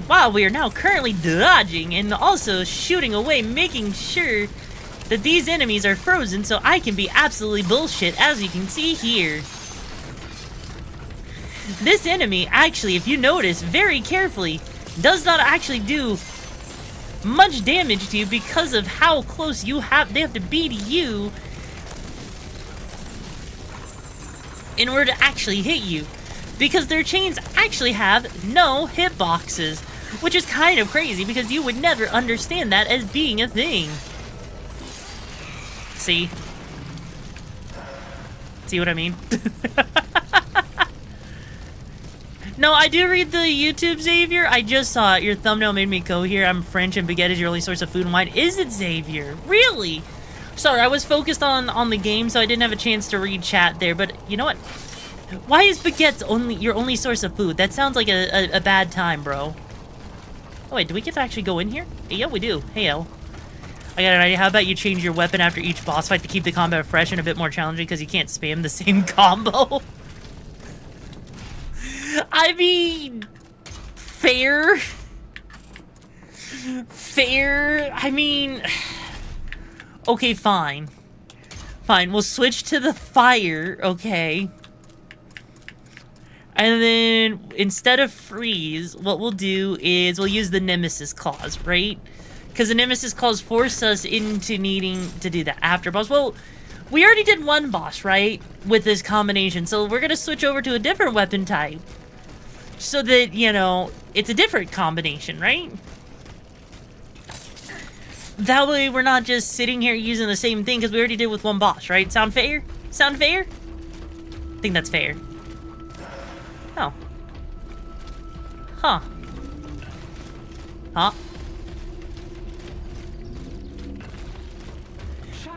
S1: While we are now currently dodging and also shooting away, making sure that these enemies are frozen so I can be absolutely bullshit, as you can see here. This enemy, actually, if you notice very carefully, does not actually do much damage to you because of how close they have to be to you in order to actually hit you. Because their chains actually have no hitboxes, which is kind of crazy because you would never understand that as being a thing. See? See what I mean? No, I do read the YouTube, Xavier. I just saw it. Your thumbnail made me go here. I'm French and baguette is your only source of food and wine. Is it, Xavier? Really? Sorry, I was focused on the game, so I didn't have a chance to read chat there. But you know what? Why is baguette your only source of food? That sounds like a bad time, bro. Oh, wait, do we get to actually go in here? Yeah, we do. Hey, El. I got an idea. How about you change your weapon after each boss fight to keep the combat fresh and a bit more challenging because you can't spam the same combo? I mean, fair. Fair. I mean, okay, fine. Fine, we'll switch to the fire, okay? And then, instead of freeze, what we'll do is we'll use the Nemesis clause, right? Because the Nemesis clause forced us into needing to do the after boss. Well, we already did one boss, right? With this combination, so we're going to switch over to a different weapon type. So that, you know, it's a different combination, right? That way we're not just sitting here using the same thing because we already did with one boss, right? Sound fair? Sound fair? I think that's fair. Oh. Huh. Huh?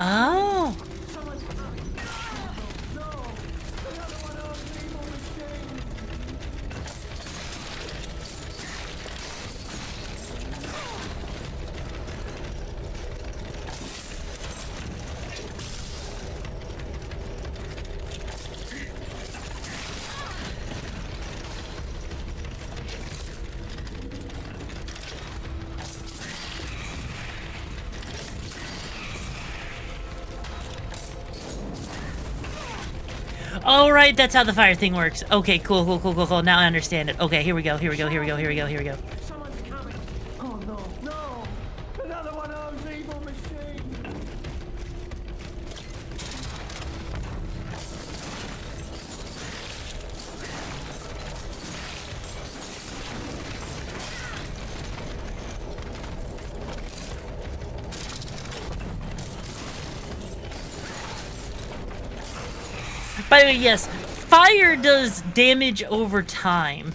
S1: Oh. All right, that's how the fire thing works. Okay, cool. Now I understand it. Okay, here we go.
S9: Someone's coming. Oh no. Another one of those evil machines.
S1: By the way, yes, fire does damage over time.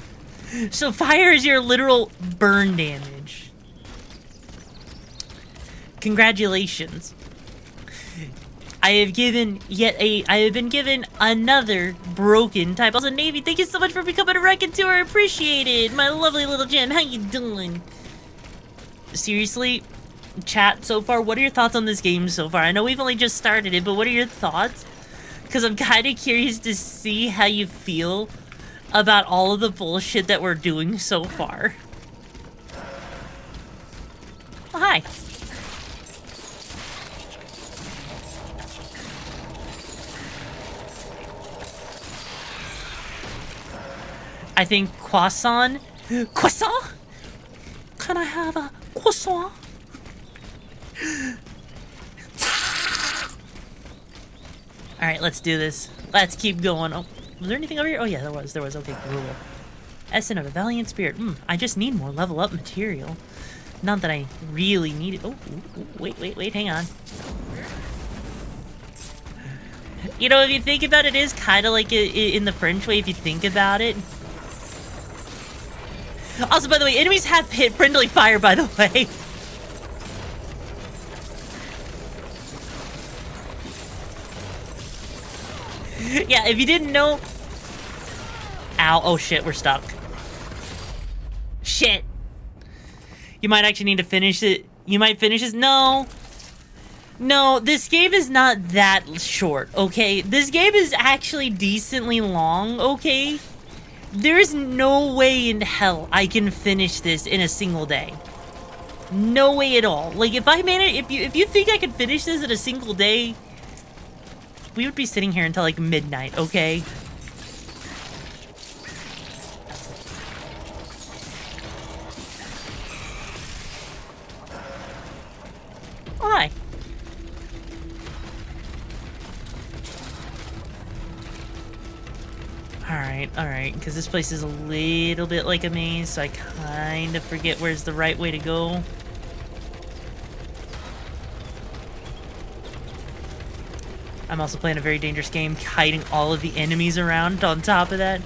S1: So fire is your literal burn damage. Congratulations. I have been given another broken type. Also, Navy, thank you so much for becoming a raconteur. I appreciate it. My lovely little gem, how you doing? Seriously, chat so far, what are your thoughts on this game so far? I know we've only just started it, but what are your thoughts? Because I'm kind of curious to see how you feel about all of the bullshit that we're doing so far. Oh, hi. I think croissant? Croissant? Can I have a croissant? Alright, let's do this. Let's keep going. Oh, was there anything over here? Oh yeah, there was. Okay, cool. Essence of a Valiant Spirit. I just need more level up material. Not that I really need it. Oh, wait, hang on. You know, if you think about it, it is kind of like in the French way, if you think about it. Also, by the way, enemies have hit friendly fire, by the way. Yeah, if you didn't know, Ow. Oh shit, we're stuck. Shit. You might actually need to finish it. You might finish this. No. No, this game is not that short, okay? This game is actually decently long, okay? There's no way in hell I can finish this in a single day. No way at all. Like, if I made it, if you think I could finish this in a single day, we would be sitting here until like midnight, okay? Why? Alright, because this place is a little bit like a maze, so I kind of forget where's the right way to go. I'm also playing a very dangerous game, hiding all of the enemies around on top of that.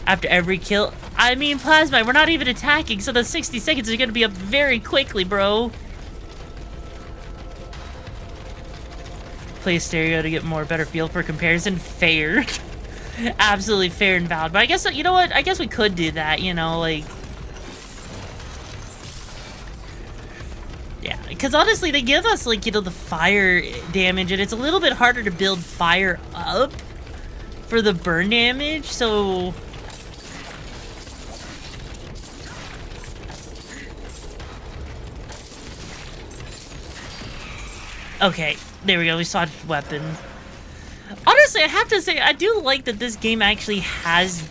S1: After every kill, I mean, Plasma, we're not even attacking, so the 60 seconds are going to be up very quickly, bro. Play stereo to get more better feel for comparison. Fair. Absolutely fair and valid. But I guess, you know what? I guess we could do that, you know, like... Yeah, because honestly, they give us, like, you know, the fire damage, and it's a little bit harder to build fire up for the burn damage, so... Okay, there we go, we switched weapons. Honestly, I have to say, I do like that this game actually has...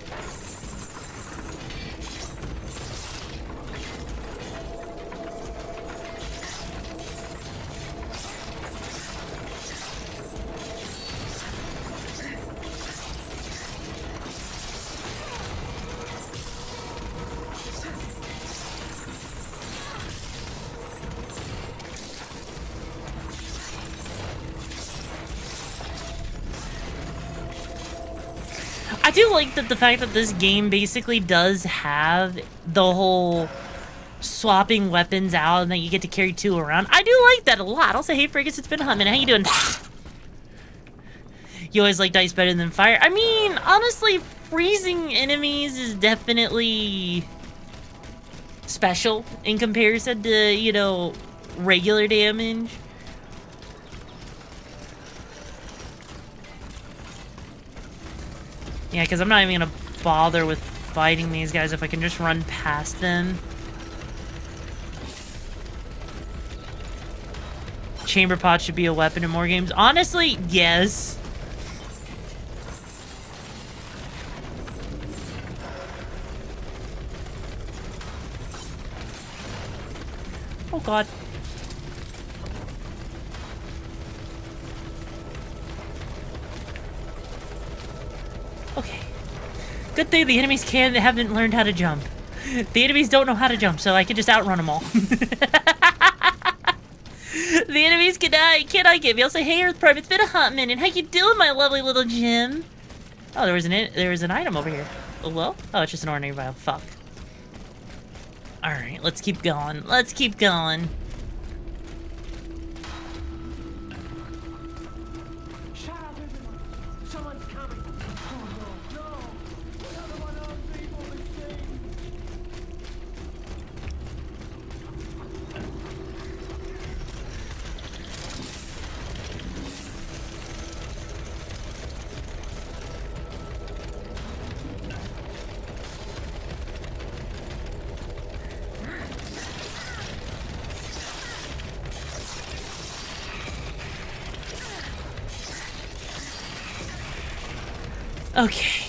S1: I do like that the fact that this game basically does have the whole swapping weapons out and that you get to carry two around. I do like that a lot. Also, hey Frigus, it's been a hot minute. How you doing? You always liked ice better than fire. I mean, honestly, freezing enemies is definitely special in comparison to, you know, regular damage. Yeah, because I'm not even going to bother with fighting these guys if I can just run past them. Chamber pot should be a weapon in more games. Honestly, yes. Oh, God. Okay. Good thing the enemies haven't learned how to jump. The enemies don't know how to jump, so I can just outrun them all. The enemies cannot get me. I'll say, hey, Earth Prime, it's been a hot minute. How you doing, my lovely little gem? Oh, there was an item over here. Oh, well? Oh, it's just an ordinary vial. Fuck. Alright, let's keep going. Let's keep going.
S9: Shut up, everyone. Someone's coming. Oh, no. No. Another one of those evil machines.
S1: Okay.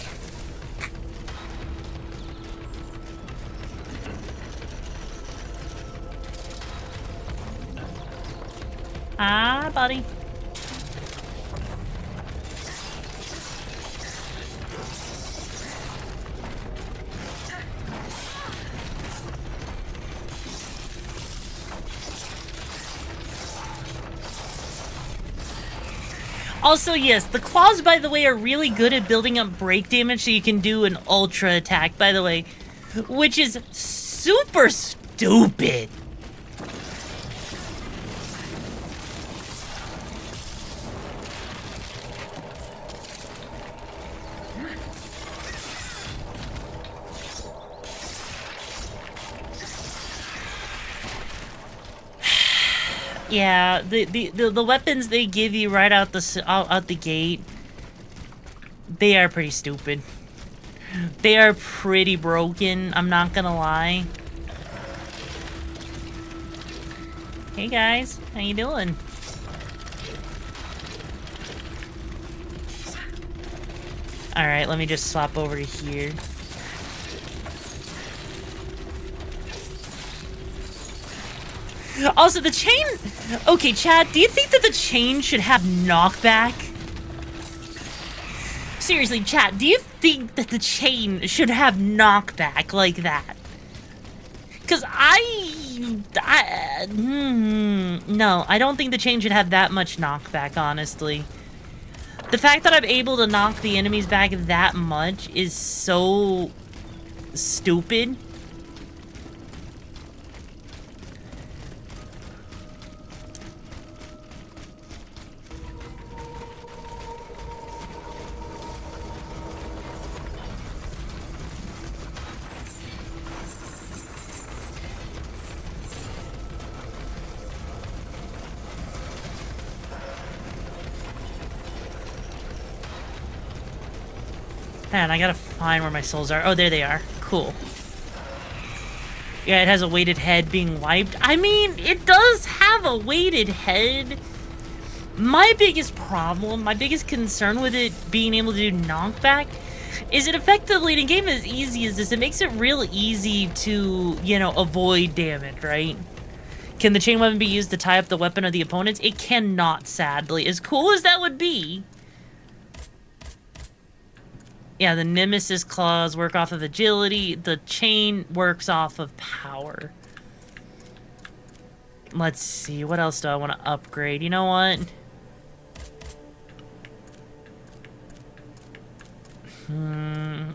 S1: Ah, buddy. Also, yes, the claws, by the way, are really good at building up break damage, so you can do an ultra attack, by the way, which is super stupid. Yeah, the weapons they give you right out the gate, they are pretty stupid. They are pretty broken, I'm not gonna lie. Hey guys, how you doing? Alright, let me just swap over to here. Also, the chain... Okay, Chad, do you think that the chain should have knockback? Seriously, Chad, do you think that the chain should have knockback like that? Because no, I don't think the chain should have that much knockback, honestly. The fact that I'm able to knock the enemies back that much is so stupid. Man, I gotta find where my souls are. Oh, there they are. Cool. Yeah, it has a weighted head being wiped. I mean, it does have a weighted head. My biggest problem, my biggest concern with it being able to do knockback is it effectively, in a game as easy as this, it makes it real easy to, you know, avoid damage, right? Can the chain weapon be used to tie up the weapon of the opponents? It cannot, sadly. As cool as that would be. Yeah, the Nemesis claws work off of agility. The chain works off of power. Let's see. What else do I want to upgrade? You know what?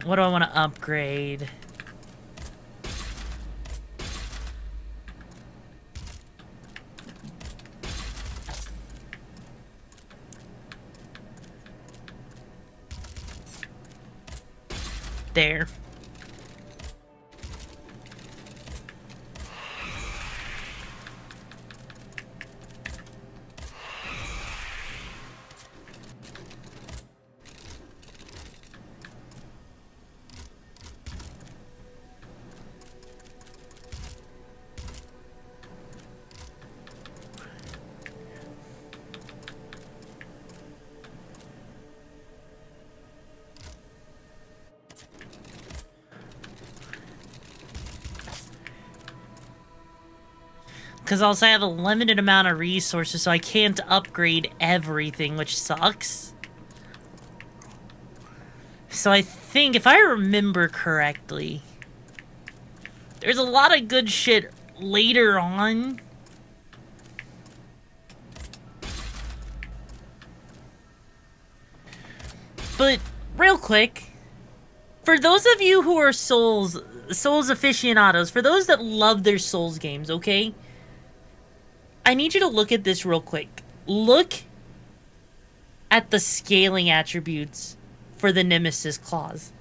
S1: What do I want to upgrade? There. Because also I have a limited amount of resources, so I can't upgrade everything, which sucks. So I think, if I remember correctly, there's a lot of good shit later on. But, real quick, for those of you who are Souls aficionados, for those that love their Souls games, okay? I need you to look at this real quick. Look at the scaling attributes for the Nemesis claws.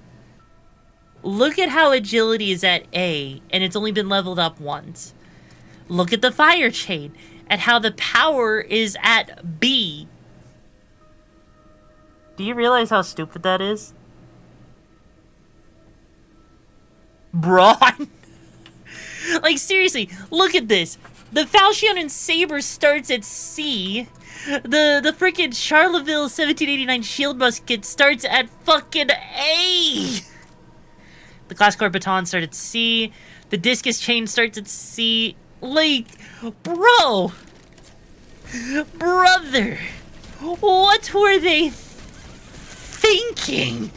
S1: Look at how agility is at A, and it's only been leveled up once. Look at the fire chain, at how the power is at B. Do you realize how stupid that is? Brawn? Like, seriously, look at this. The Falchion and Saber starts at C. The frickin' Charleville 1789 Shield Musket starts at fucking A. The Glasscore Baton starts at C. The Discus Chain starts at C. Like, bro. Brother. What were they thinking?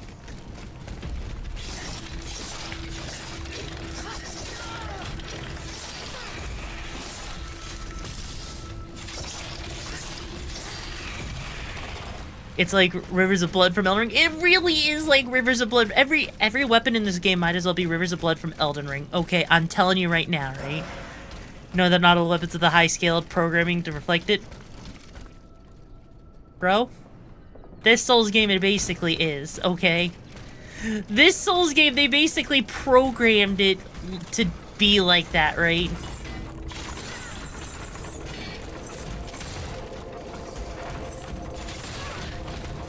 S1: It's like Rivers of Blood from Elden Ring. It really is like Rivers of Blood. Every weapon in this game might as well be Rivers of Blood from Elden Ring. Okay, I'm telling you right now, right? No, that not all weapons have the high scale of programming to reflect it. Bro, this Souls game it basically is, okay? This Souls game, they basically programmed it to be like that, right?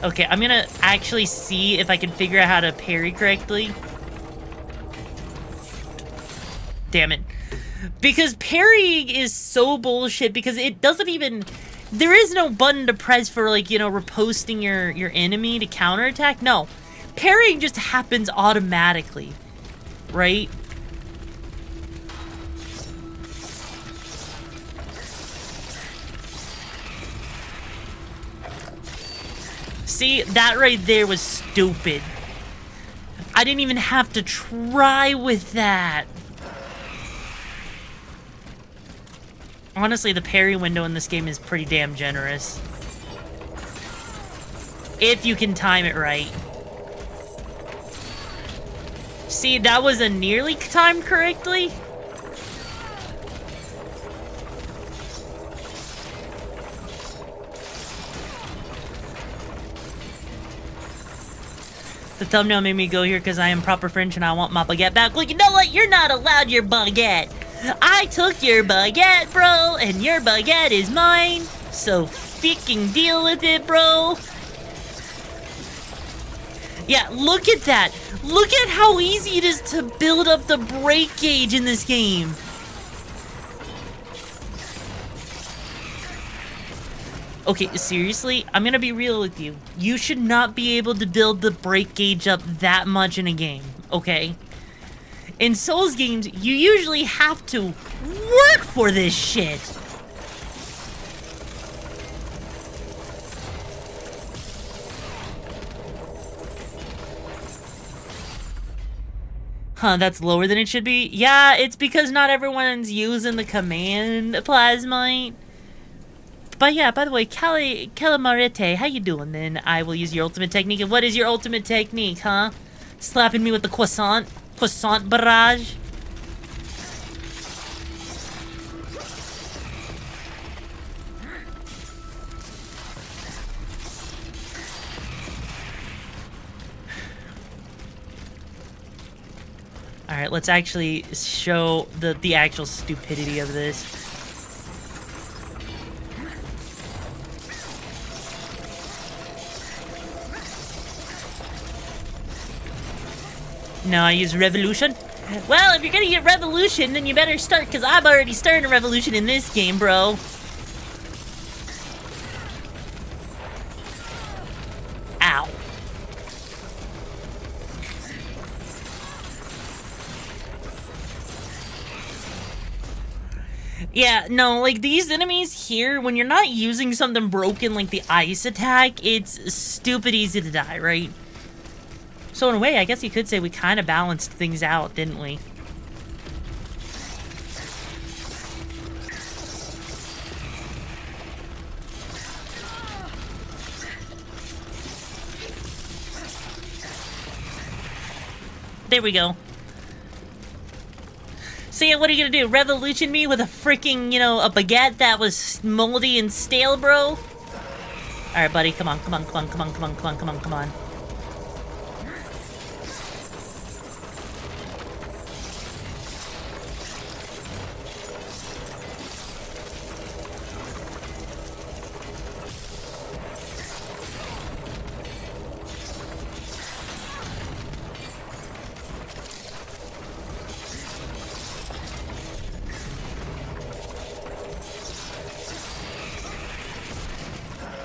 S1: Okay, I'm gonna actually see if I can figure out how to parry correctly. Damn it. Because parrying is so bullshit because it doesn't even... There is no button to press for, like, you know, riposting your enemy to counterattack. No. Parrying just happens automatically. Right? See, that right there was stupid. I didn't even have to try with that. Honestly, the parry window in this game is pretty damn generous. If you can time it right. See, that was a nearly timed correctly. The thumbnail made me go here because I am proper French and I want my baguette back. Well, you know what? You're not allowed your baguette. I took your baguette, bro, and your baguette is mine. So freaking deal with it, bro. Yeah, look at that. Look at how easy it is to build up the break gauge in this game. Okay, seriously, I'm gonna be real with you. You should not be able to build the break gauge up that much in a game, okay? In Souls games, you usually have to work for this shit. Huh, that's lower than it should be? Yeah, it's because not everyone's using the command plasmite. But yeah, by the way, Calamarete, how you doing then? I will use your ultimate technique. And what is your ultimate technique, huh? Slapping me with the croissant barrage? Alright, let's actually show the actual stupidity of this. No, I use revolution. Well, if you're gonna get revolution, then you better start, because I've already started a revolution in this game, bro. Ow. Yeah, no, like, these enemies here, when you're not using something broken like the ice attack, it's stupid easy to die, right? So in a way, I guess you could say we kind of balanced things out, didn't we? There we go. So yeah, what are you gonna do? Revolution me with a freaking, you know, a baguette that was moldy and stale, bro? Alright, buddy, come on, come on, come on, come on, come on, come on, come on, come on.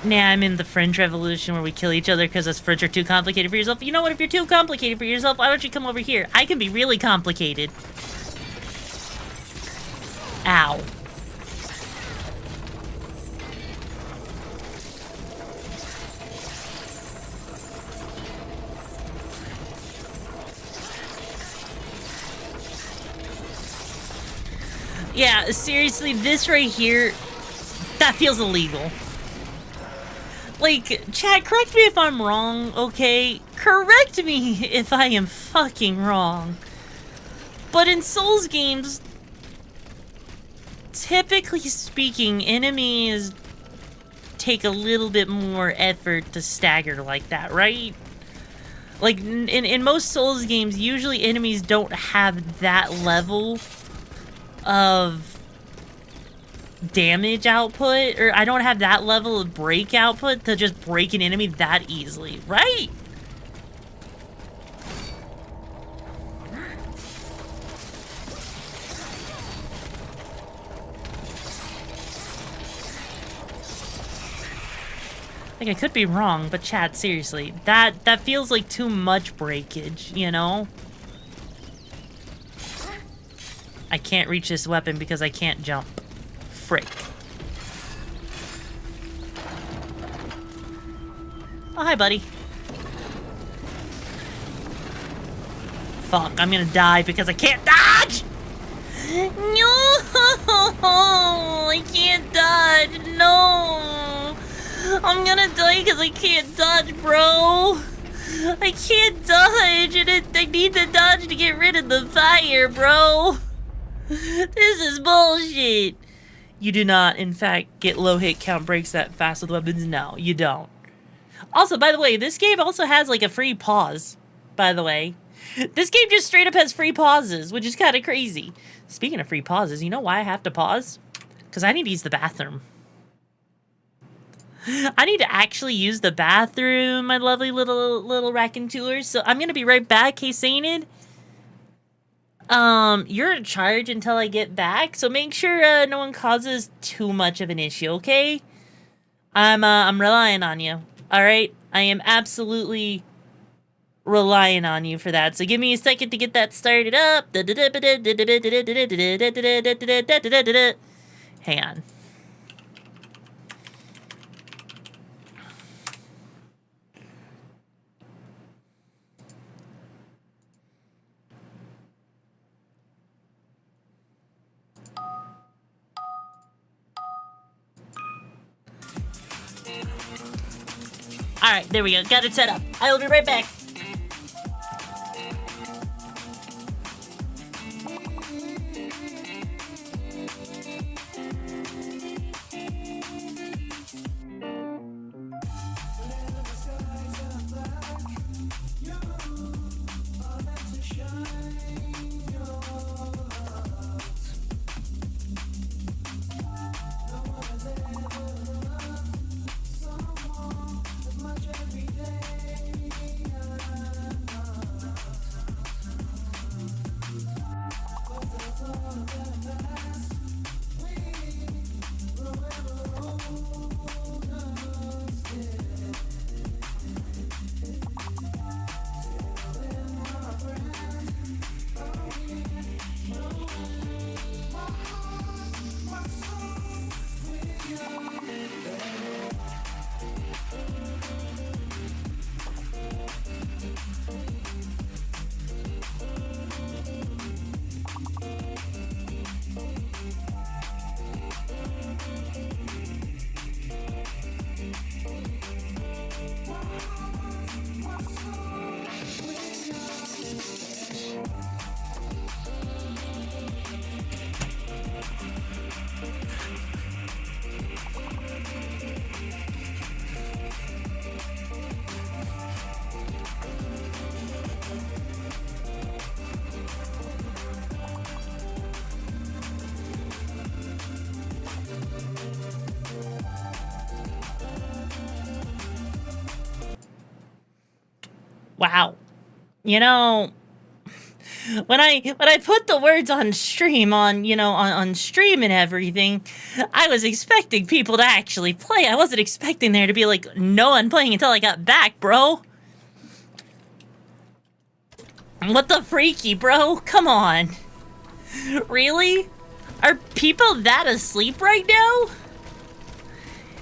S1: Nah, I'm in the French Revolution where we kill each other because us French are too complicated for yourself. You know what? If you're too complicated for yourself, why don't you come over here? I can be really complicated. Ow. Yeah, seriously, this right here, that feels illegal. Like, chat, correct me if I'm wrong, okay? Correct me if I am fucking wrong. But in Souls games, typically speaking, enemies take a little bit more effort to stagger like that, right? Like, in most Souls games, usually enemies don't have that level of damage output, or I don't have that level of break output to just break an enemy that easily, right? Like, I could be wrong, but chat, seriously, that feels like too much breakage, you know? I can't reach this weapon because I can't jump. Frick. Oh, hi, buddy. Fuck, I'm gonna die because I can't dodge! No! I can't dodge, no! I'm gonna die because I can't dodge, bro! I can't dodge, and I need the dodge to get rid of the fire, bro! This is bullshit! You do not, in fact, get low hit count breaks that fast with weapons. No, you don't. Also, by the way, this game also has, like, a free pause, by the way. This game just straight up has free pauses, which is kind of crazy. Speaking of free pauses, you know why I have to pause? Because I need to use the bathroom. I need to actually use the bathroom, my lovely little raconteurs. So I'm going to be right back, hey, Sainted. You're in charge until I get back, so make sure no one causes too much of an issue, okay? I'm relying on you. All right, I am absolutely relying on you for that. So give me a second to get that started up. Hang on. Alright, there we go. Got it set up. I will be right back. Wow. You know, when I put the words on stream, on stream and everything, I was expecting people to actually play. I wasn't expecting there to be, like, no one playing until I got back, bro. What the freaky, bro? Come on. Really? Are people that asleep right now?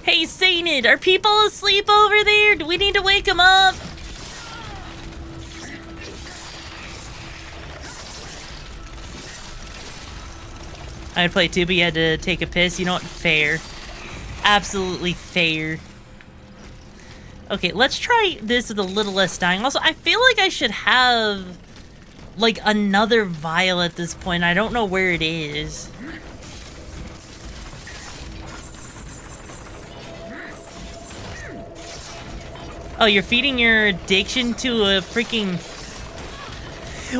S1: Hey, Sainted, are people asleep over there? Do we need to wake them up? I'd play too, but you had to take a piss. You know what? Fair. Absolutely fair. Okay, let's try this with a little less dying. Also, I feel like I should have, like, another vial at this point. I don't know where it is. Oh, you're feeding your addiction to a freaking...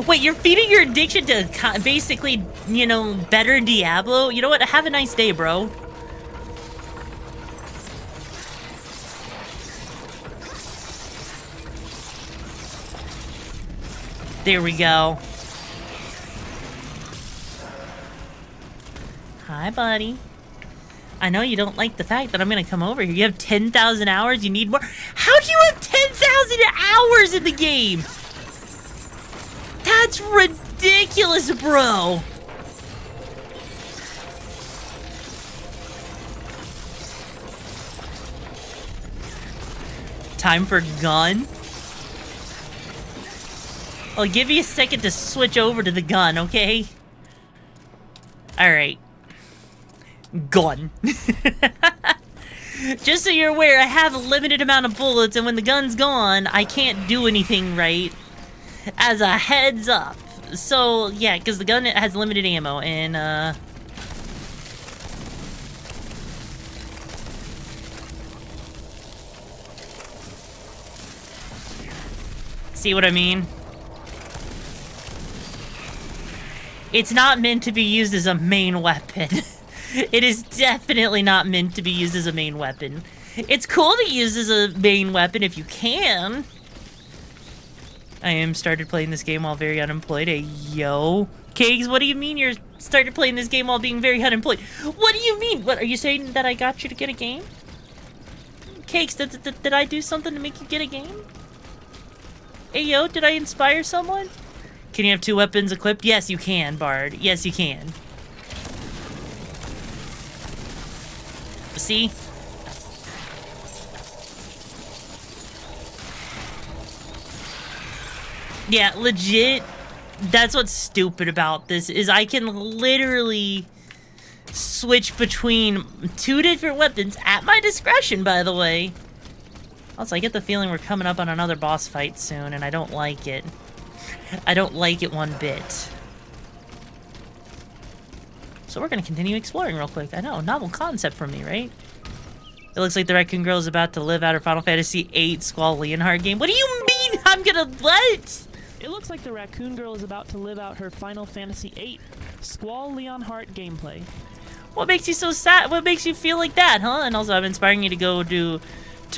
S1: Wait, you're feeding your addiction to basically, you know, better Diablo? You know what? Have a nice day, bro. There we go. Hi, buddy. I know you don't like the fact that I'm gonna come over here. You have 10,000 hours? You need more? How do you have 10,000 hours in the game? That's ridiculous, bro. Time for gun? I'll give you a second to switch over to the gun, okay? Alright. Gun. Just so you're aware, I have a limited amount of bullets, and when the gun's gone, I can't do anything right. As a heads up. So, yeah, because the gun has limited ammo, and, see what I mean? It's not meant to be used as a main weapon. It is definitely not meant to be used as a main weapon. It's cool to use as a main weapon if you can. I am started playing this game while very unemployed. Hey, yo. Cakes, what do you mean you're started playing this game while being very unemployed? What do you mean? What, are you saying that I got you to get a game? Cakes, did I do something to make you get a game? Hey, yo, did I inspire someone? Can you have 2 weapons equipped? Yes, you can, Bard. Yes, you can. See? Yeah, legit, that's what's stupid about this, is I can literally switch between 2 different weapons at my discretion, by the way. Also, I get the feeling we're coming up on another boss fight soon, and I don't like it. I don't like it one bit. So we're gonna continue exploring real quick. I know, novel concept for me, right? It looks like the Raccoon Girl is about to live out her Final Fantasy VIII Squall Leonhard game. What do you mean I'm gonna what?
S2: It looks like the Raccoon Girl is about to live out her Final Fantasy VIII Squall Leonhard gameplay.
S1: What makes you so sad? What makes you feel like that, huh? And also, I'm inspiring you to go to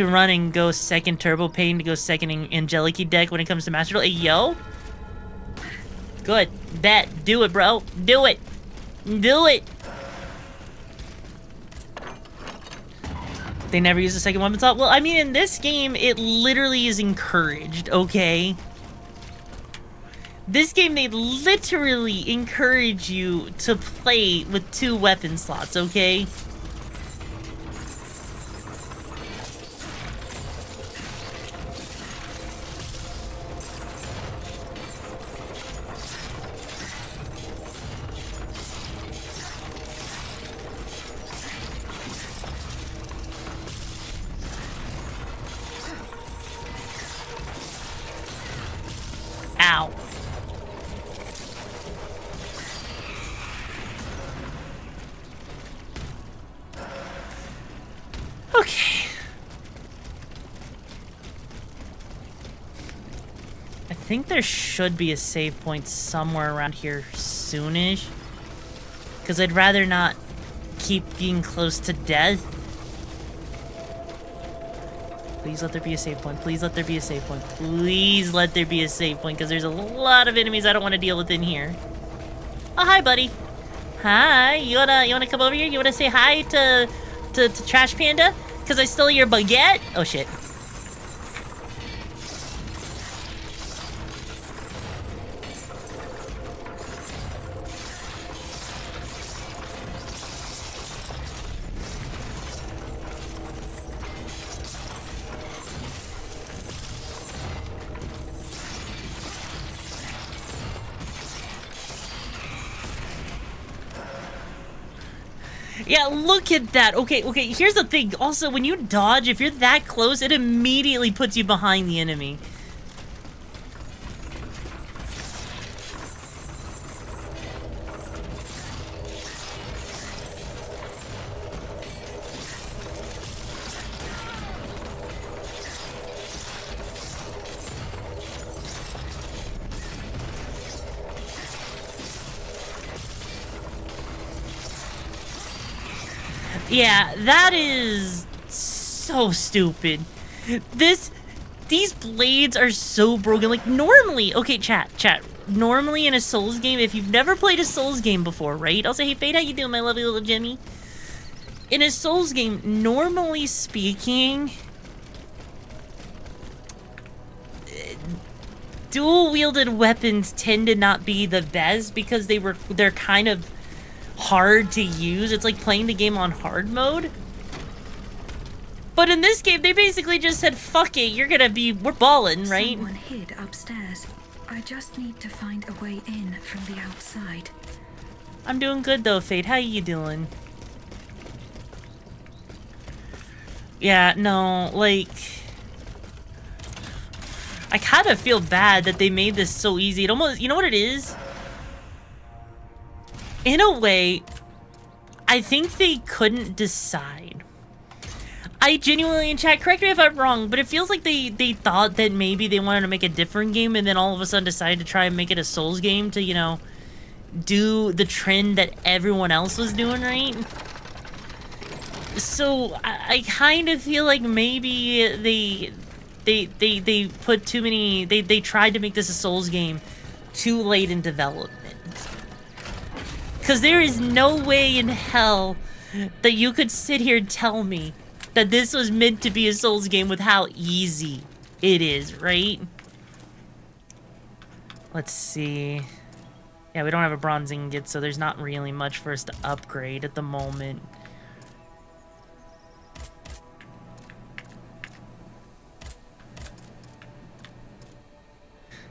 S1: run and go second Turbo Pain, to go second Angelici deck when it comes to Master Duel. Hey, yo. Good. Bet. Do it, bro. Do it. Do it. They never use the second weapon slot. Well, I mean, in this game, it literally is encouraged, okay? This game, they literally encourage you to play with 2 weapon slots, okay? Ow. Okay. I think there should be a save point somewhere around here soonish. Because I'd rather not keep being close to death. Please let there be a save point. Please let there be a save point. Please let there be a save point, because there's a lot of enemies I don't want to deal with in here. Oh, hi, buddy. Hi. You wanna come over here? You wanna say hi to Trash Panda? Because I stole your baguette? Oh, shit. Yeah, look at that. Okay, here's the thing. Also, when you dodge, if you're that close, it immediately puts you behind the enemy. Yeah, that is so stupid. This These blades are so broken. Like, normally, okay, chat. Normally in a Souls game, if you've never played a Souls game before, right? I'll say, hey, Fade, how you doing, my lovely little Jimmy? In a Souls game, normally speaking, dual-wielded weapons tend to not be the best because they're kind of hard to use. It's like playing the game on hard mode. But in this game, they basically just said, fuck it, we're ballin', right?
S6: Someone hid upstairs. I just need to find a way in from the outside.
S1: I'm doing good though, Fate. How you doing? Yeah, no, like... I kind of feel bad that they made this so easy. It almost... You know what it is? In a way, I think they couldn't decide. I genuinely, in chat, correct me if I'm wrong, but it feels like they thought that maybe they wanted to make a different game and then all of a sudden decided to try and make it a Souls game to, you know, do the trend that everyone else was doing, right? So, I kind of feel like maybe they put too many... They tried to make this a Souls game too late in development. Because there is no way in hell that you could sit here and tell me that this was meant to be a Souls game with how easy it is, right? Let's see. Yeah, we don't have a bronze ingot, so there's not really much for us to upgrade at the moment.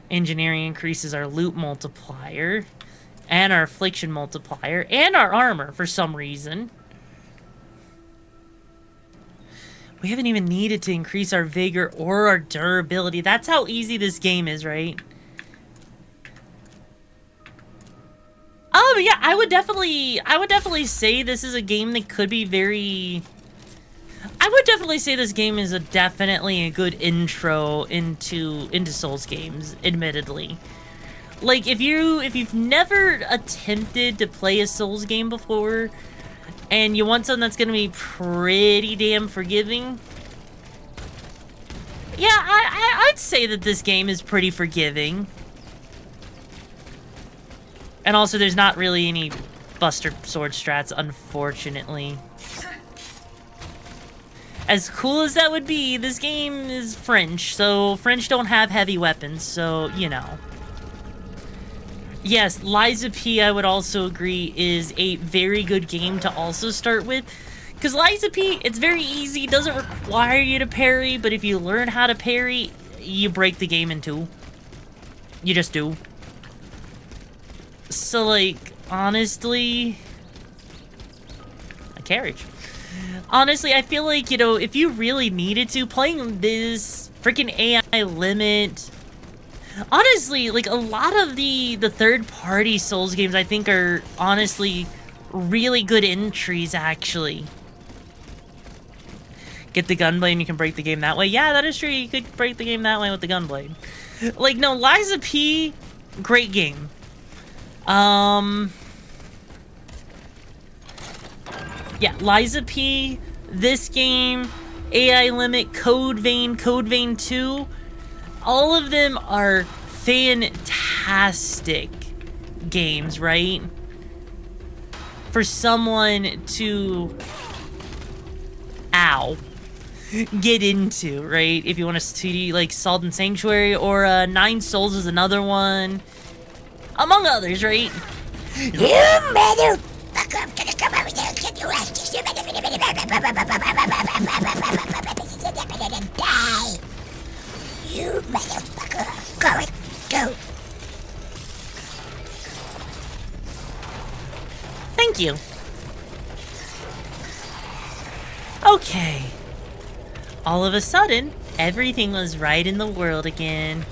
S1: Engineering increases our loot multiplier, and our affliction multiplier, and our armor for some reason. We haven't even needed to increase our vigor or our durability. That's how easy this game is, right? Oh, yeah, I would definitely say this is a game that could be very... I would definitely say this game is definitely a good intro into Souls games, admittedly. Like, if you've never attempted to play a Souls game before, and you want something that's gonna be pretty damn forgiving, yeah, I'd say that this game is pretty forgiving. And also, there's not really any Buster Sword strats, unfortunately. As cool as that would be, this game is French, so French don't have heavy weapons, so, you know. Yes, Lies of P, I would also agree, is a very good game to also start with. Because Lies of P, it's very easy, doesn't require you to parry, but if you learn how to parry, you break the game in two. You just do. So, like, honestly... A carriage. Honestly, I feel like, you know, if you really needed to, playing this freaking AI limit... Honestly, like, a lot of the third-party Souls games, I think, are honestly really good entries, actually. Get the gunblade and you can break the game that way. Yeah, that is true. You could break the game that way with the gunblade. Like, no, Lies of P, great game. Yeah, Lies of P, this game, AI Limit, Code Vein 2, all of them are fantastic games, right? For someone to... get into, right? If you want to see, like, Salt and Sanctuary, or Nine Souls is another one. Among others, right? You motherfucker! I'm gonna come over there and get you out. Die! You motherfucker! Go! Thank you. Okay. All of a sudden, everything was right in the world again.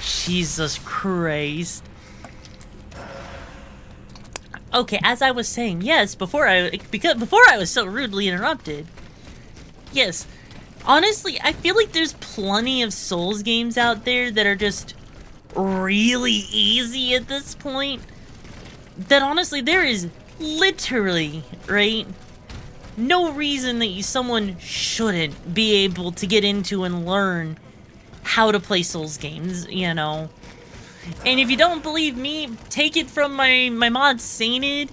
S1: Jesus Christ. Okay, as I was saying, yes, before I was so rudely interrupted. Yes, honestly, I feel like there's plenty of Souls games out there that are just really easy at this point. That honestly, there is literally, right, no reason that someone shouldn't be able to get into and learn how to play Souls games, you know. And if you don't believe me, take it from my mod Sainted,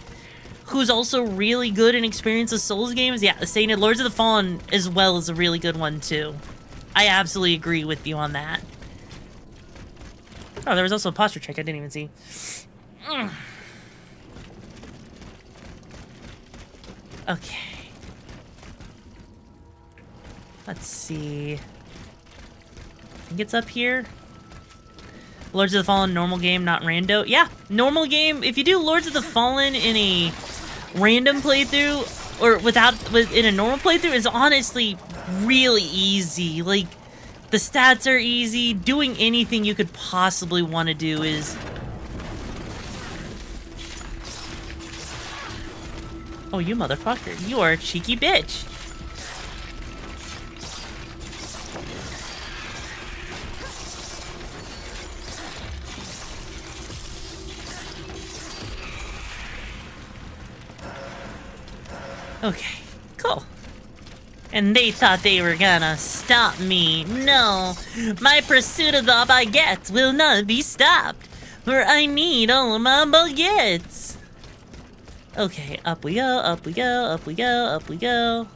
S1: who's also really good and experienced with Souls games. Yeah, Sainted, Lords of the Fallen as well is a really good one too. I absolutely agree with you on that. Oh, there was also a posture check I didn't even see. Okay. Let's see. I think it's up here. Lords of the Fallen normal game, not rando. Yeah, normal game. If you do Lords of the Fallen in a random playthrough or in a normal playthrough, is honestly really easy. Like, the stats are easy. Doing anything you could possibly want to do is... Oh, you motherfucker. You are a cheeky bitch. Okay, cool. And they thought they were gonna stop me. No, my pursuit of the baguette will not be stopped, for I need all of my baguettes. Okay, up we go, up we go, up we go, up we go.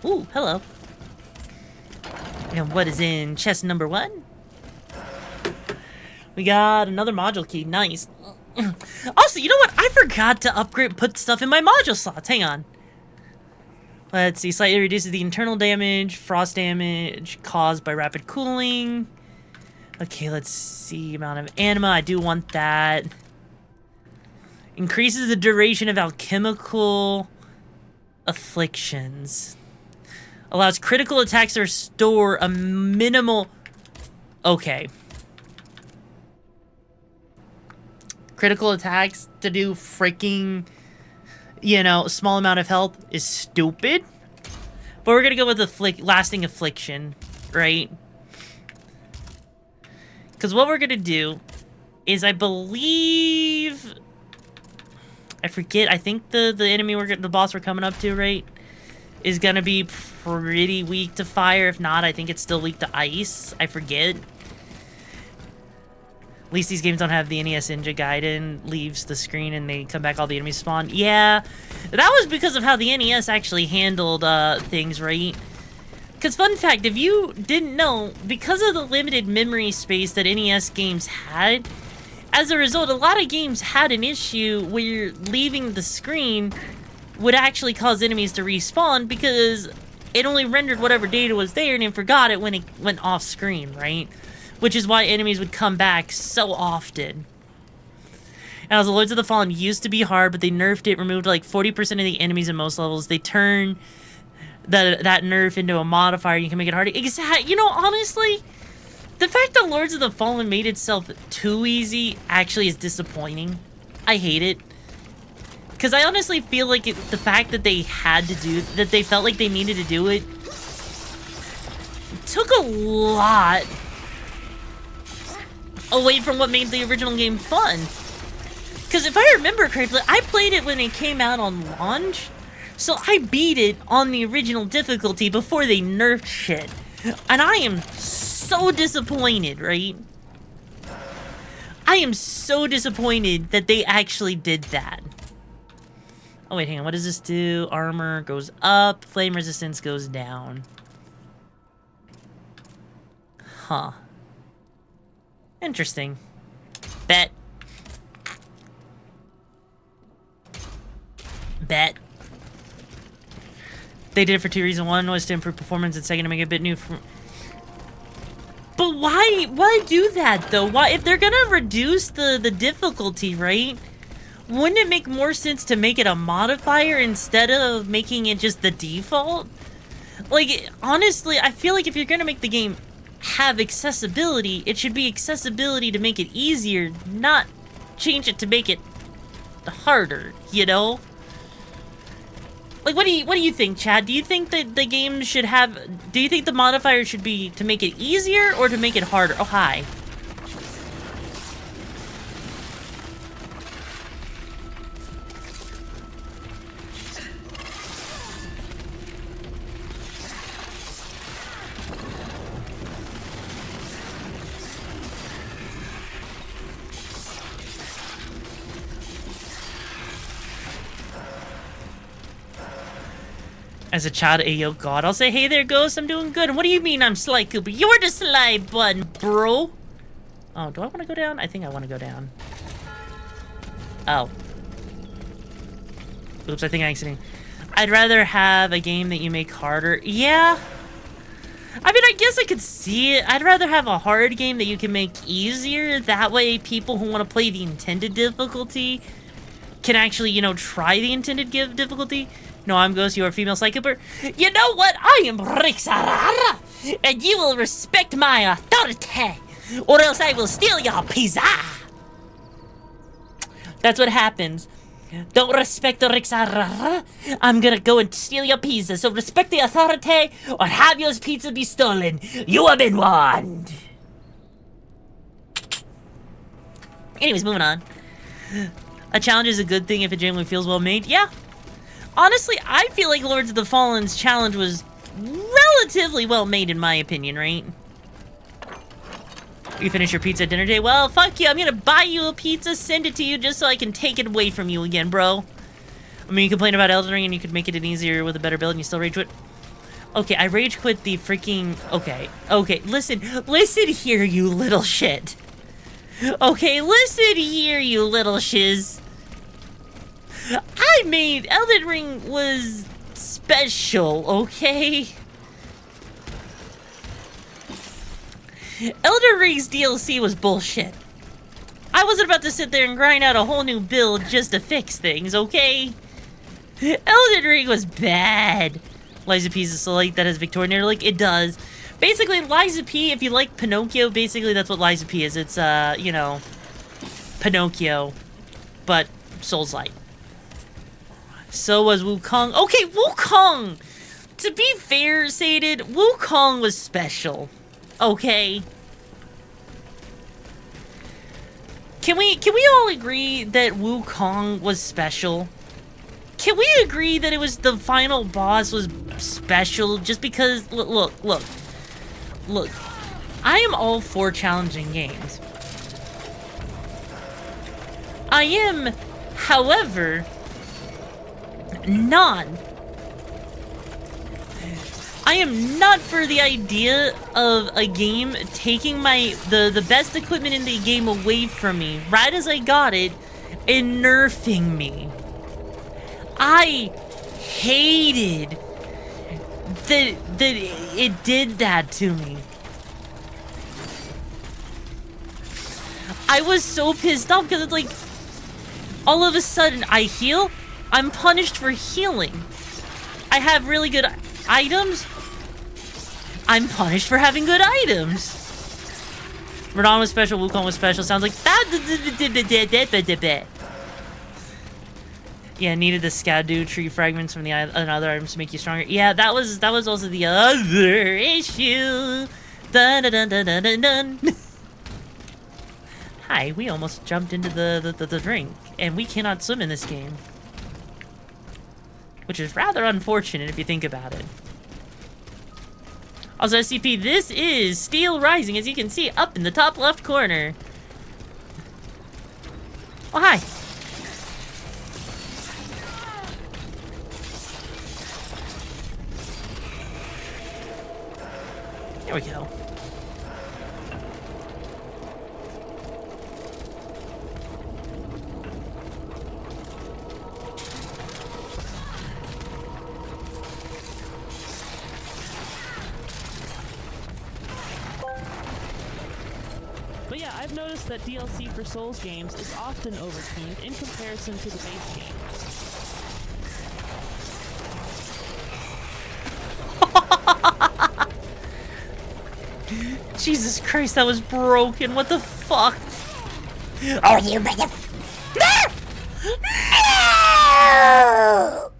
S1: Ooh, hello. And what is in chest number 1? We got another module key, nice. Also, you know what? I forgot to put stuff in my module slots, hang on. Let's see, slightly reduces the internal damage, frost damage caused by rapid cooling. Okay, let's see, amount of anima, I do want that. Increases the duration of alchemical afflictions. Allows critical attacks to restore a minimal... Okay. Critical attacks to do freaking... you know, a small amount of health is stupid. But we're gonna go with the lasting affliction, right? Because what we're gonna do is, I believe... I forget, I think the enemy the boss we're coming up to, right, is gonna be pretty weak to fire. If not, I think it's still weak to ice. I forget. At least these games don't have the NES Ninja Gaiden leaves the screen and they come back, all the enemies spawn. Yeah, that was because of how the NES actually handled things, right? Because fun fact, if you didn't know, because of the limited memory space that NES games had, as a result, a lot of games had an issue where leaving the screen would actually cause enemies to respawn because it only rendered whatever data was there and then forgot it when it went off screen, right? Which is why enemies would come back so often. And as the Lords of the Fallen used to be hard, but they nerfed it, removed like 40% of the enemies in most levels. They turned that nerf into a modifier. You can make it harder. Exactly. You know, honestly, the fact that Lords of the Fallen made itself too easy actually is disappointing. I hate it. Because I honestly feel like the fact that they had to do, that they felt like they needed to do it, took a lot away from what made the original game fun. Because if I remember correctly, I played it when it came out on launch, so I beat it on the original difficulty before they nerfed shit. And I am so disappointed, right? I am so disappointed that they actually did that. Oh wait, hang on, what does this do? Armor goes up, flame resistance goes down. Huh. Interesting. Bet. Bet. They did it for 2 reasons. One was to improve performance, and second to make it a bit new. But why do that though? Why, if they're gonna reduce the difficulty, right? Wouldn't it make more sense to make it a modifier instead of making it just the default? Like, honestly, I feel like if you're gonna make the game have accessibility, it should be accessibility to make it easier, not change it to make it harder, you know? Like, what do you think, Chad? Do you think that the game should have... Do you think the modifier should be to make it easier or to make it harder? Oh, hi. As a child, ayo god, I'll say, hey there, Ghost, I'm doing good. And what do you mean I'm Sly Cooper? You're the Sly button, bro. Oh, do I want to go down? I think I want to go down. Oh. Oops, I think I accidentally... I'd rather have a game that you make harder. Yeah. I mean, I guess I could see it. I'd rather have a hard game that you can make easier. That way, people who want to play the intended difficulty can actually, you know, try the intended difficulty. No, I'm Ghost, you're a female psychoper. You know what? I am RIXARA, and you will respect my authority, or else I will steal your pizza. That's what happens. Don't respect the RIXARA, I'm gonna go and steal your pizza, so respect the authority, or have your pizza be stolen. You have been warned. Anyways, moving on. A challenge is a good thing if it genuinely feels well made. Yeah. Honestly, I feel like Lords of the Fallen's challenge was relatively well made in my opinion, right? You finish your pizza at dinner day? Well, fuck you. I'm gonna buy you a pizza, send it to you just so I can take it away from you again, bro. I mean, you complain about Elden Ring and you could make it an easier with a better build and you still rage quit. Okay, I rage quit the freaking... Okay, listen here, you little shit. Okay, listen here, you little shiz. I made Elden Ring was special, okay? Elden Ring's DLC was bullshit. I wasn't about to sit there and grind out a whole new build just to fix things, okay? Elden Ring was bad. Liza P's is like that has Victorian hair, like it does. Basically, Liza P, if you like Pinocchio, basically that's what Liza P is. It's, you know, Pinocchio, but Souls-like. So was Wukong. Okay, Wukong! To be fair, Saded, Wukong was special. Okay? Can we all agree that Wukong was special? Can we agree that it was the final boss was special just because... Look. I am all for challenging games. I am, however... I am not for the idea of a game taking the best equipment in the game away from me right as I got it and nerfing me. I hated that it did that to me. I was so pissed off because it's like all of a sudden I heal, I'm punished for healing. I have really good items, I'm punished for having good items. Radon was special, Wukong was special, sounds like that. Yeah, needed the Skadu tree fragments from the other items to make you stronger. Yeah, that was also the other issue. Dun dun dun dun dun dun. Hi, we almost jumped into the drink, and we cannot swim in this game. Which is rather unfortunate if you think about it. Also, SCP, this is Steel Rising, as you can see up in the top left corner. Oh, hi. There we go.
S2: But yeah, I've noticed that DLC for Souls games is often overtuned in comparison to the base game.
S1: Jesus Christ, that was broken. What the fuck? Oh, you mother... No! No!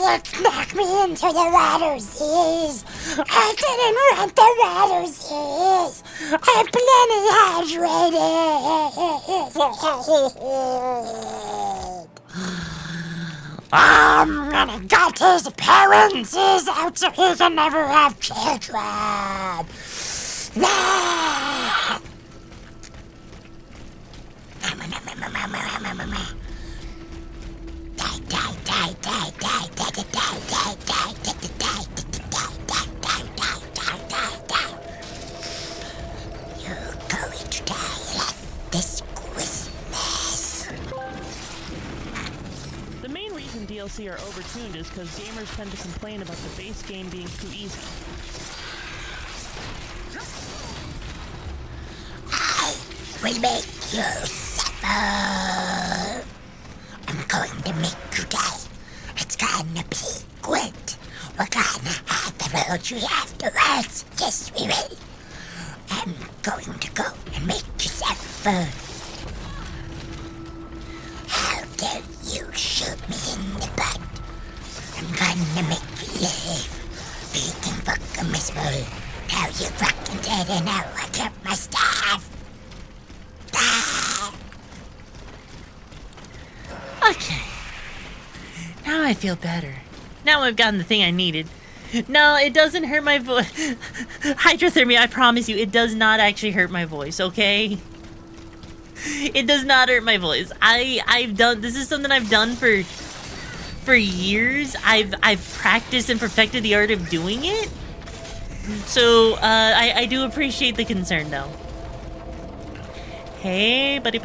S10: let's knock me into the water's ears. I didn't want the water's ears. I'm plenty hydrated. I'm gonna gut his parents' ears out so he can never have children. Nah. You're going to die like this Christmas.
S2: The main reason DLC are overtuned is because gamers tend to complain about the base game being too easy.
S10: I will make you suffer. I'm going to make you die. It's gonna be great. We're gonna have the road you afterwards. Yes, we will. I'm going to go and make you suffer. How dare you shoot me in the butt? I'm gonna make you live. Being fucking miserable. Now you're fucking dead and now I kept my stuff. Ah.
S1: Okay. Now I feel better. Now I've gotten the thing I needed. No, it doesn't hurt my voice. Hydrothermia, I promise you, it does not actually hurt my voice, okay? It does not hurt my voice. I've done, this is something I've done for years. I've practiced and perfected the art of doing it. So, I do appreciate the concern, though. Hey, buddy.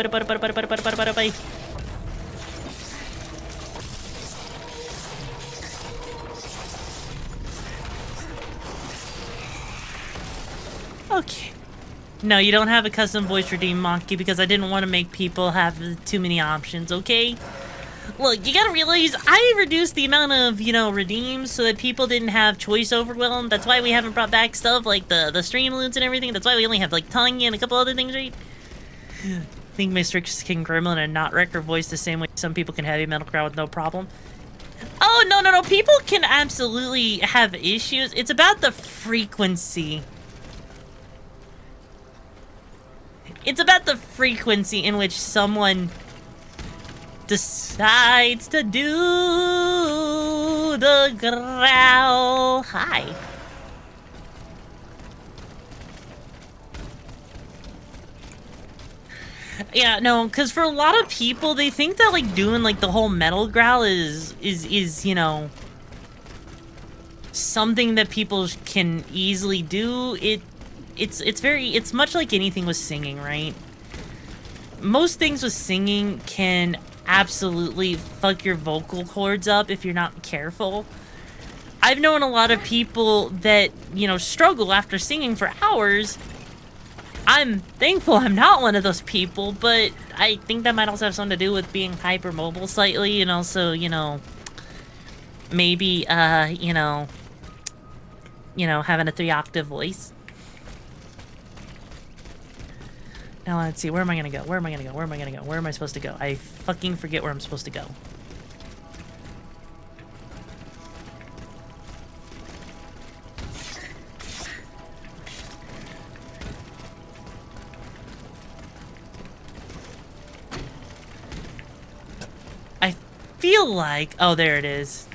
S1: Okay. No, you don't have a custom voice redeem, Monkey, because I didn't want to make people have too many options, okay? Look, you gotta realize, I reduced the amount of, redeems so that people didn't have choice overwhelm. That's why we haven't brought back stuff like the stream loons and everything. That's why we only have, like, tongue and a couple other things, right? I think my strict King Gremlin and not wreck her voice the same way some people can heavy metal crowd with no problem. Oh, no. People can absolutely have issues. It's about the frequency. It's about the frequency in which someone decides to do the growl. Hi. Yeah, no, because for a lot of people, they think that, like, doing, like, the whole metal growl is something that people can easily do. It's much like anything with singing, right? Most things with singing can absolutely fuck your vocal cords up if you're not careful. I've known a lot of people that, struggle after singing for hours. I'm thankful I'm not one of those people, but I think that might also have something to do with being hypermobile slightly, and also, maybe, having a 3-octave voice. Now let's see, where am I gonna go? Where am I supposed to go? I fucking forget where I'm supposed to go. I feel like... Oh, there it is.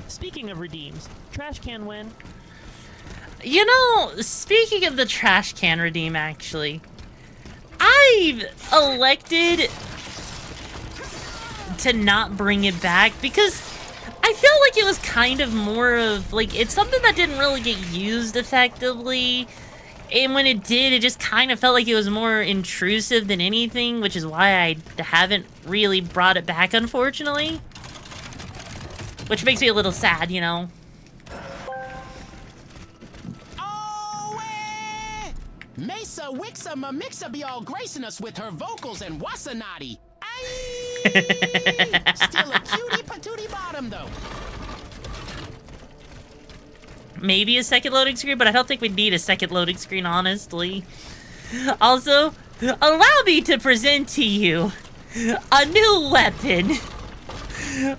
S2: Speaking of redeems, trash can win.
S1: Speaking of the trash can redeem, actually, I've elected to not bring it back because I feel like it was kind of more of, like, it's something that didn't really get used effectively, and when it did, it just kind of felt like it was more intrusive than anything, which is why I haven't really brought it back, unfortunately. Which makes me a little sad,
S11: Mesa Wixa Mamixa be all gracing us with her vocals and wasanati. Aye! Still a cutie patootie bottom, though.
S1: Maybe a second loading screen, but I don't think we need a second loading screen, honestly. Also, allow me to present to you a new weapon.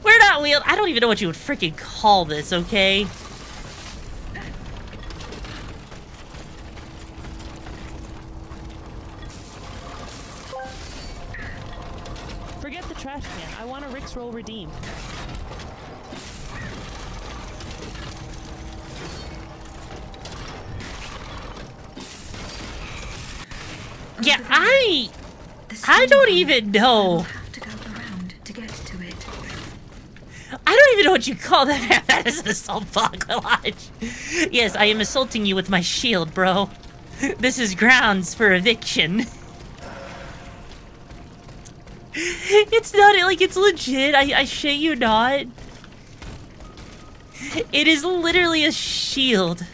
S1: We're not wheel. I don't even know what you would freaking call this, okay?
S2: Forget the trash can. I want a Rix roll redeemed.
S1: Yeah, I don't even know.
S6: Have to go around to get to it.
S1: I don't even know what you call that. That is an assault backlash. Yes, I am assaulting you with my shield, bro. This is grounds for eviction. It's not like it's legit. I shit you not. It is literally a shield.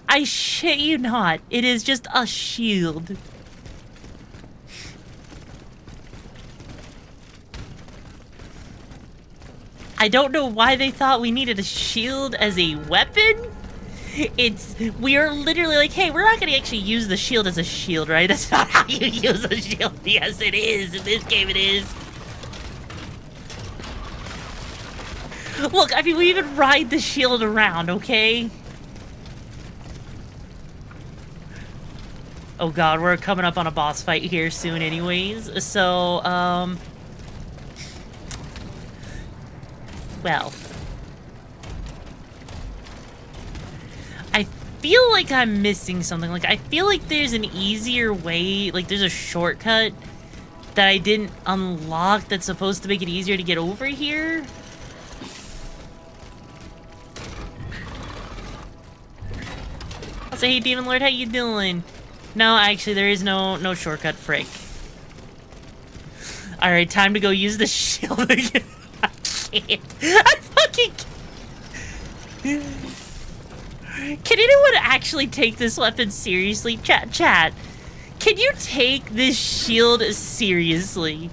S1: I shit you not. It is just a shield. I don't know why they thought we needed a shield as a weapon. We are literally like, hey, we're not gonna actually use the shield as a shield, right? That's not how you use a shield. Yes, it is. In this game, it is. Look, I mean, we even ride the shield around, okay? Oh god, we're coming up on a boss fight here soon anyways. So, well. I feel like I'm missing something. Like, I feel like there's an easier way, like there's a shortcut that I didn't unlock that's supposed to make it easier to get over here. I'll say, hey, Demon Lord, how you doing? No, actually, there is no shortcut, frick. Alright, time to go use the shield again. I can't. I fucking can't. Can anyone actually take this weapon seriously? Chat. Can you take this shield seriously?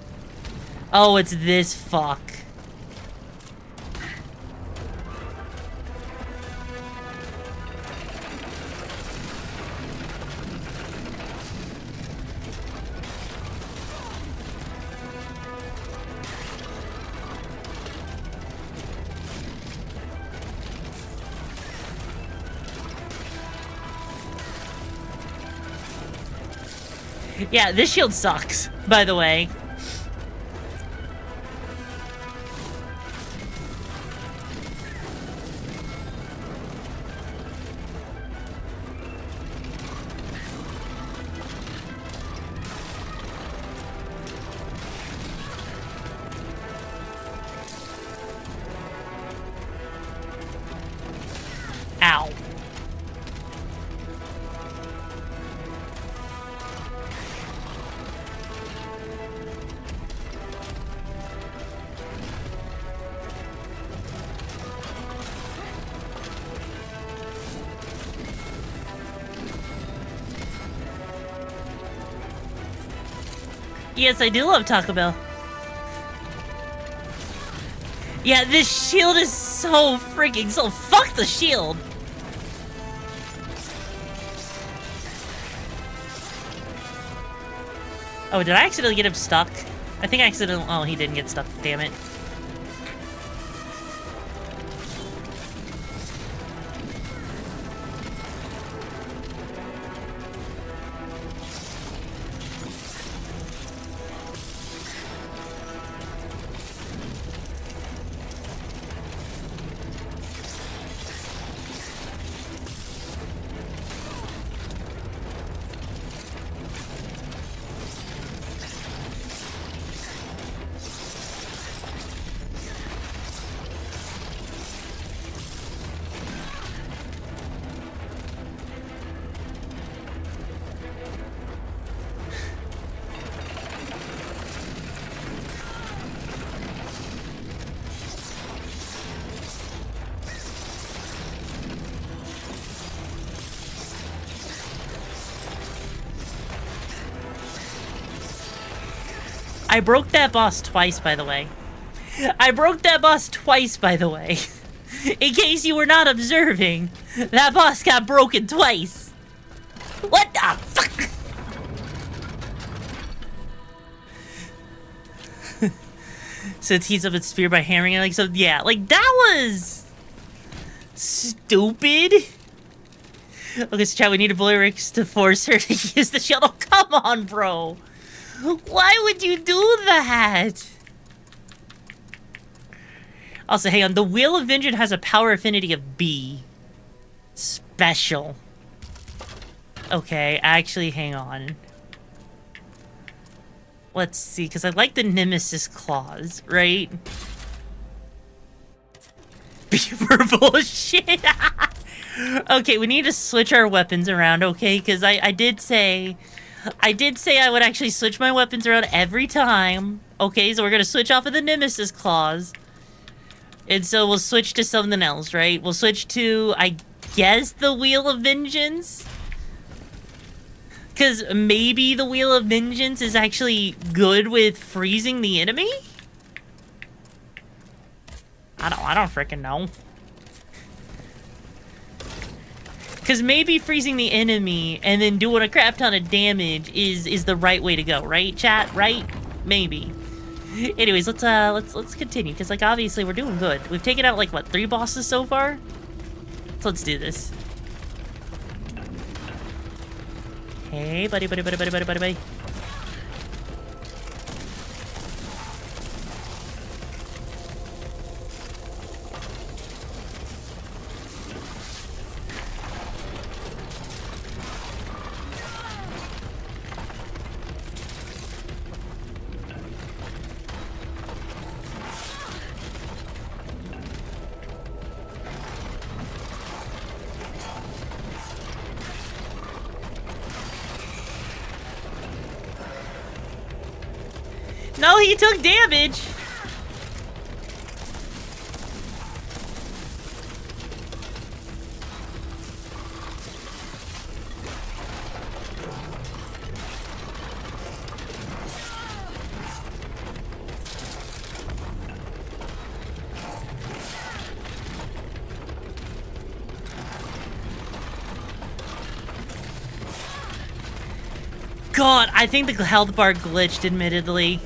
S1: Oh, it's this fuck. Yeah, this shield sucks, by the way. Ow. Yes, I do love Taco Bell. Yeah, this shield is so freaking so. Fuck the shield. Oh, did I accidentally get him stuck? I think I accidentally. Oh, he didn't get stuck. Damn it. I broke that boss twice, by the way. I broke that boss twice, by the way. In case you were not observing, that boss got broken twice. What the fuck? So it heats up its spear by hammering it. Like, so yeah, like that was stupid. Okay, so chat, we need a bully Rix to force her to use the shield. Oh, come on, bro. Why would you do that? Also, hang on. The Wheel of Vengeance has a power affinity of B. Special. Okay, actually, hang on. Let's see, because I like the Nemesis clause, right? Beaver bullshit. Okay, we need to switch our weapons around, okay? Because I did say I would actually switch my weapons around every time. Okay, so we're going to switch off of the Nemesis clause. And so we'll switch to something else, right? We'll switch to, I guess, the Wheel of Vengeance. Because maybe the Wheel of Vengeance is actually good with freezing the enemy? I don't freaking know. Because maybe freezing the enemy and then doing a crap ton of damage is the right way to go, right, chat? Right? Maybe. Anyways, let's continue, because like obviously we're doing good. We've taken out like what, 3 bosses so far? So let's do this. Hey, buddy. No, he took damage. God, I think the health bar glitched, admittedly.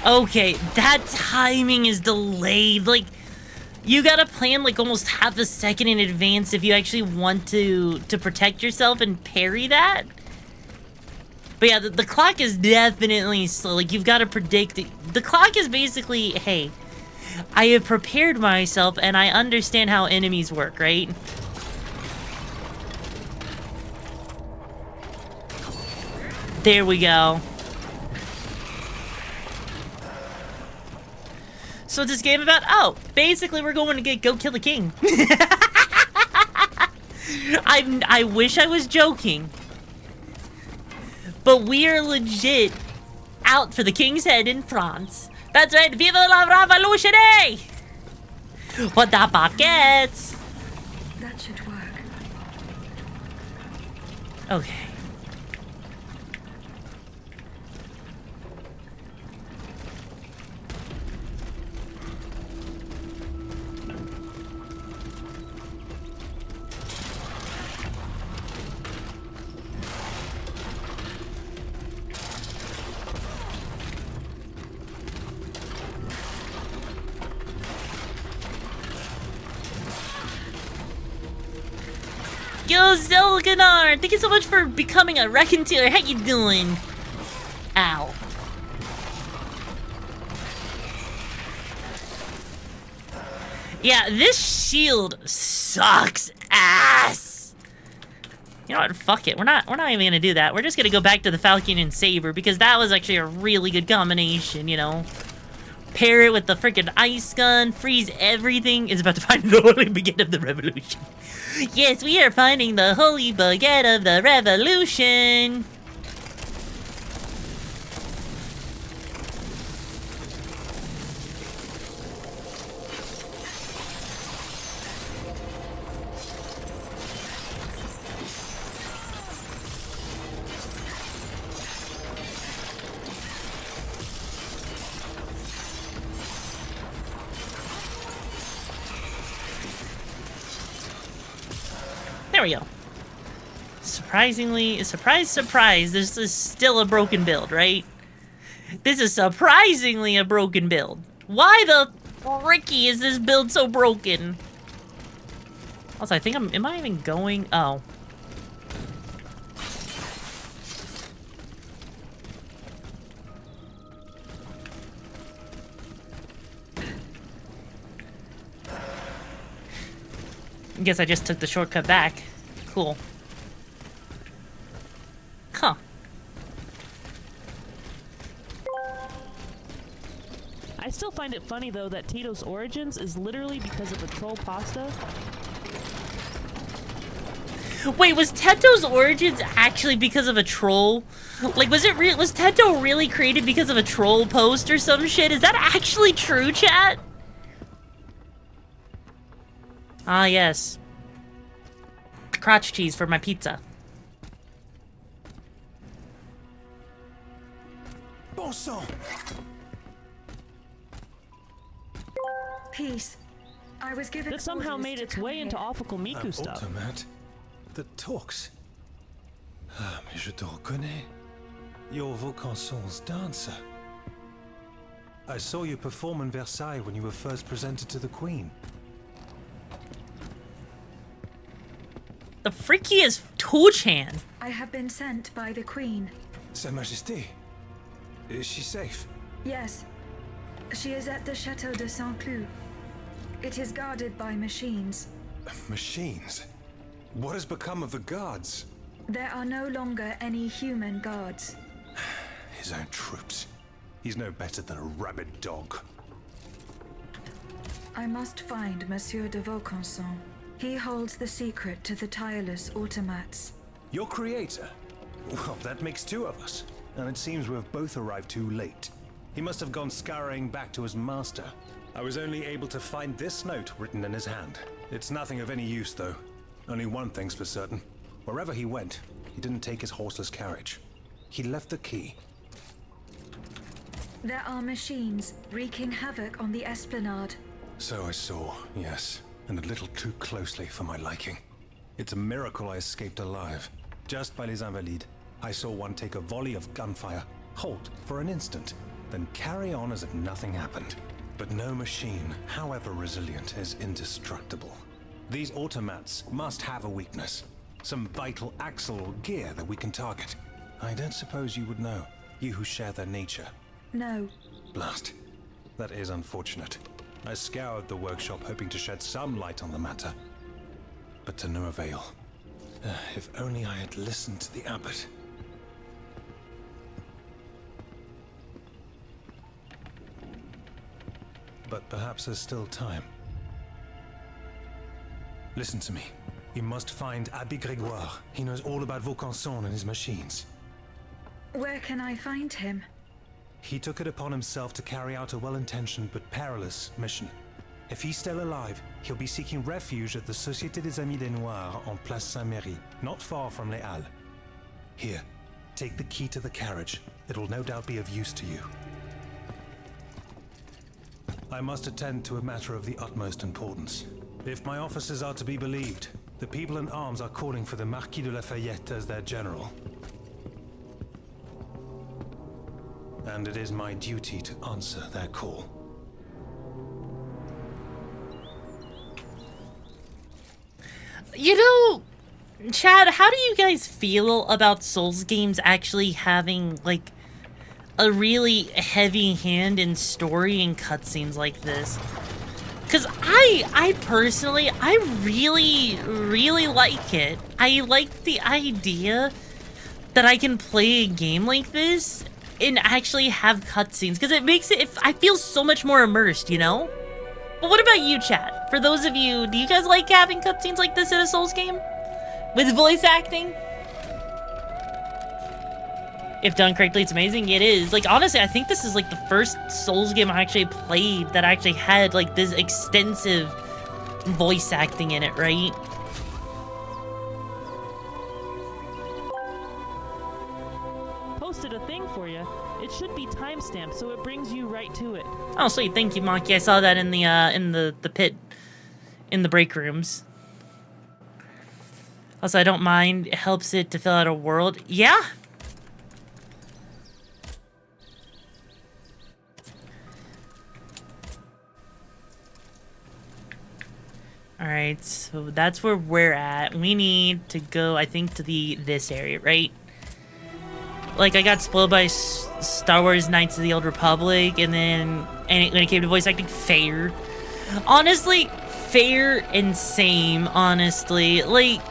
S1: Okay, that timing is delayed. Like, you gotta plan like almost half a second in advance if you actually want to protect yourself and parry that. But yeah, the clock is definitely slow. Like, you've got to predict it. The clock is basically, hey, I have prepared myself and I understand how enemies work, right? There we go. So what's this game about? Oh, basically we're going to go kill the king. I wish I was joking. But we are legit out for the king's head in France. That's right, vive la revolution! What the baguettes?
S6: That should work.
S1: Okay. Yo, Zelganar! Thank you so much for becoming a raconteur. How you doing? Ow. Yeah, this shield sucks ass. You know what? Fuck it. We're not even gonna do that. We're just gonna go back to the Falcon and Saber because that was actually a really good combination, you know? Pair it with the freaking ice gun, freeze everything. Is about to find the holy baguette of the revolution. Yes, we are finding the holy baguette of the revolution. There we go. Surprisingly, surprise, this is still a broken build, right? This is surprisingly a broken build. Why the fricky is this build so broken? Also, I think am I even going? Oh. I guess I just took the shortcut back. Cool. Huh.
S2: I still find it funny, though, that Tito's origins is literally because of a troll pasta.
S1: Wait, was Teto's origins actually because of a troll? Like, was Teto really created because of a troll post or some shit? Is that actually true, chat? Ah, yes. Crotch cheese for my pizza.
S9: Bon sang.
S6: Peace. I was given
S2: That somehow
S6: orders
S2: made
S6: to
S2: its
S6: come
S2: way into
S6: here.
S2: awful Miku stuff.
S9: Automat that talks. Ah, mais je te reconnais. You're Vaucanson's dancer. I saw you perform in Versailles when you were first presented to the Queen.
S1: The freakiest Touchan.
S6: I have been sent by the Queen.
S9: Sa Majesté. Is she safe?
S6: Yes. She is at the Chateau de Saint-Cloud. It is guarded by machines.
S9: Machines? What has become of the guards?
S6: There are no longer any human guards.
S9: His own troops. He's no better than a rabid dog.
S6: I must find Monsieur de Vaucanson. He holds the secret to the tireless automats.
S9: Your creator? Well, that makes two of us. And it seems we've both arrived too late. He must have gone scurrying back to his master. I was only able to find this note written in his hand. It's nothing of any use, though. Only one thing's for certain. Wherever he went, he didn't take his horseless carriage. He left the key.
S6: There are machines wreaking havoc on the esplanade.
S9: So I saw, yes. And a little too closely for my liking. It's a miracle I escaped alive. Just by les Invalides, I saw one take a volley of gunfire, halt for an instant, then carry on as if nothing happened. But no machine, however resilient, is indestructible. These automats must have a weakness. Some vital axle or gear that we can target. I don't suppose you would know, you who share their nature.
S6: No.
S9: Blast. That is unfortunate. I scoured the workshop hoping to shed some light on the matter. But to no avail. If only I had listened to the abbot. But perhaps there's still time. Listen to me. You must find Abbé Grégoire. He knows all about Vaucanson and his machines.
S6: Where can I find him?
S9: He took it upon himself to carry out a well-intentioned but perilous mission. If he's still alive, he'll be seeking refuge at the Société des Amis des Noirs on Place Saint-Méry, not far from Les Halles. Here, take the key to the carriage. It will no doubt be of use to you. I must attend to a matter of the utmost importance. If my officers are to be believed, the people in arms are calling for the Marquis de Lafayette as their general. And it is my duty to answer their call.
S1: You know, Chad, how do you guys feel about Souls games actually having, like, a really heavy hand in story and cutscenes like this? Because I personally, I really like it. I like the idea that I can play a game like this and actually have cutscenes, because it makes it, I feel so much more immersed, you know? But what about you, chat? For those of you, do you guys like having cutscenes like this in a Souls game? With voice acting? If done correctly, it's amazing. It is. Like, honestly, I think this is like the first Souls game I actually played that actually had like this extensive voice acting in it, right?
S2: Posted a thing for you. It should be timestamped, so it brings you right to it.
S1: Oh, sweet. Thank you, Maki. I saw that in the pit, in the break rooms. Also, I don't mind. It helps it to fill out a world. Yeah. Alright, so that's where we're at. We need to go, I think, to this area, right? Like, I got spoiled by Star Wars Knights of the Old Republic, and then when it came to voice acting, fair. Honestly, fair and same, honestly. Like,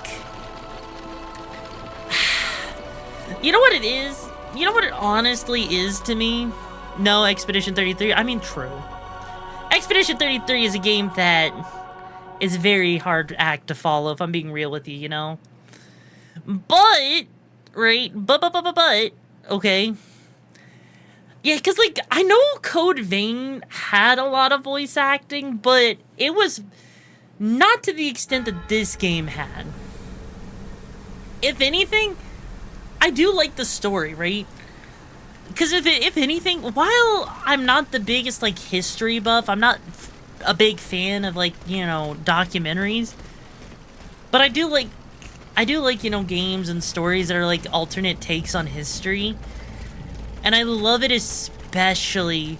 S1: you know what it is? You know what it honestly is to me? No, Expedition 33. I mean, true. Expedition 33 is a game that is a very hard act to follow, if I'm being real with you, you know? But, right? But, okay. Yeah, because, like, I know Code Vein had a lot of voice acting, but it was not to the extent that this game had. If anything, I do like the story, right? Because if anything, while I'm not the biggest, like, history buff, I'm not a big fan of, like, you know, documentaries, but I do like, you know, games and stories that are, like, alternate takes on history, and I love it especially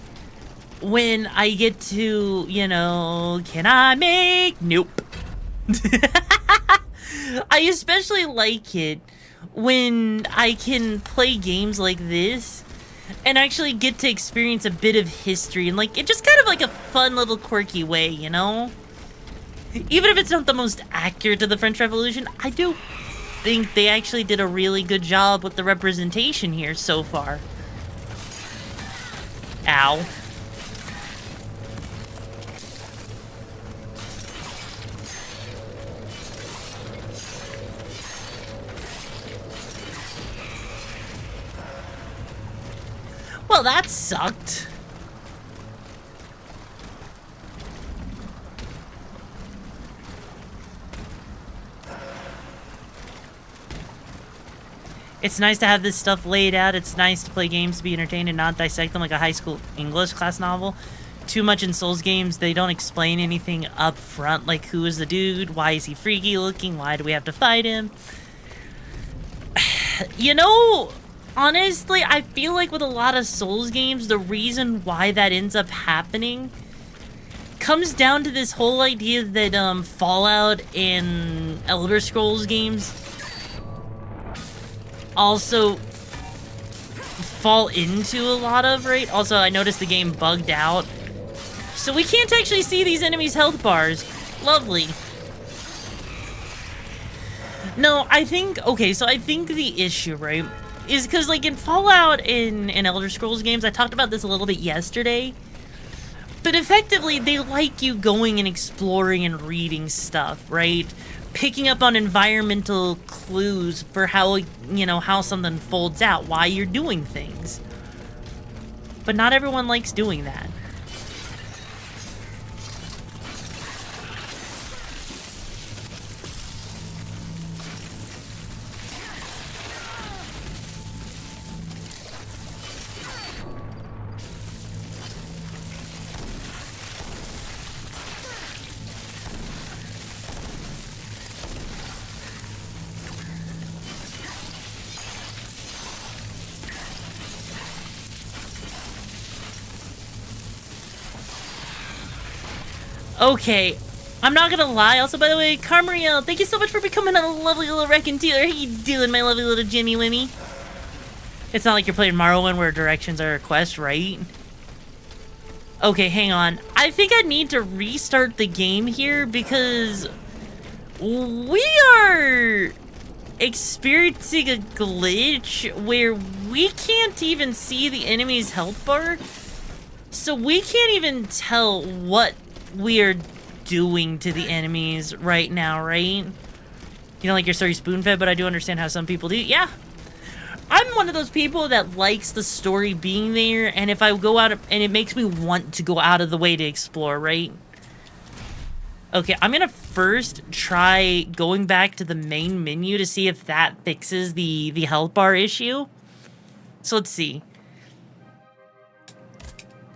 S1: when I get to, you know, can I make... Nope. I especially like it when I can play games like this and actually get to experience a bit of history and, like, it just kind of like a fun little quirky way, you know? Even if it's not the most accurate to the French Revolution, I do think they actually did a really good job with the representation here so far. Ow. Well, that sucked. It's nice to have this stuff laid out. It's nice to play games to be entertained and not dissect them like a high school English class novel. Too much in Souls games, they don't explain anything up front, like who is the dude, why is he freaky looking, why do we have to fight him? You know, honestly, I feel like with a lot of Souls games, the reason why that ends up happening comes down to this whole idea that Fallout and Elder Scrolls games also fall into a lot of, right? Also, I noticed the game bugged out, so we can't actually see these enemies' health bars. Lovely. No, I think, okay, so I think the issue, right, is because, like, in Fallout and Elder Scrolls games, I talked about this a little bit yesterday, but effectively, they like you going and exploring and reading stuff, right? Picking up on environmental clues for how, you know, how something folds out, why you're doing things. But not everyone likes doing that. Okay, I'm not gonna lie. Also, by the way, Carmariel, thank you so much for becoming a lovely little raconteur. How you doing, my lovely little Jimmy Wimmy? It's not like you're playing Morrowind where directions are a quest, right? Okay, hang on. I think I need to restart the game here because we are experiencing a glitch where we can't even see the enemy's health bar. So we can't even tell what we are doing to the enemies right now, right? You know, like your story spoon-fed, but I do understand how some people do. Yeah. I'm one of those people that likes the story being there, and if I go out, and it makes me want to go out of the way to explore, right? Okay, I'm gonna first try going back to the main menu to see if that fixes the health bar issue. So let's see.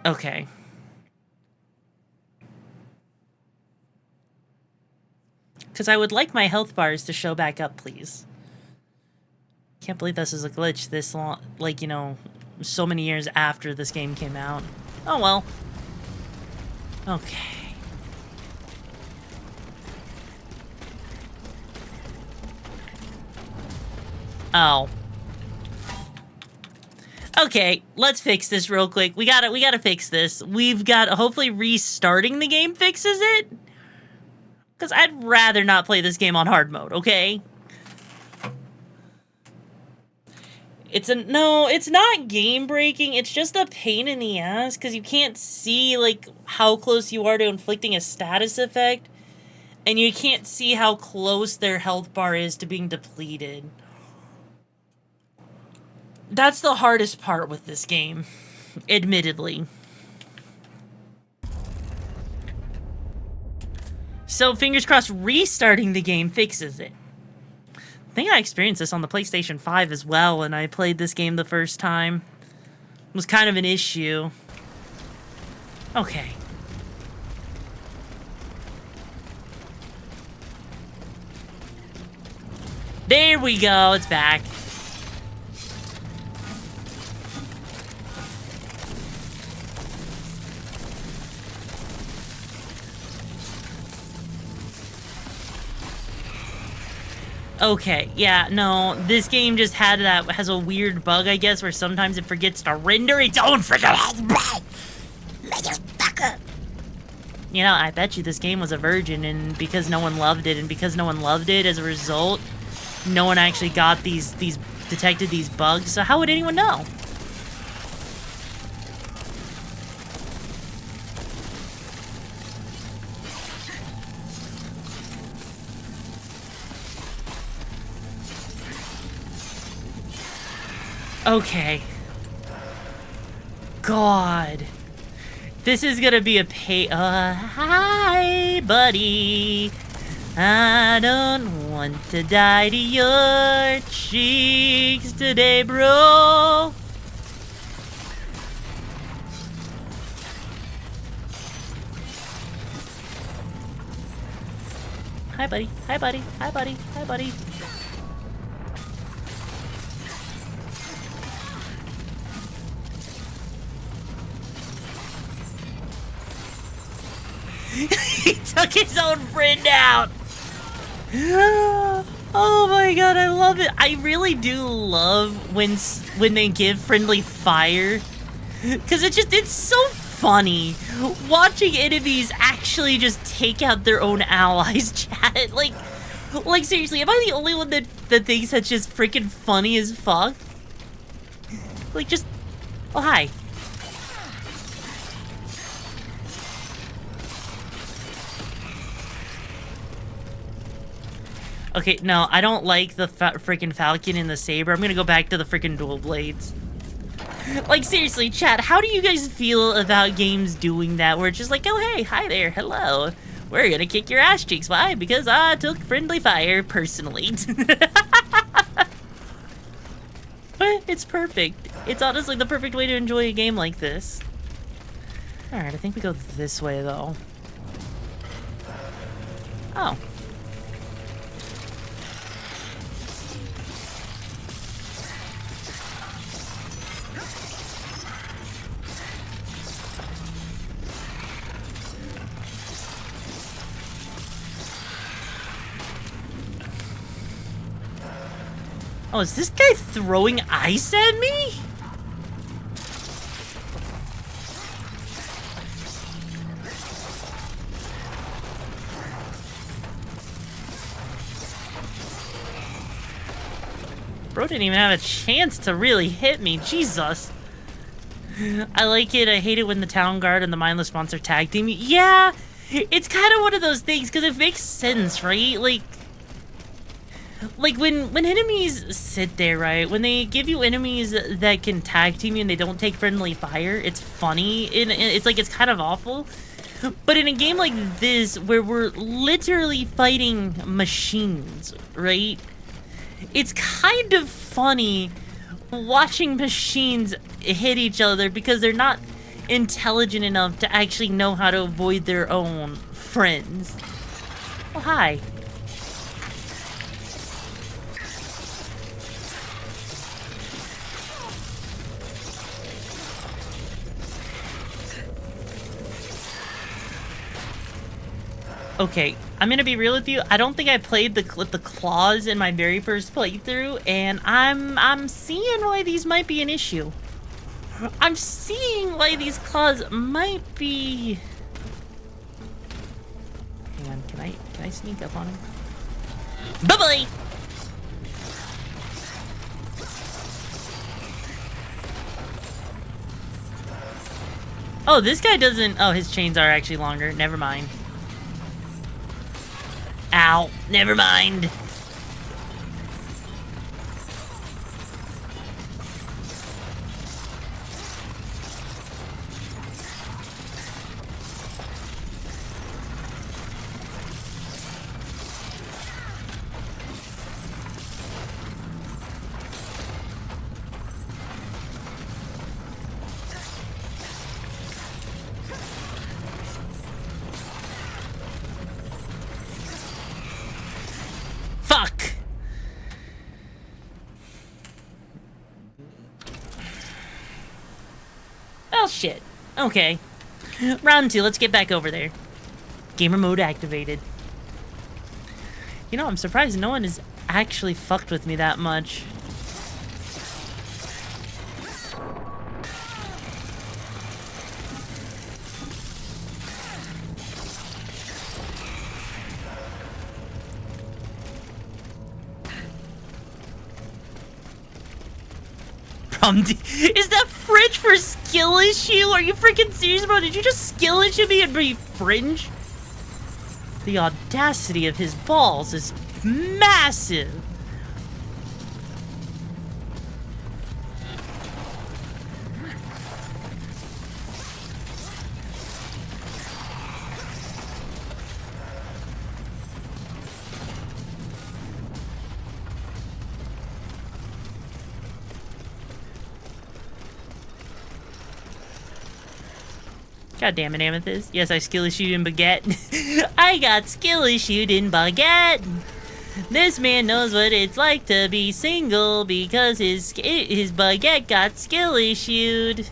S1: Okay. Because I would like my health bars to show back up, please. Can't believe this is a glitch this long, like, you know, so many years after this game came out. Oh well. Okay. Oh. Okay, let's fix this real quick. We gotta fix this. We've got, hopefully restarting the game fixes it. Because I'd rather not play this game on hard mode, okay? No, it's not game breaking, it's just a pain in the ass, because you can't see, like, how close you are to inflicting a status effect, and you can't see how close their health bar is to being depleted. That's the hardest part with this game, admittedly. So, fingers crossed, restarting the game fixes it. I think I experienced this on the PlayStation 5 as well when I played this game the first time. It was kind of an issue. Okay. There we go, it's back. Okay, yeah, no, this game just has a weird bug, I guess, where sometimes it forgets to render its own freaking head. Motherfucker. You know, I bet you this game was a virgin, and because no one loved it, as a result, no one actually got detected these bugs, so how would anyone know? Okay. God. This is gonna be a hi, buddy. I don't want to die to your cheeks today, bro. Hi, buddy. Hi, buddy. Hi, buddy. Hi, buddy. He took his own friend out. Oh my god, I love it. I really do love when they give friendly fire, because it's so funny watching enemies actually just take out their own allies. Chat, like seriously, am I the only one that thinks that's just freaking funny as fuck? Like, just, oh hi. Okay, no, I don't like the freaking Falcon and the Saber. I'm gonna go back to the freaking dual blades. Like, seriously, chat, how do you guys feel about games doing that, where it's just like, oh, hey, hi there, hello. We're gonna kick your ass cheeks. Why? Because I took friendly fire, personally. But it's perfect. It's honestly the perfect way to enjoy a game like this. Alright, I think we go this way, though. Oh. Oh, is this guy throwing ice at me? Bro didn't even have a chance to really hit me. Jesus. I like it. I hate it when the town guard and the mindless monster tag team. Yeah, it's kind of one of those things, because it makes sense, right? Like when enemies sit there, right? When they give you enemies that can tag team you and they don't take friendly fire, it's funny. It's like, it's kind of awful. But in a game like this, where we're literally fighting machines, right? It's kind of funny watching machines hit each other because they're not intelligent enough to actually know how to avoid their own friends. Oh, hi. Okay, I'm gonna be real with you. I don't think I played with the claws in my very first playthrough, and I'm seeing why these might be an issue. I'm seeing why these claws might be. Hang on, can I sneak up on him? Bubbly. Oh, this guy doesn't. Oh, his chains are actually longer. Never mind. Ow, never mind. Fuck! Oh shit. Okay. Round 2, let's get back over there. Gamer mode activated. You know, I'm surprised no one has actually fucked with me that much. Is that French for skill issue? Are you freaking serious, bro? Did you just skill issue me and be fringe? The audacity of his balls is massive. God damn it, Amethyst. Yes, I skill issued in Baguette. I got skill issued in Baguette. This man knows what it's like to be single because his Baguette got skill issued.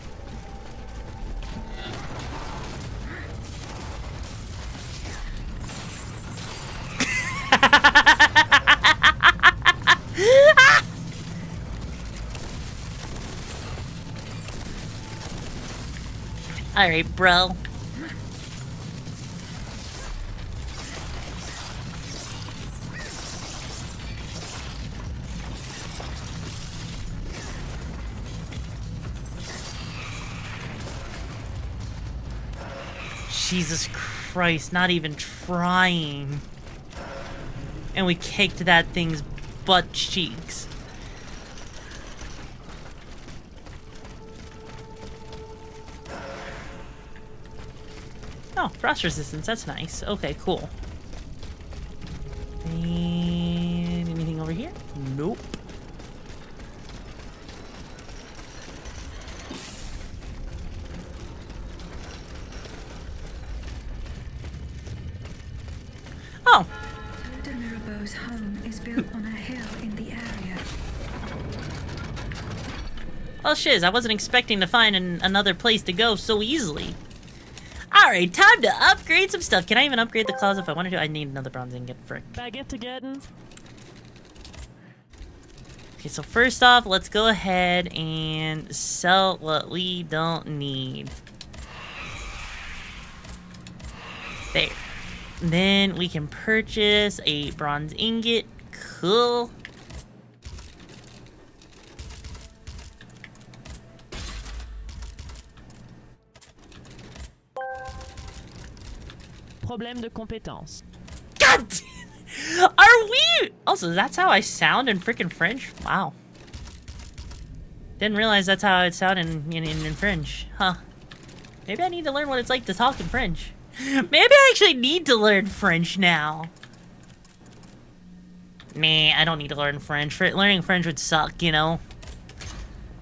S1: Alright, bro. Jesus Christ, not even trying. And we kicked that thing's butt cheeks. Oh, frost resistance, that's nice. Okay, cool. And anything over here? Nope. Oh.
S6: De Mirabeau's home is built on a hill in the area.
S1: Well, shiz, I wasn't expecting to find another place to go so easily. Alright, time to upgrade some stuff. Can I even upgrade the claws if I wanted to? I need another bronze ingot, frick.
S2: Baguette to getting.
S1: Okay, so first off, let's go ahead and sell what we don't need. There. Then we can purchase a bronze ingot. Cool.
S2: Problème de compétence.
S1: God damn. Are we? Also, that's how I sound in freaking French? Wow. Didn't realize that's how I would sound in French. Huh. Maybe I need to learn what it's like to talk in French. Maybe I actually need to learn French now. Nah, I don't need to learn French. Learning French would suck, you know?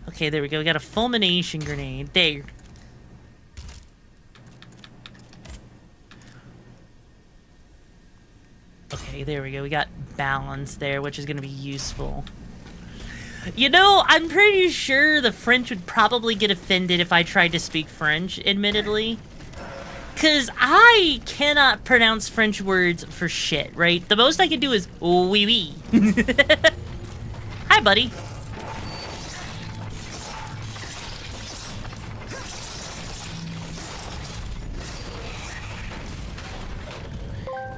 S1: Okay, there we go. We got a fulmination grenade. There. Okay, there we go. We got balance there, which is going to be useful. You know, I'm pretty sure the French would probably get offended if I tried to speak French, admittedly. Because I cannot pronounce French words for shit, right? The most I can do is oui oui. Hi, buddy.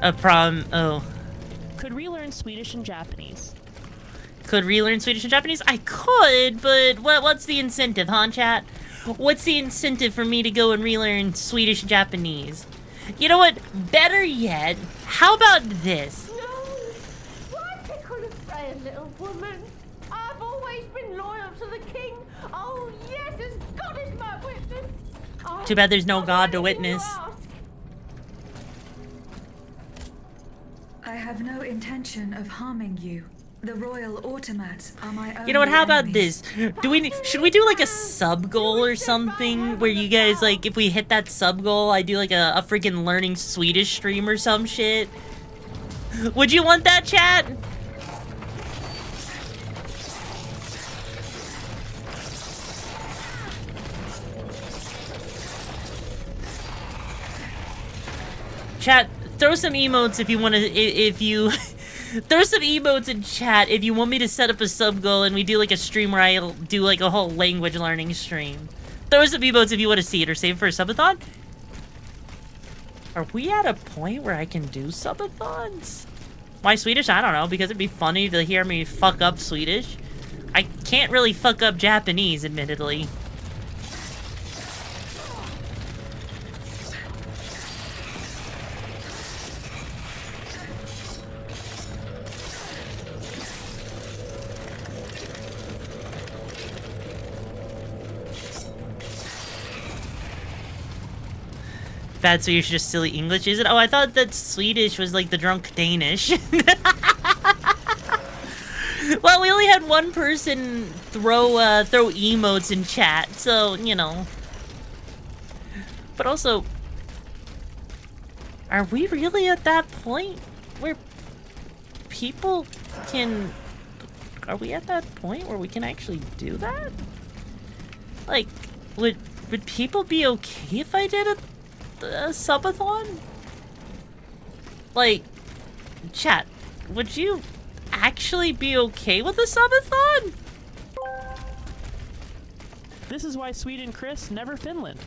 S1: Oh.
S2: Could relearn Swedish and Japanese.
S1: Could relearn Swedish and Japanese? I could, but what's the incentive, huh, chat? What's the incentive for me to go and relearn Swedish and Japanese? You know what? Better yet, how about this?
S12: No! Why tickle a frail little woman? I've always been loyal to the king. Oh, yes, as God is my witness.
S1: Too bad there's no God to witness.
S6: I have no intention of harming you. The royal automats are my only
S1: You know what? How about
S6: enemies.
S1: this? Should we do like a sub goal or something where you guys like if we hit that sub goal, I do like a freaking learning Swedish stream or some shit? Would you want that, chat? Chat, throw some emotes if you want to. If you throw some emotes in chat if you want me to set up a sub goal and we do like a stream where I'll do like a whole language learning stream. Throw some emotes if you want to see it, or save for a subathon. Are we at a point where I can do subathons? Why Swedish? I don't know, because it'd be funny to hear me fuck up Swedish. I can't really fuck up Japanese, admittedly. Bad Swedish, just silly English, is it? Oh, I thought that Swedish was like the drunk Danish. Well, we only had one person throw emotes in chat, so, you know. But also, are we really at that point where people can... Are we at that point where we can actually do that? Like, would people be okay if I did a subathon? Like, chat, would you actually be okay with a subathon?
S2: This is why Sweden Chris, never Finland.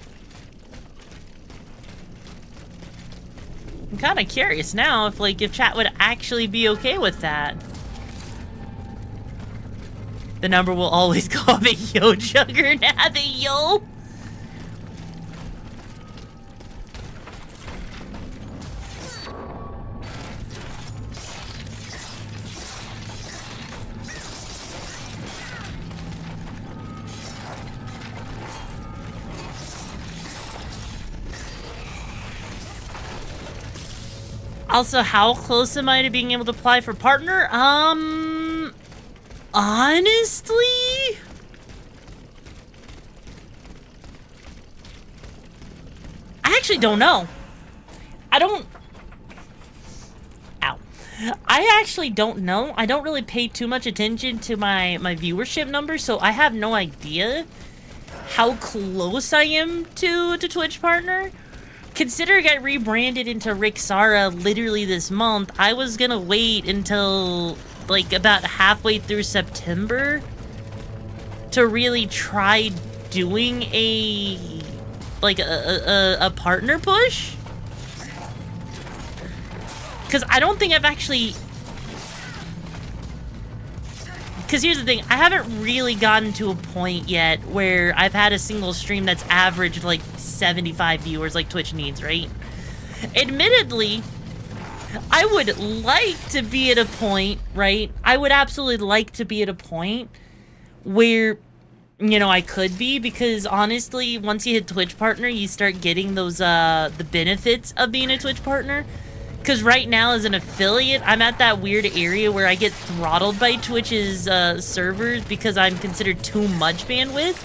S1: I'm kind of curious now if chat would actually be okay with that. The number will always go up a yo juggernaut, the yo. Also, how close am I to being able to apply for partner? Honestly? I actually don't know. Ow. I actually don't know. I don't really pay too much attention to my viewership numbers, so I have no idea how close I am to Twitch partner. Considering I rebranded into Rixara literally this month, I was gonna wait until like about halfway through September to really try doing a partner push. Because I don't think I've actually... Because here's the thing, I haven't really gotten to a point yet where I've had a single stream that's averaged like 75 viewers like Twitch needs, right? Admittedly, I would like to be at a point, right? I would absolutely like to be at a point where, you know, I could be, because honestly, once you hit Twitch partner, you start getting those, the benefits of being a Twitch partner. Because right now, as an affiliate, I'm at that weird area where I get throttled by Twitch's servers because I'm considered too much bandwidth.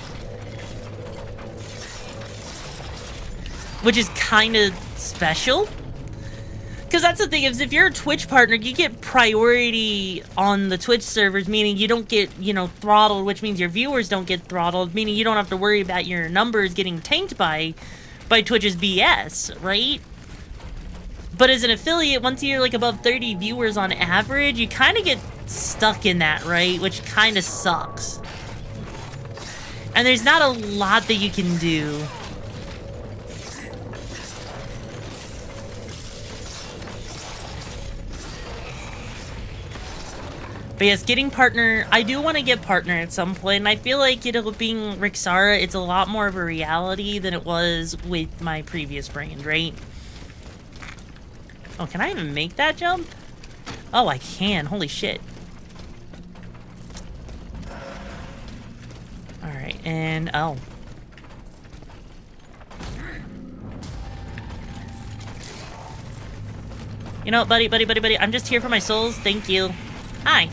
S1: Which is kind of special. Because that's the thing, is if you're a Twitch partner, you get priority on the Twitch servers, meaning you don't get, you know, throttled, which means your viewers don't get throttled, meaning you don't have to worry about your numbers getting tanked by by Twitch's BS, right? But as an affiliate, once you're like above 30 viewers on average, you kind of get stuck in that, right? Which kind of sucks. And there's not a lot that you can do. But yes, getting partner, I do want to get partner at some point, and I feel like, you know, being Rixara, it's a lot more of a reality than it was with my previous brand, right? Oh, can I even make that jump? Oh, I can. Holy shit. Alright, and oh. You know what, buddy, I'm just here for my souls. Thank you. Hi.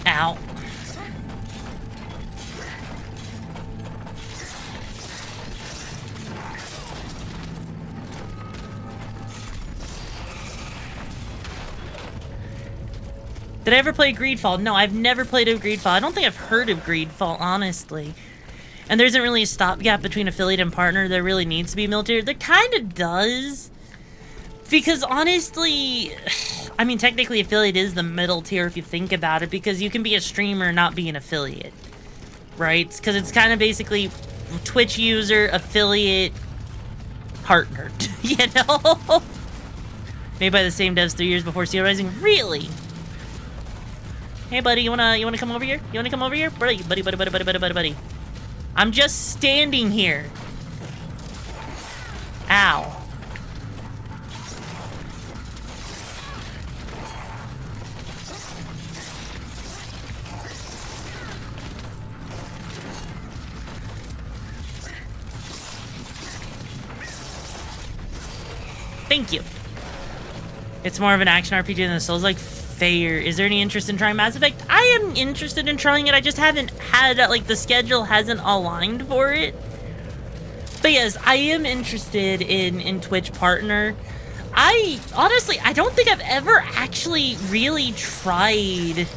S1: Ow. Did I ever play Greedfall? No, I've never played a Greedfall. I don't think I've heard of Greedfall, honestly. And there isn't really a stopgap between affiliate and partner. There really needs to be military. There kind of does. Because honestly, I mean, technically affiliate is the middle tier if you think about it. Because you can be a streamer and not be an affiliate. Right? Because it's kind of basically Twitch user, affiliate, partner. You know? Made by the same devs 3 years before Steel Rising. Really? Hey, buddy, you wanna come over here? You wanna come over here? Buddy. I'm just standing here. Ow. Thank you. It's more of an action RPG than the Souls-like. Fair. Is there any interest in trying Mass Effect? I am interested in trying it. I just haven't had, like, the schedule hasn't aligned for it. But yes, I am interested in Twitch partner. Honestly, I don't think I've ever actually really tried.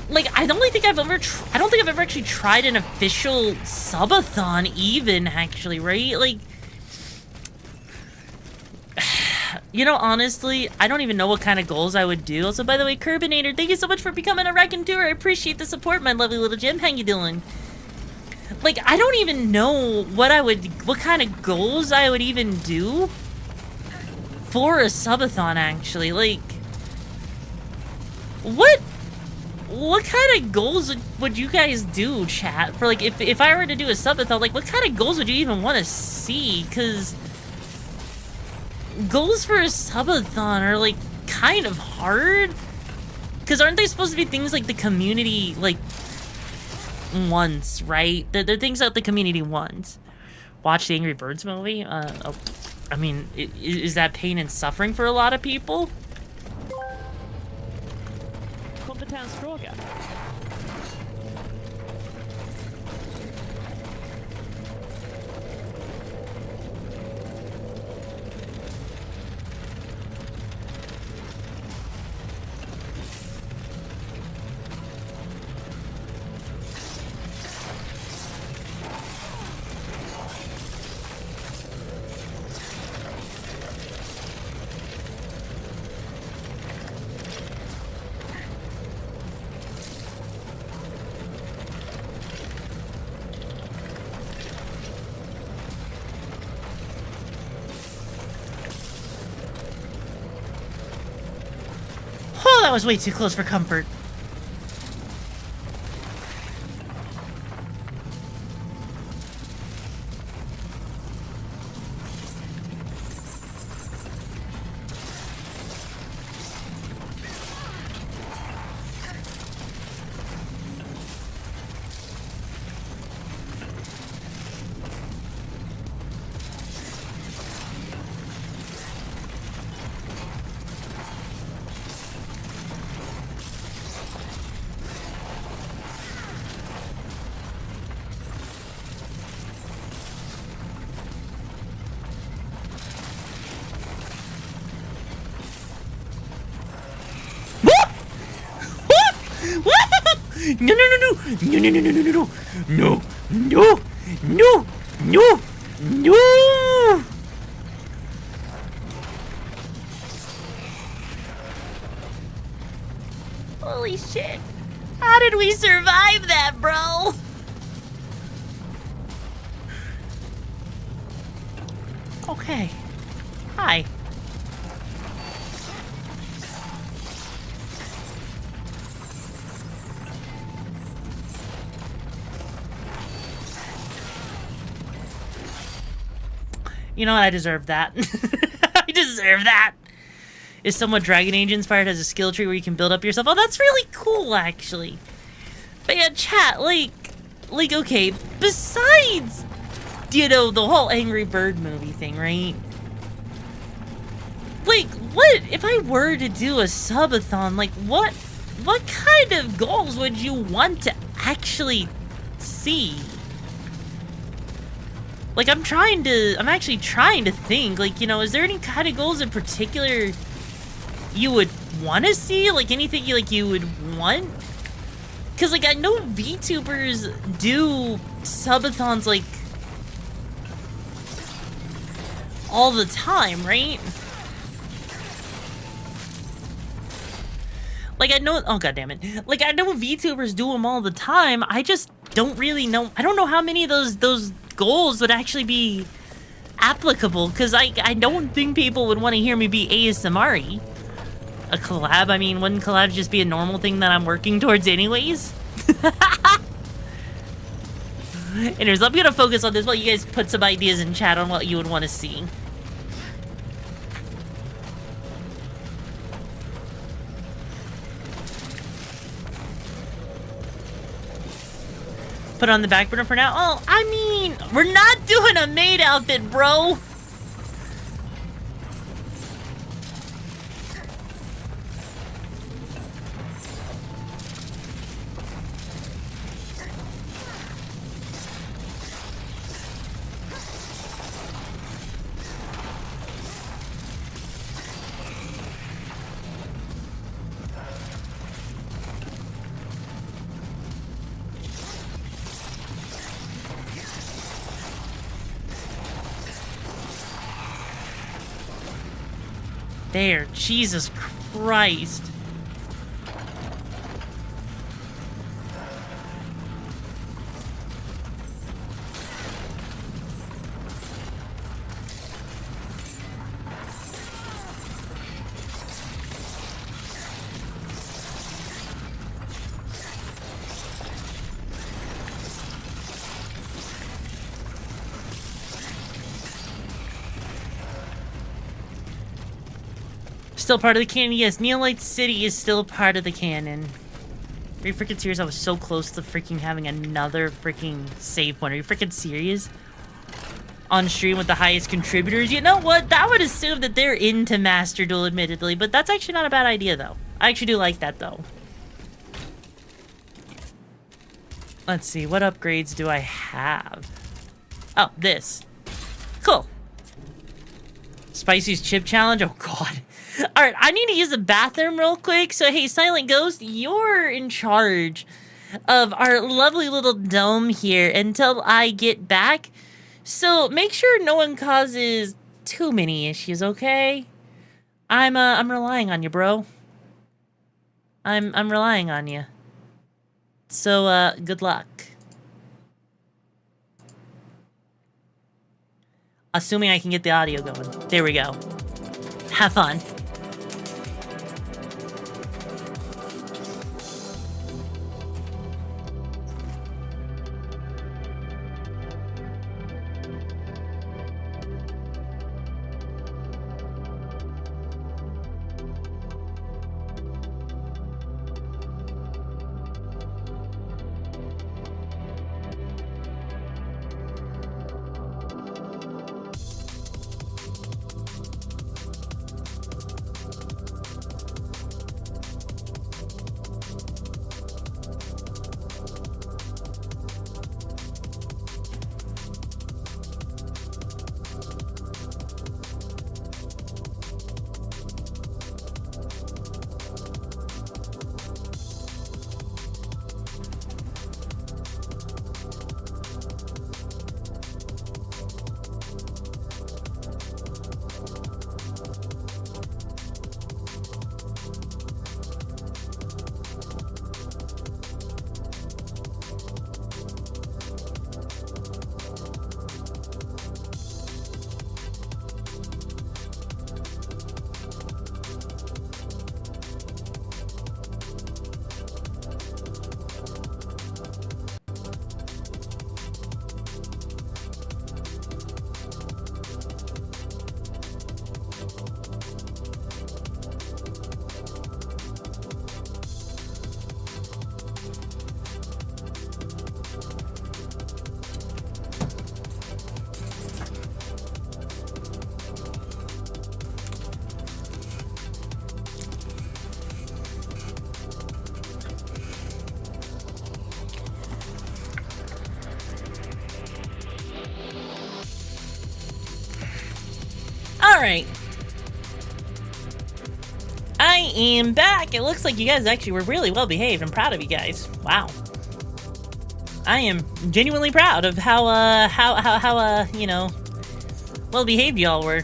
S1: Like, I don't think I've ever actually tried an official subathon even, actually, right? Like, you know, honestly, I don't even know what kind of goals I would do. Also, by the way, Curbinator, thank you so much for becoming a raconteur. I appreciate the support, my lovely little gem. How you doing? Like, I don't even know what kind of goals I would even do for a subathon, actually. Like, what kind of goals would you guys do, chat? For, like, if I were to do a subathon, like, what kind of goals would you even want to see? Because goals for a subathon are, like, kind of hard. Because aren't they supposed to be things like the community, like, wants, right? They're things that the community wants. Watch the Angry Birds movie? I mean, is that pain and suffering for a lot of people?
S2: Kompetensfråga.
S1: Oh, that was way too close for comfort. No, no, no, no. No, no, no, no, no, no. No, no, no, no, no. Holy shit. How did we survive that, bro? Okay. Hi. You know what? I deserve that. I deserve that. Is somewhat Dragon Age inspired, has a skill tree where you can build up yourself. Oh, that's really cool, actually. But yeah, chat, like, okay, besides, you know, the whole Angry Bird movie thing, right? Like, what, if I were to do a subathon, like, what kind of goals would you want to actually see? Like, I'm actually trying to think, like, you know, is there any kind of goals in particular you would want to see? Like, anything you would want? Because, like, I know VTubers do subathons, like, all the time, right? Like, I know, oh, god damn it. Like, I know VTubers do them all the time. I just don't really know. I don't know how many of those goals would actually be applicable, because I don't think people would want to hear me be ASMR-y. A collab, I mean, wouldn't collabs just be a normal thing that I'm working towards anyways? Anyways, I'm gonna focus on this while you guys put some ideas in chat on what you would want to see. Put on the back burner for now? Oh, I mean, we're not doing a maid outfit, bro. There, Jesus Christ. Still part of the canon? Yes, Neolite City is still part of the canon. Are you freaking serious? I was so close to freaking having another freaking save point. Are you freaking serious? On stream with the highest contributors? You know what? That would assume that they're into Master Duel, admittedly, but that's actually not a bad idea, though. I actually do like that, though. Let's see, what upgrades do I have? Oh, this. Cool. Spicy's chip challenge? Oh, God. Alright, I need to use the bathroom real quick. So, hey, Silent Ghost, you're in charge of our lovely little dome here until I get back. So, make sure no one causes too many issues, okay? I'm relying on you, bro. I'm relying on you. So, good luck. Assuming I can get the audio going. There we go. Have fun. Alright. I am back. It looks like you guys actually were really well behaved. I'm proud of you guys. Wow. I am genuinely proud of how you know, well behaved y'all were.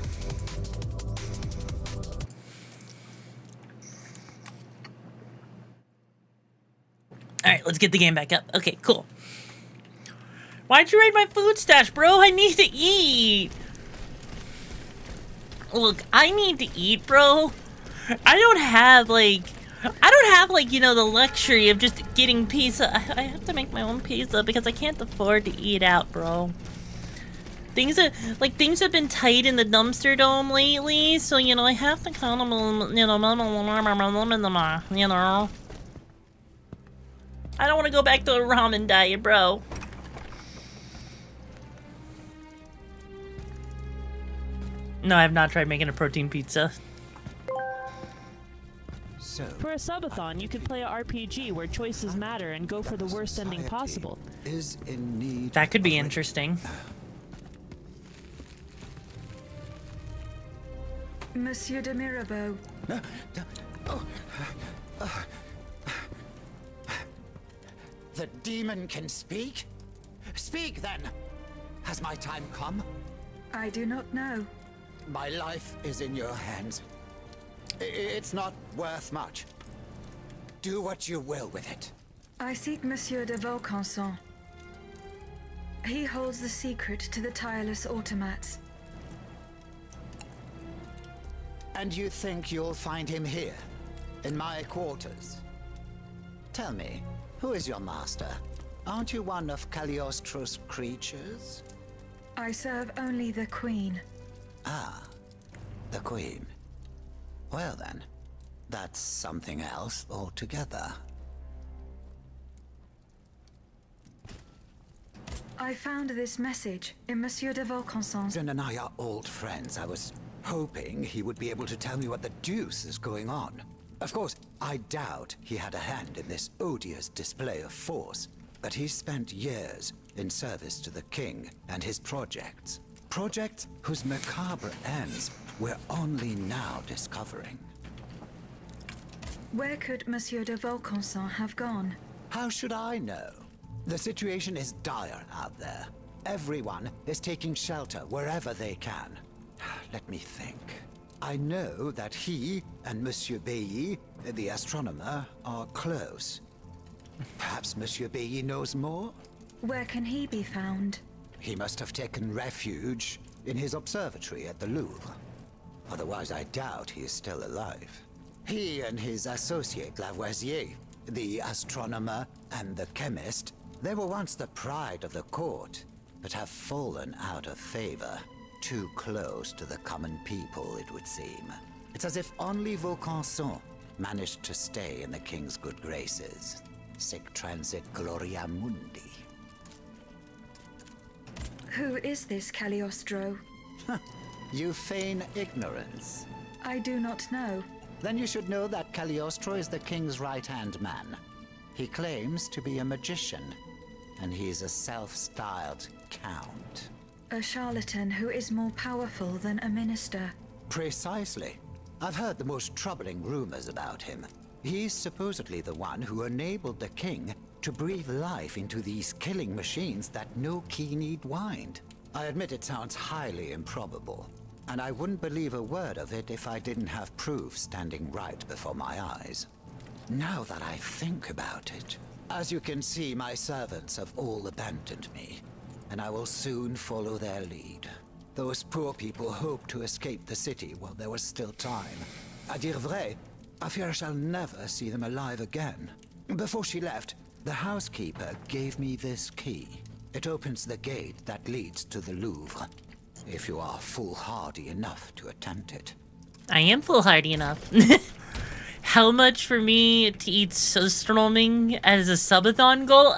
S1: Alright, let's get the game back up. Okay, cool. Why'd you raid my food stash, bro? I need to eat. Look, I need to eat, bro. I don't have, like, you know, the luxury of just getting pizza. I have to make my own pizza because I can't afford to eat out, bro. Things have been tight in the dumpster dome lately, so, you know, I have to kind of, you know, I don't want to go back to a ramen diet, bro. No, I have not tried making a protein pizza.
S2: For a subathon, you could play a RPG where choices matter and go for the worst ending possible.
S1: That could be interesting.
S6: Monsieur de Mirabeau.
S11: The demon can speak? Speak then! Has my time come?
S6: I do not know.
S11: My life is in your hands. It's not worth much. Do what you will with it.
S6: I seek Monsieur de Vaucanson. He holds the secret to the tireless automats.
S11: And you think you'll find him here? In my quarters? Tell me, who is your master? Aren't you one of Cagliostro's creatures?
S6: I serve only the Queen.
S11: Ah, the Queen. Well then, that's something else altogether.
S6: I found this message in Monsieur de Vaucanson's.
S11: Jen and I are old friends. I was hoping he would be able to tell me what the deuce is going on. Of course, I doubt he had a hand in this odious display of force, but he spent years in service to the king and his projects. Projects whose macabre ends we're only now discovering.
S6: Where could Monsieur de Vaucanson have gone?
S11: How should I know? The situation is dire out there. Everyone is taking shelter wherever they can. Let me think. I know that he and Monsieur Bailly, the astronomer, are close. Perhaps Monsieur Bailly knows more?
S6: Where can he be found?
S11: He must have taken refuge in his observatory at the Louvre. Otherwise, I doubt he is still alive. He and his associate Lavoisier, the astronomer and the chemist, they were once the pride of the court, but have fallen out of favor. Too close to the common people, it would seem. It's as if only Vaucanson managed to stay in the king's good graces. Sic transit gloria mundi.
S6: Who is this Cagliostro?
S11: You feign ignorance.
S6: I do not know.
S11: Then you should know that Cagliostro is the king's right-hand man. He claims to be a magician, and he's a self-styled count.
S6: A charlatan who is more powerful than a minister.
S11: Precisely. I've heard the most troubling rumors about him. He's supposedly the one who enabled the king to breathe life into these killing machines that no key need wind. I admit it sounds highly improbable, and I wouldn't believe a word of it if I didn't have proof standing right before my eyes. Now that I think about it, as you can see, my servants have all abandoned me, and I will soon follow their lead. Those poor people hoped to escape the city while there was still time. À dire vrai, I fear I shall never see them alive again. Before she left, the housekeeper gave me this key. It opens the gate that leads to the Louvre, if you are foolhardy enough to attempt it.
S1: I am foolhardy enough. How much for me to eat surströmming as a subathon goal?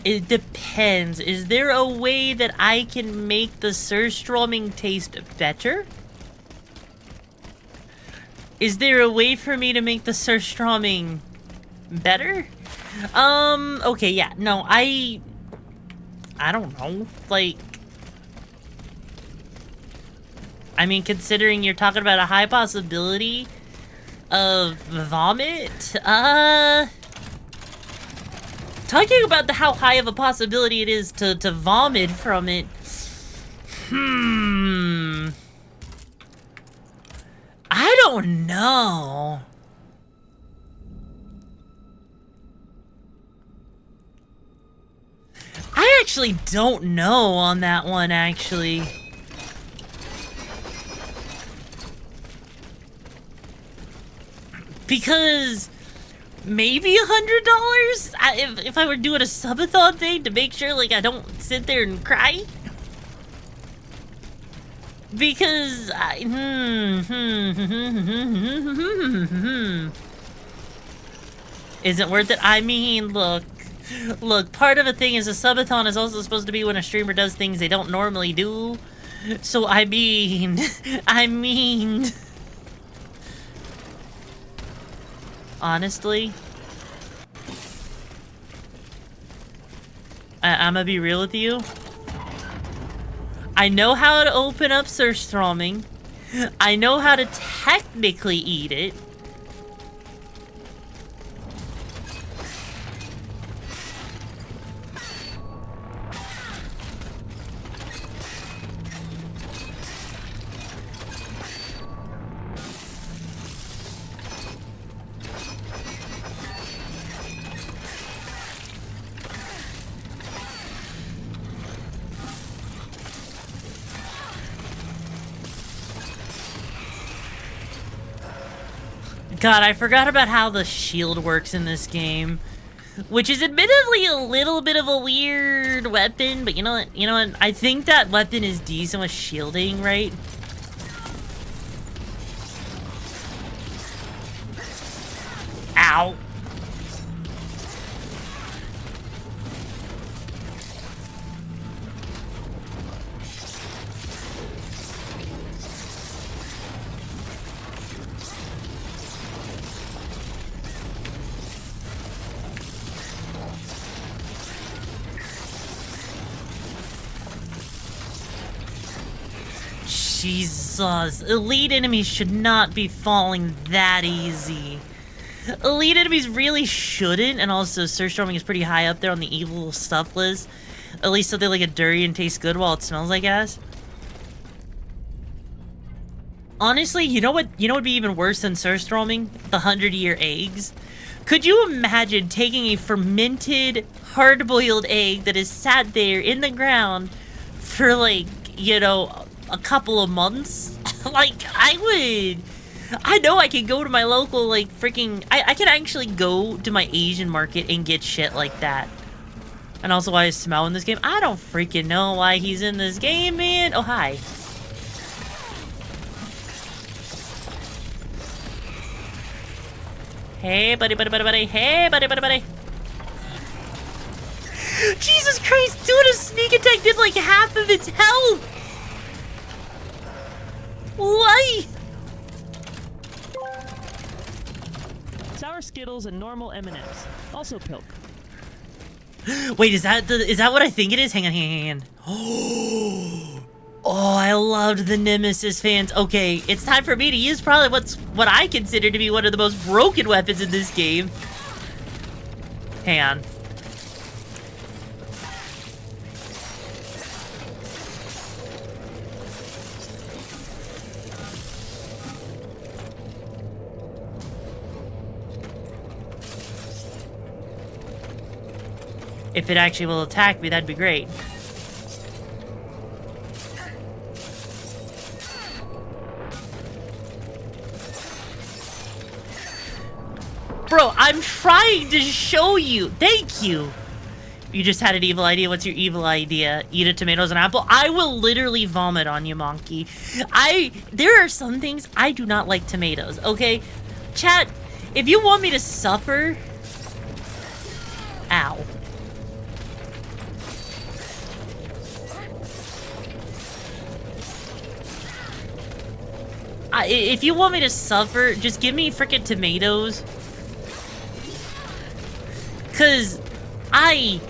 S1: It depends. Is there a way that I can make the surströmming taste better? Is there a way for me to make the surströmming better? Okay, yeah. No, I don't know. Like, I mean, considering you're talking about a high possibility of vomit, talking about how high of a possibility it is to vomit from it, I don't know. I actually don't know on that one, actually. Because maybe $100 if I were doing a subathon thing to make sure like I don't sit there and cry. Because isn't worth it. I mean, look, part of a thing is a subathon is also supposed to be when a streamer does things they don't normally do. So I mean honestly, I'm gonna be real with you. I know how to open up surströmming. I know how to technically eat it. God, I forgot about how the shield works in this game, which is admittedly a little bit of a weird weapon, but you know what? I think that weapon is decent with shielding, right? Ow. Jesus, elite enemies should not be falling that easy. Elite enemies really shouldn't, and also surströmming is pretty high up there on the evil stuff list. At least something like a durian tastes good while it smells like ass. Honestly, you know what would be even worse than surströmming? The 100-year eggs. Could you imagine taking a fermented, hard-boiled egg that is sat there in the ground for like, you know, a couple of months? Like, I know I can go to my local, like, freaking... I can actually go to my Asian market and get shit like that. And also why is Smell in this game? I don't freaking know why he's in this game, man. Oh, hi. Hey, buddy. Hey, buddy. Jesus Christ, doing a sneak attack did, like, half of its health. Why?
S2: Sour Skittles and normal M&Ms. Also Pilk.
S1: Wait, is that what I think it is? Hang on. Oh, I loved the Nemesis fans. Okay, it's time for me to use probably what I consider to be one of the most broken weapons in this game. Hang on. If it actually will attack me, that'd be great. Bro, I'm trying to show you. Thank you. You just had an evil idea. What's your evil idea? Eat a tomatoes and apple? I will literally vomit on you, monkey. There are some things I do not like tomatoes, okay? Chat, if you want me to suffer... Ow. If you want me to suffer, just give me frickin' tomatoes. Cause I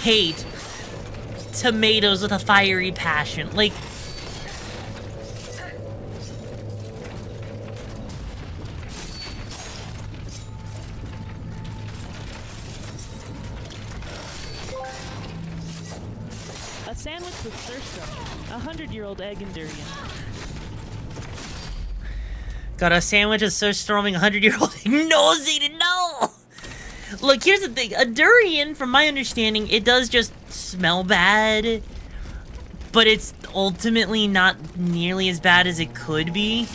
S1: hate tomatoes with a fiery passion. Like,
S2: A 100-year-old egg and durian.
S1: Got a sandwich of Sir Storming 100-year-old nauseated. No! Look, here's the thing. A durian, from my understanding, it does just smell bad. But it's ultimately not nearly as bad as it could be.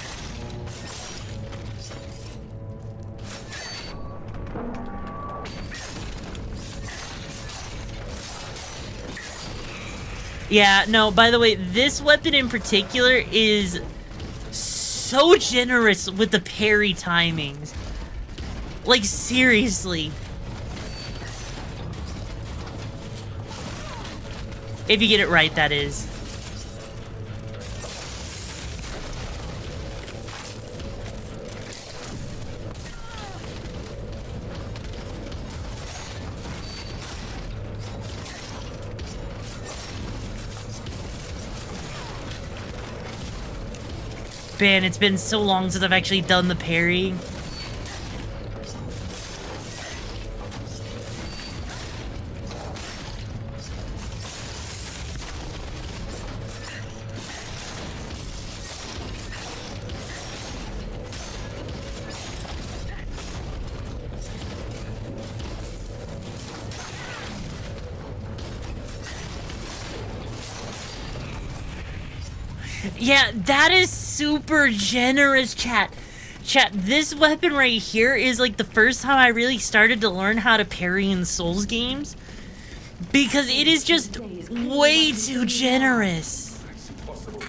S1: Yeah, no, by the way, this weapon in particular is so generous with the parry timings. Like, seriously. If you get it right, that is. Man, it's been so long since I've actually done the parry. Yeah, that is super generous, chat. Chat, this weapon right here is like the first time I really started to learn how to parry in Souls games. Because it is just way too generous.
S13: That's impossible.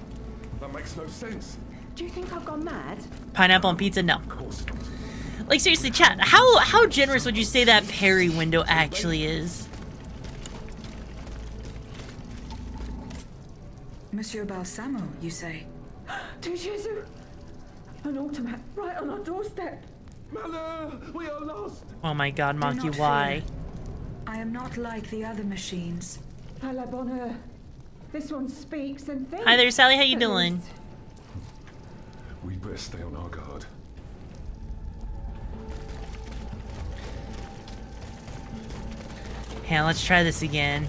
S13: That makes no sense.
S12: Do you think I've gone mad?
S1: Pineapple on pizza? No. Like, seriously, chat, how generous would you say that parry window actually is?
S6: Monsieur Balsamo, you say?
S12: Jesu! An automat right on our doorstep.
S13: Mother, we are lost.
S1: Oh my god,
S6: Do
S1: Monkey,
S6: not
S1: why?
S6: fear. I am not like the other machines.
S12: A la bonne heure. This one speaks and thinks.
S1: Hi there, Sally, how you
S12: At
S1: doing?
S12: least.
S13: We better stay on our guard.
S1: Yeah, let's try this again.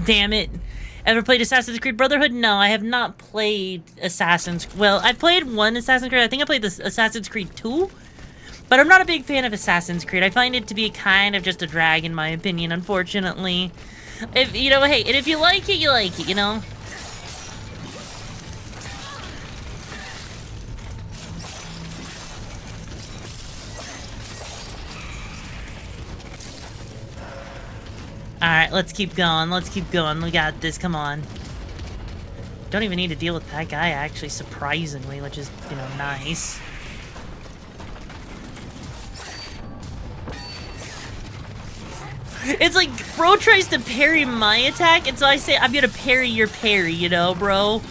S1: Damn it. Ever played Assassin's Creed Brotherhood? No, I have not played Well, I played one Assassin's Creed. I think I played this Assassin's Creed 2. But I'm not a big fan of Assassin's Creed. I find it to be kind of just a drag, in my opinion, unfortunately. If, you know, hey, and if you like it, you like it, you know? Alright, let's keep going. Let's keep going. We got this. Come on. Don't even need to deal with that guy, actually, surprisingly, which is, you know, nice. It's like, bro tries to parry my attack, and so I say, I'm gonna parry your parry, you know, bro?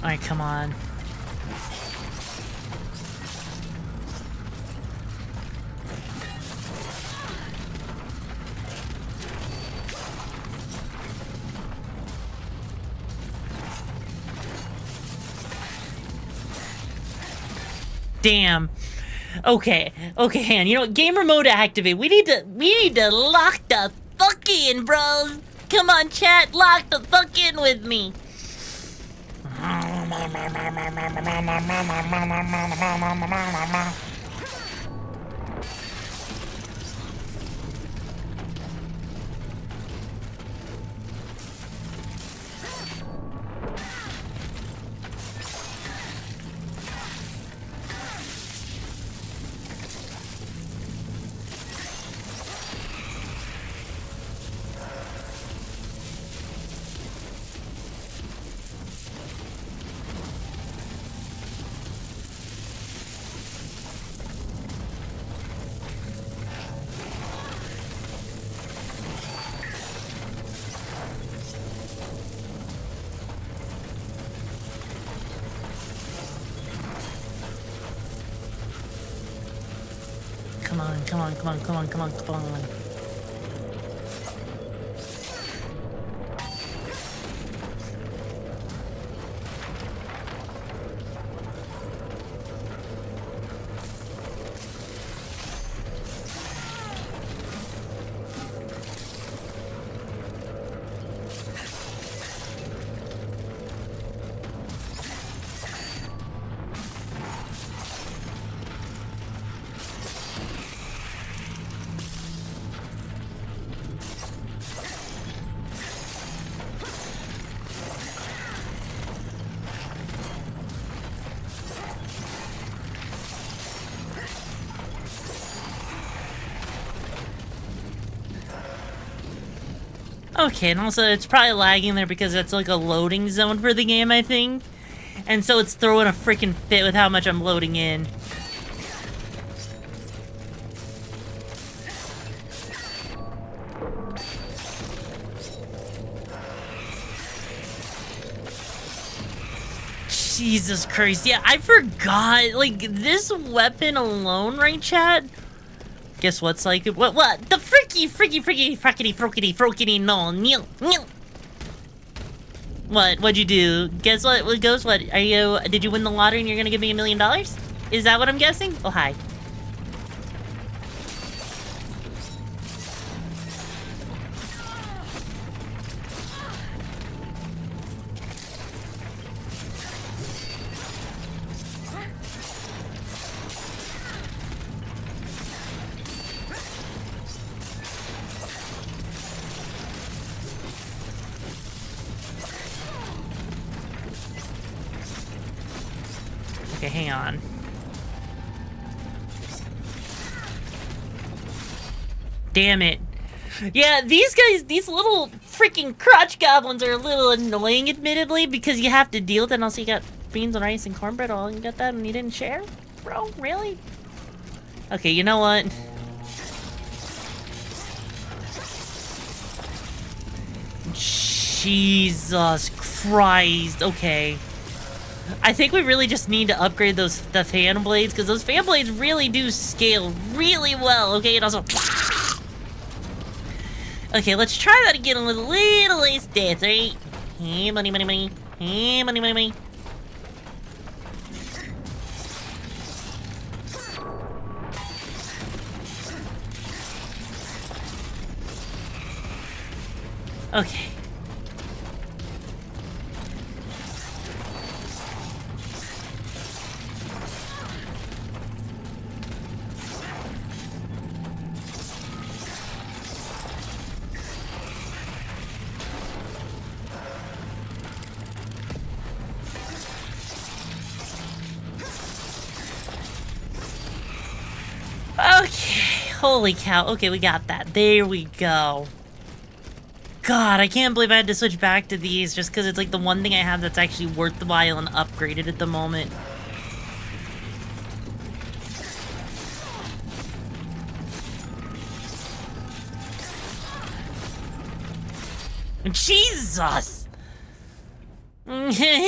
S1: Alright, come on. Damn. Okay, Han. You know what? Gamer mode activate. We need to lock the fuck in, bros. Come on, chat. Lock the fuck in with me. Come on. Okay, and also it's probably lagging there because it's like a loading zone for the game, I think. And so it's throwing a freaking fit with how much I'm loading in. Jesus Christ, yeah, I forgot, like, this weapon alone, right, chat? Guess what's like, what, the frickety, no, nil. What'd you do? Guess what, Ghost, did you win the lottery and you're gonna give me $1 million? Is that what I'm guessing? Oh, hi. Okay, hang on. Damn it. Yeah, these guys, these little freaking crotch goblins are a little annoying, admittedly, because you have to deal with it. And also, you got beans and rice and cornbread. All you got that and you didn't share? Bro, really? Okay, you know what? Jesus Christ. Okay. I think we really just need to upgrade the fan blades, because those fan blades really do scale really well, okay? And also... Okay, let's try that again with a little less death, right? Hey, money. Hey, money. Okay. Okay, holy cow. Okay, we got that. There we go. God, I can't believe I had to switch back to these just because it's like the one thing I have that's actually worthwhile and upgraded at the moment. Jesus! Mama,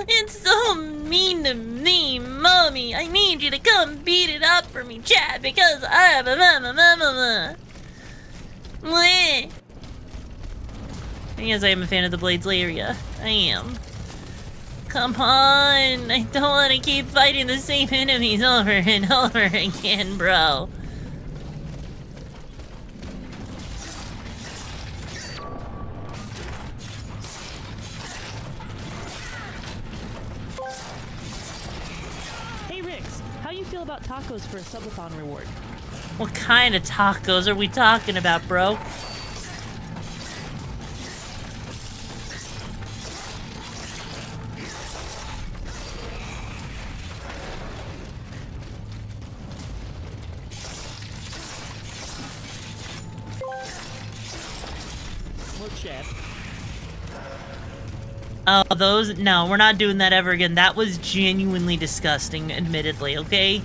S1: it's so mean to me, Mommy. I need you to come beat it up for me, Chad, because I'm a mama. I guess I am a fan of the Blades area. I am. Come on, I don't want to keep fighting the same enemies over and over again, bro.
S2: Hey Rix, how you feel about tacos for a subathon reward?
S1: What kind of tacos are we talking about, bro? Oh, those? No, we're not doing that ever again. That was genuinely disgusting, admittedly, okay?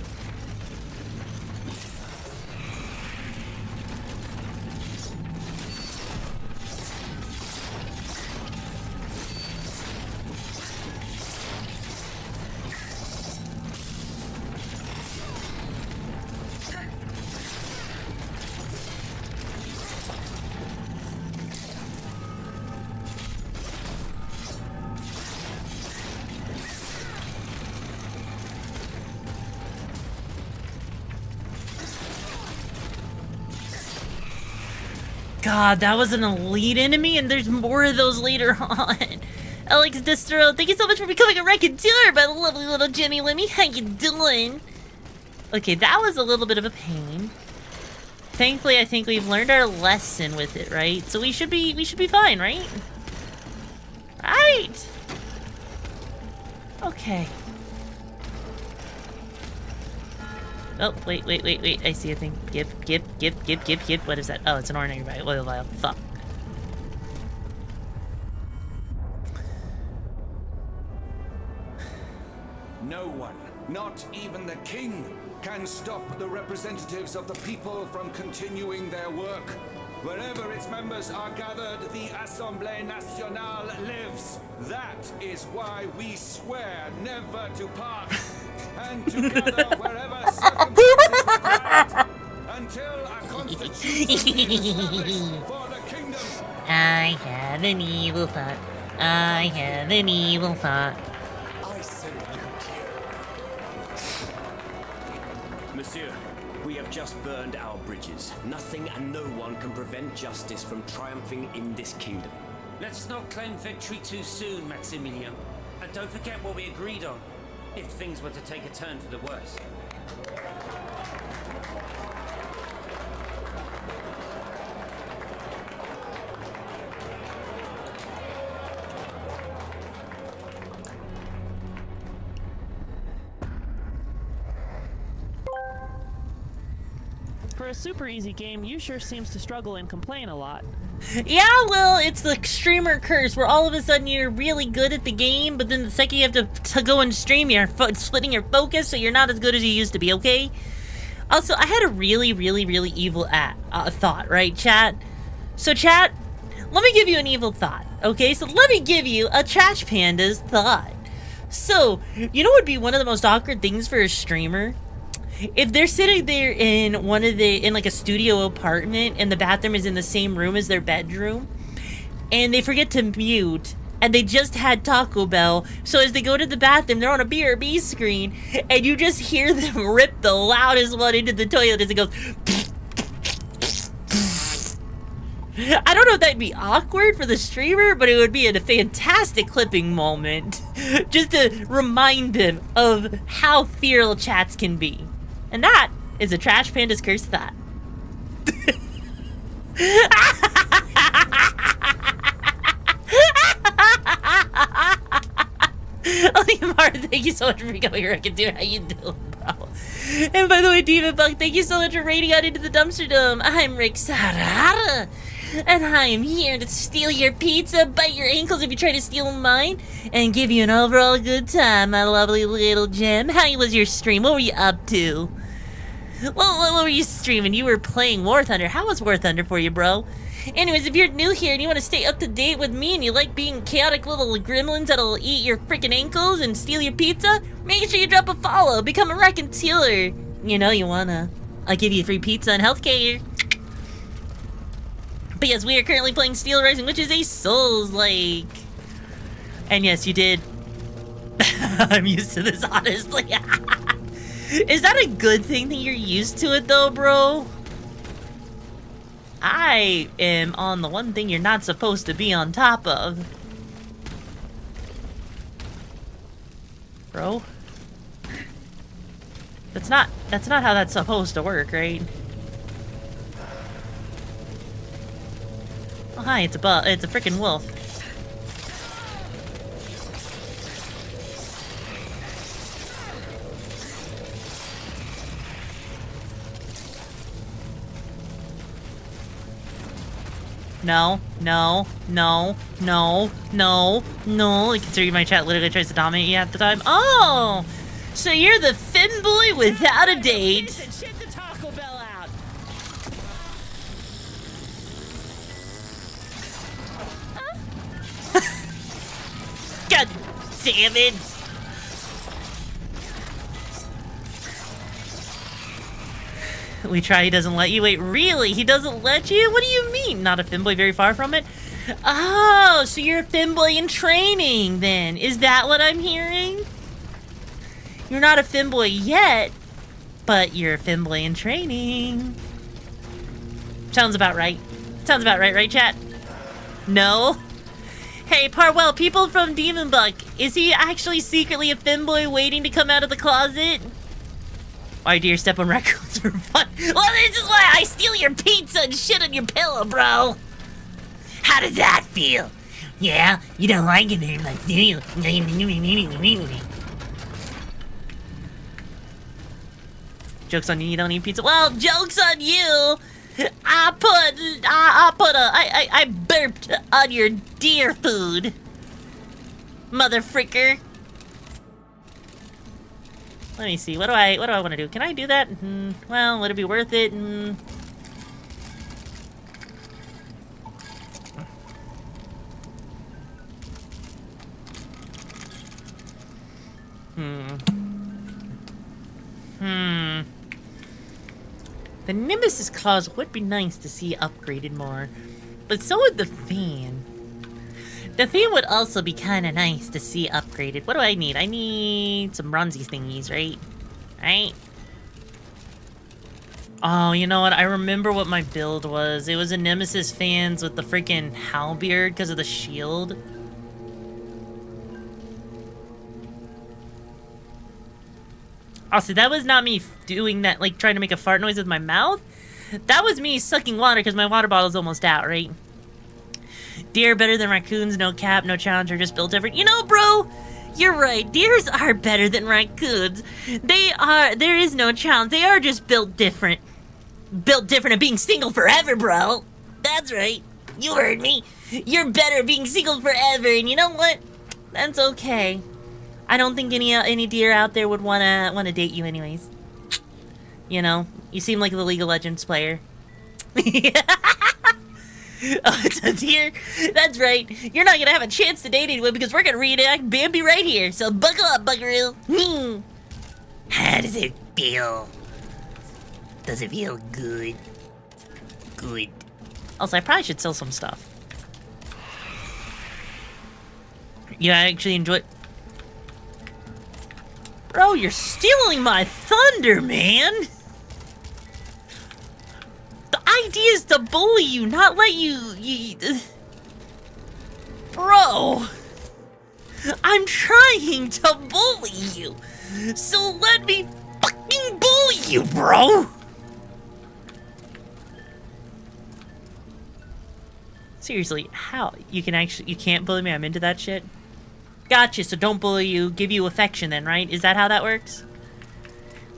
S1: God, that was an elite enemy, and there's more of those later on. Alex Distro, thank you so much for becoming a raconteur, my lovely little Jimmy Lemmy. How you doing? Okay, that was a little bit of a pain. Thankfully, I think we've learned our lesson with it, right? So we should be fine, right? Right. Okay. Oh, wait. I see a thing. Gip. What is that? Oh, it's an ordinary oil vial. Fuck.
S14: No one, not even the king, can stop the representatives of the people from continuing their work. Wherever its members are gathered, the Assemblée Nationale lives. That is why we swear never to part. And to gather wherever circumstances require, until a constitution is established for the kingdom.
S1: I have an evil thought. I
S15: said it, Monsieur, we have just burned our bridges. Nothing and no one can prevent justice from triumphing in this kingdom.
S16: Let's not claim victory too soon, Maximilian. And don't forget what we agreed on. If things were to take a turn for the worse.
S2: For a super easy game, you sure seems to struggle and complain a lot.
S1: Yeah, well, it's the streamer curse, where all of a sudden you're really good at the game, but then the second you have to go and stream, you're splitting your focus, so you're not as good as you used to be, okay? Also, I had a really evil thought, right, chat? So, chat, let me give you an evil thought, okay? So let me give you a Trash Panda's thought. So, you know what would be one of the most awkward things for a streamer? If they're sitting there in like a studio apartment and the bathroom is in the same room as their bedroom and they forget to mute and they just had Taco Bell, so as they go to the bathroom they're on a BRB screen and you just hear them rip the loudest one into the toilet as it goes. I don't know if that'd be awkward for the streamer, but it would be a fantastic clipping moment just to remind them of how feral chats can be. And that is a Trash Panda's cursed thought. Martin, thank you so much for becoming a raconteur. How you doing, bro? And by the way, Demon Bug, thank you so much for raiding out into the dumpster dome. I'm RIXARA, and I am here to steal your pizza, bite your ankles if you try to steal mine, and give you an overall good time, my lovely little gem. How was your stream? What were you up to? What were you streaming? You were playing War Thunder. How was War Thunder for you, bro? Anyways, if you're new here and you want to stay up to date with me and you like being chaotic little gremlins that'll eat your freaking ankles and steal your pizza, make sure you drop a follow. Become a raconteer. You know you wanna. I'll give you free pizza and healthcare. But yes, we are currently playing Steel Rising, which is a Souls-like. And yes, you did. I'm used to this, honestly. Is that a good thing that you're used to it, though, bro? I am on the one thing you're not supposed to be on top of. Bro? That's not how that's supposed to work, right? Oh, hi, it's a freaking wolf. No. Considering my chat literally tries to dominate you at the time. Oh! So you're the Finn boy without a date.
S2: Shit the Taco Bell out.
S1: God damn it! We try, he doesn't let you. Wait, really? He doesn't let you? What do you mean? Not a Finboy very far from it? Oh, so you're a Finboy in training then. Is that what I'm hearing? You're not a Finboy yet, but you're a Finboy in training. Sounds about right. Sounds about right, chat? No? Hey, Parwell, people from Demon Buck, is he actually secretly a Finboy waiting to come out of the closet? Why do you step on raccoons for fun? Well, this is why I steal your pizza and shit on your pillow, bro. How does that feel? Yeah, you don't like it very much, do you? Joke's on you don't eat pizza. Well, joke's on you. I burped on your deer food. Motherfricker. Let me see. What do I want to do? Can I do that? Well, would it be worth it? The Nemesis claws would be nice to see upgraded more, but so would the fan. The fan would also be kind of nice to see upgraded. What do I need? I need some bronzy thingies, right? Right? Oh, you know what? I remember what my build was. It was a Nemesis fans with the freaking halberd because of the shield. Oh, see, that was not me doing that, like, trying to make a fart noise with my mouth. That was me sucking water because my water bottle's almost out, right? Deer better than raccoons, no cap, no challenger, just built different. You know, bro, you're right. Deers are better than raccoons. There is no challenge. They are just built different. Built different and being single forever, bro. That's right. You heard me. You're better at being single forever, and you know what? That's okay. I don't think any deer out there would wanna date you anyways. You know, you seem like the League of Legends player. Oh, it's a deer? That's right. You're not gonna have a chance to date anyone because we're gonna reenact Bambi right here. So buckle up, buckaroo. How does it feel? Does it feel good? Good. Also, I probably should sell some stuff. Yeah, I actually enjoy... Bro, you're stealing my thunder, man! The idea is to bully you, not let you... Bro! I'm trying to bully you! So let me fucking bully you, bro! Seriously, how? You can't bully me? I'm into that shit? Gotcha, so don't bully you, give you affection then, right? Is that how that works?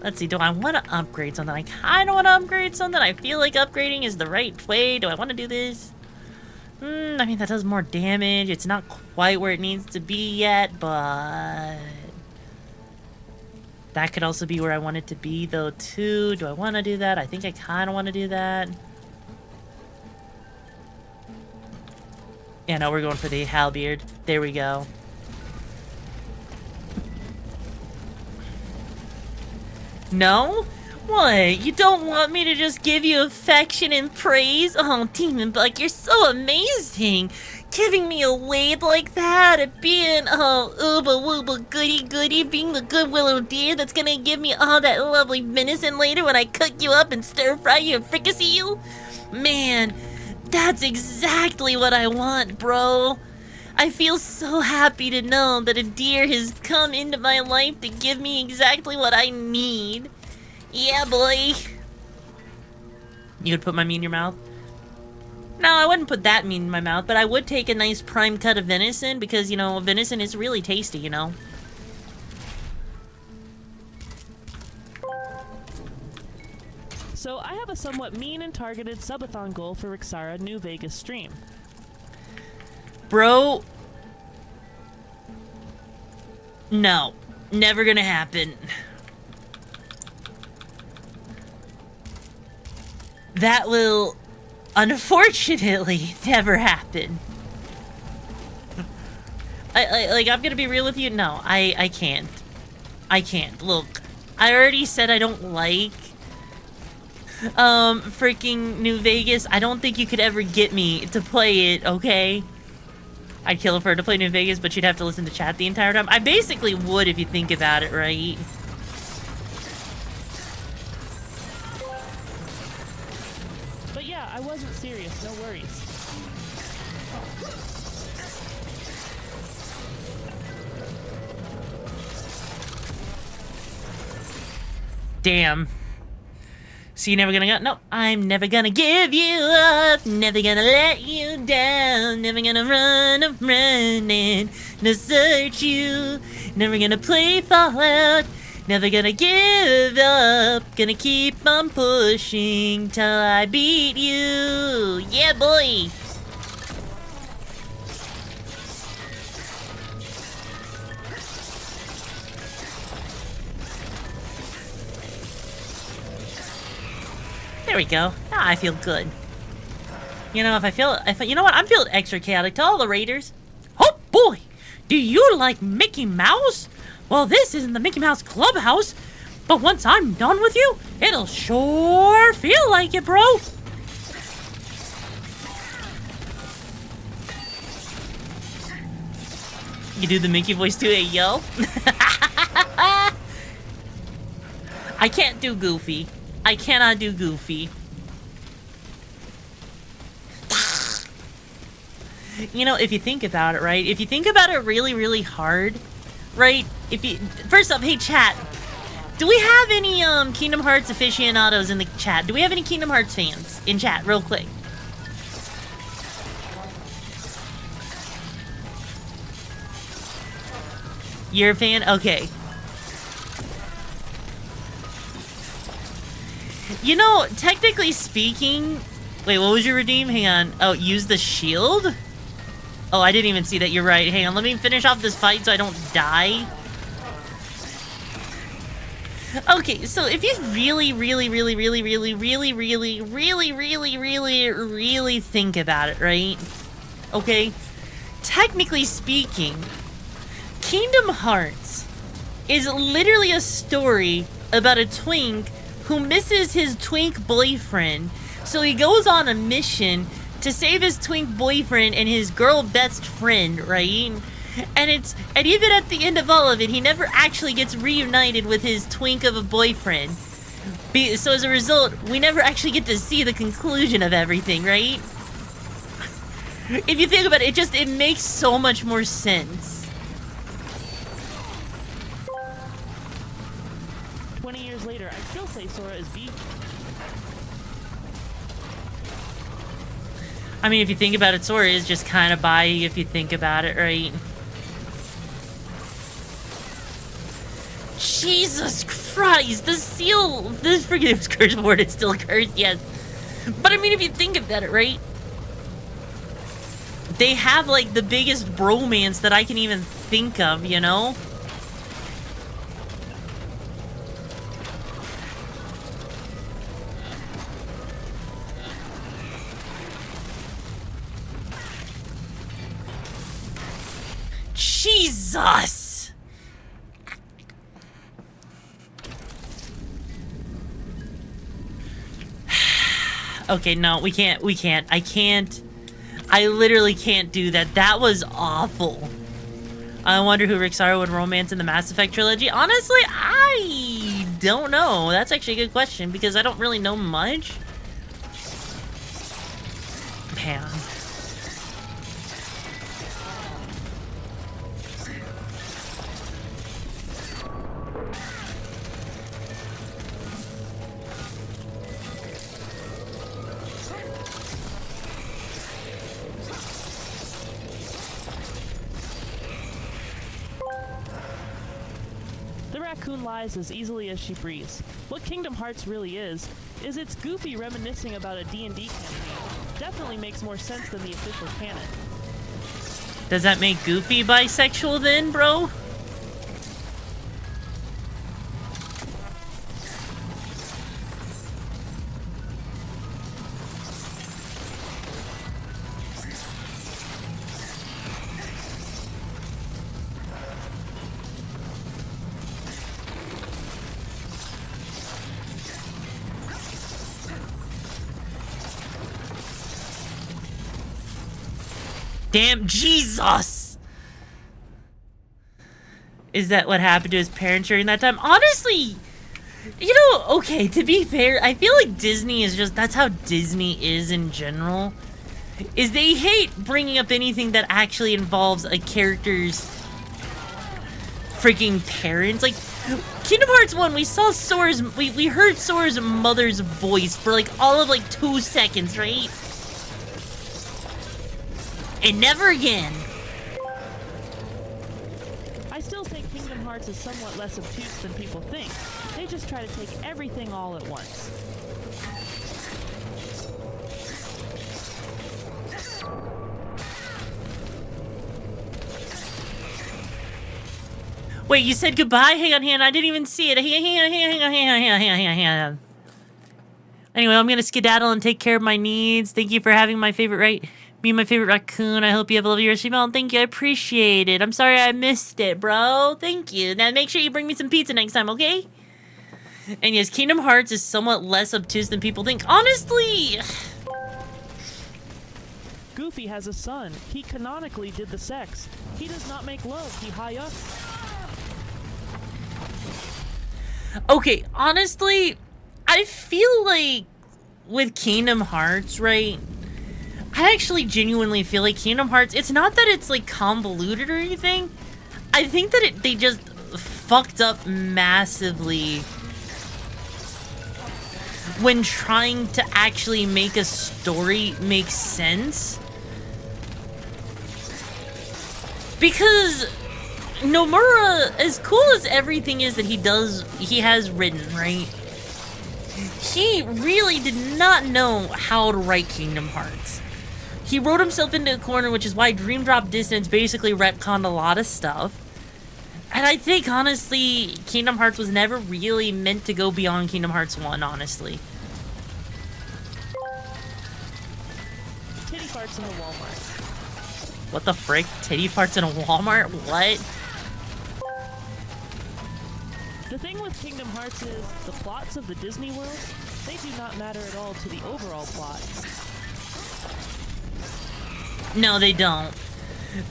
S1: Let's see, do I want to upgrade something? I kind of want to upgrade something. I feel like upgrading is the right way. Do I want to do this? I mean, that does more damage. It's not quite where it needs to be yet, but... That could also be where I want it to be, though, too. Do I want to do that? I think I kind of want to do that. Yeah, no, we're going for the halberd. There we go. No? What? You don't want me to just give you affection and praise? Oh, Demon Bug, you're so amazing! Giving me a weight like that and being, ooba wooba goody goody, being the good willow deer that's gonna give me all that lovely venison later when I cook you up and stir fry you and fricassee you? Man, that's exactly what I want, bro. I feel so happy to know that a deer has come into my life to give me exactly what I need. Yeah, boy. You would put my meat in your mouth? No, I wouldn't put that meat in my mouth, but I would take a nice prime cut of venison because, you know, venison is really tasty, you know?
S2: So I have a somewhat mean and targeted subathon goal for Rixara New Vegas stream.
S1: Bro. No. Never gonna happen. That will, unfortunately, never happen. I'm gonna be real with you. No, I can't. I can't. Look, I already said I don't like freaking New Vegas. I don't think you could ever get me to play it, okay? I'd kill for her to play New Vegas, but you'd have to listen to chat the entire time. I basically would if you think about it, right?
S2: But yeah, I wasn't serious, no worries.
S1: Damn. So you're never gonna go? No, I'm never gonna give you up. Never gonna let you down. Never gonna run of running. Desert you. Never gonna play Fallout. Never gonna give up. Gonna keep on pushing till I beat you. Yeah, boy. There we go. Now I feel good. You know, you know what? I'm feeling extra chaotic to all the raiders. Oh boy! Do you like Mickey Mouse? Well, this isn't the Mickey Mouse Clubhouse, but once I'm done with you, it'll sure feel like it, bro. You do the Mickey voice too, hey, yo? I can't do Goofy. I cannot do Goofy. You know, if you think about it, right? If you think about it really, really hard, right? First up, hey chat, do we have any Kingdom Hearts aficionados in the chat? Do we have any Kingdom Hearts fans in chat, real quick? You're a fan? Okay. You know, technically speaking... Wait, what was your redeem? Hang on. Oh, use the shield? Oh, I didn't even see that. You're right. Hang on, let me finish off this fight so I don't die. Okay, so if you really think about it, right? Okay? Technically speaking, Kingdom Hearts is literally a story about a twink who misses his twink boyfriend. So he goes on a mission to save his twink boyfriend and his girl best friend, right? And even at the end of all of it, he never actually gets reunited with his twink of a boyfriend. So as a result, we never actually get to see the conclusion of everything, right? If you think about it, it makes so much more sense.
S2: 20 years later, I still say Sora is B.
S1: I mean, if you think about it, Sora is just kind of bi if you think about it, right? Jesus Christ, the seal, this freaking was cursed word, it's still cursed, yes. But I mean, if you think about it, right? They have, like, the biggest bromance that I can even think of, you know? Jesus! Okay, no, we can't. I can't. I literally can't do that. That was awful. I wonder who Rixara would romance in the Mass Effect trilogy. Honestly, I don't know. That's actually a good question because I don't really know much. Man.
S2: The raccoon lies as easily as she breathes. What Kingdom Hearts really is it's Goofy reminiscing about a D&D campaign. Definitely makes more sense than the official canon.
S1: Does that make Goofy bisexual then, bro? Damn, Jesus! Is that what happened to his parents during that time? Honestly, you know, okay, to be fair, I feel like Disney is just, that's how Disney is in general. Is they hate bringing up anything that actually involves a character's freaking parents. Like, Kingdom Hearts 1, we saw Sora's, we heard Sora's mother's voice for like all of like 2 seconds, right? And never again.
S2: I still think Kingdom Hearts is somewhat less obtuse than people think. They just try to take everything all at once.
S1: Wait, you said goodbye? Hang on, I didn't even see it. Hang on. Anyway, I'm gonna skedaddle and take care of my needs. Thank you for having my favorite my favorite raccoon. I hope you have a lovely rest of your meal. Thank you, I appreciate it. I'm sorry I missed it, bro. Thank you. Now make sure you bring me some pizza next time, okay? And yes, Kingdom Hearts is somewhat less obtuse than people think. Honestly...
S2: Goofy has a son. He canonically did the sex. He does not make love. He high up.
S1: Okay, honestly, I feel like with Kingdom Hearts, right? I actually genuinely feel like Kingdom Hearts, it's not that it's like convoluted or anything. I think that they just fucked up massively when trying to actually make a story make sense. Because Nomura, as cool as everything is that he has written, right? He really did not know how to write Kingdom Hearts. He wrote himself into a corner, which is why Dream Drop Distance basically retconned a lot of stuff. And I think, honestly, Kingdom Hearts was never really meant to go beyond Kingdom Hearts 1, honestly.
S2: Titty farts in a Walmart.
S1: What the frick? Titty farts in a Walmart? What?
S2: The thing with Kingdom Hearts is the plots of the Disney world, they do not matter at all to the overall plot.
S1: No, they don't.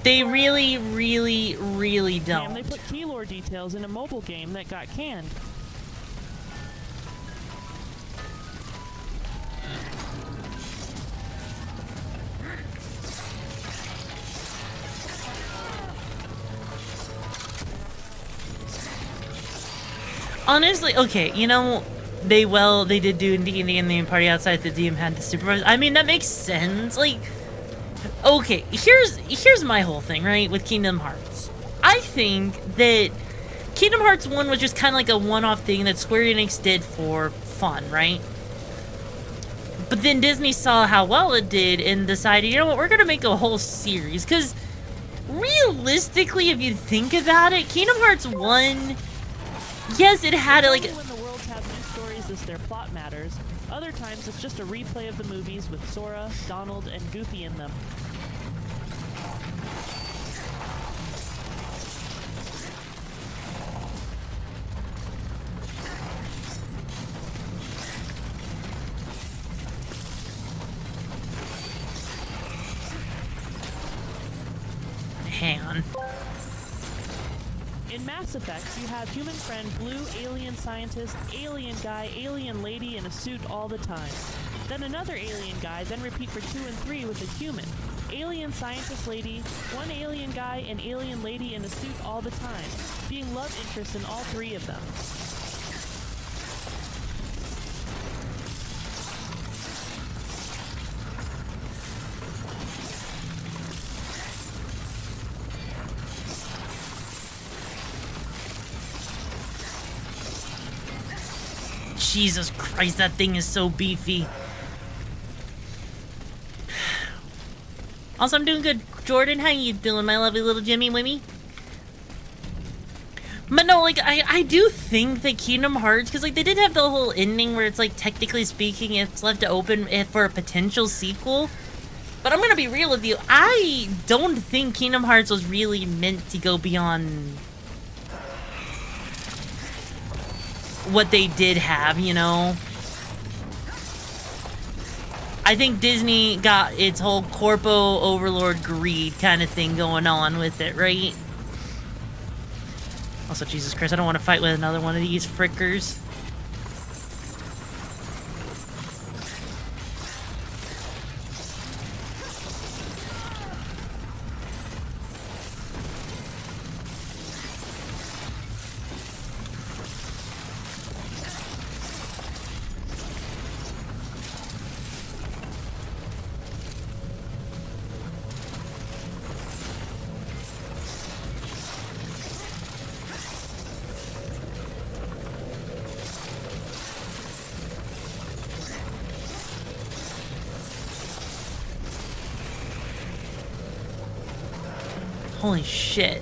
S1: They really, really, really don't.
S2: Damn, they put key lore details in a mobile game that got canned.
S1: Honestly, okay, you know, they did do in D&D and the party outside the DM had the supervisor. I mean, that makes sense. Like, okay, here's my whole thing, right, with Kingdom Hearts. I think that Kingdom Hearts 1 was just kind of like a one-off thing that Square Enix did for fun, right? But then Disney saw how well it did and decided, you know what, we're going to make a whole series. Because realistically, if you think about it, Kingdom Hearts 1... Yes, it had like...
S2: When the worlds have new stories as their plot matters, other times it's just a replay of the movies with Sora, Donald, and Goofy in them.
S1: hang on.
S2: In Mass Effect, you have human friend Blue, alien scientist, alien guy, alien lady in a suit all the time. Then another alien guy, then repeat for 2 and 3 with a human. Alien scientist lady, one alien guy, and alien lady in a suit all the time, being love interests in all 3 of them.
S1: Jesus Christ, that thing is so beefy. Also, I'm doing good. Jordan, how you doing, my lovely little Jimmy Wimmy? But no, like, I do think that Kingdom Hearts, because, like, they did have the whole ending where it's, like, technically speaking, it's left open for a potential sequel. But I'm gonna be real with you. I don't think Kingdom Hearts was really meant to go beyond what they did have, you know? I think Disney got its whole corpo overlord greed kind of thing going on with it, right? Also, Jesus Christ, I don't want to fight with another one of these frickers. Holy shit.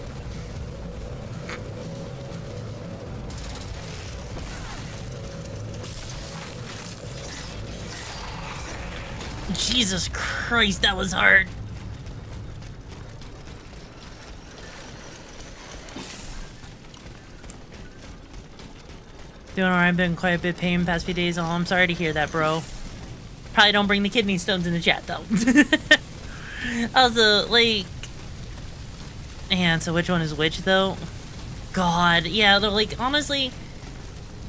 S1: Jesus Christ, that was hard. Doing alright, been quite a bit of pain the past few days. Oh, I'm sorry to hear that, bro. Probably don't bring the kidney stones in the chat, though. Also, like... And so which one is which, though? God, yeah, they're like, honestly...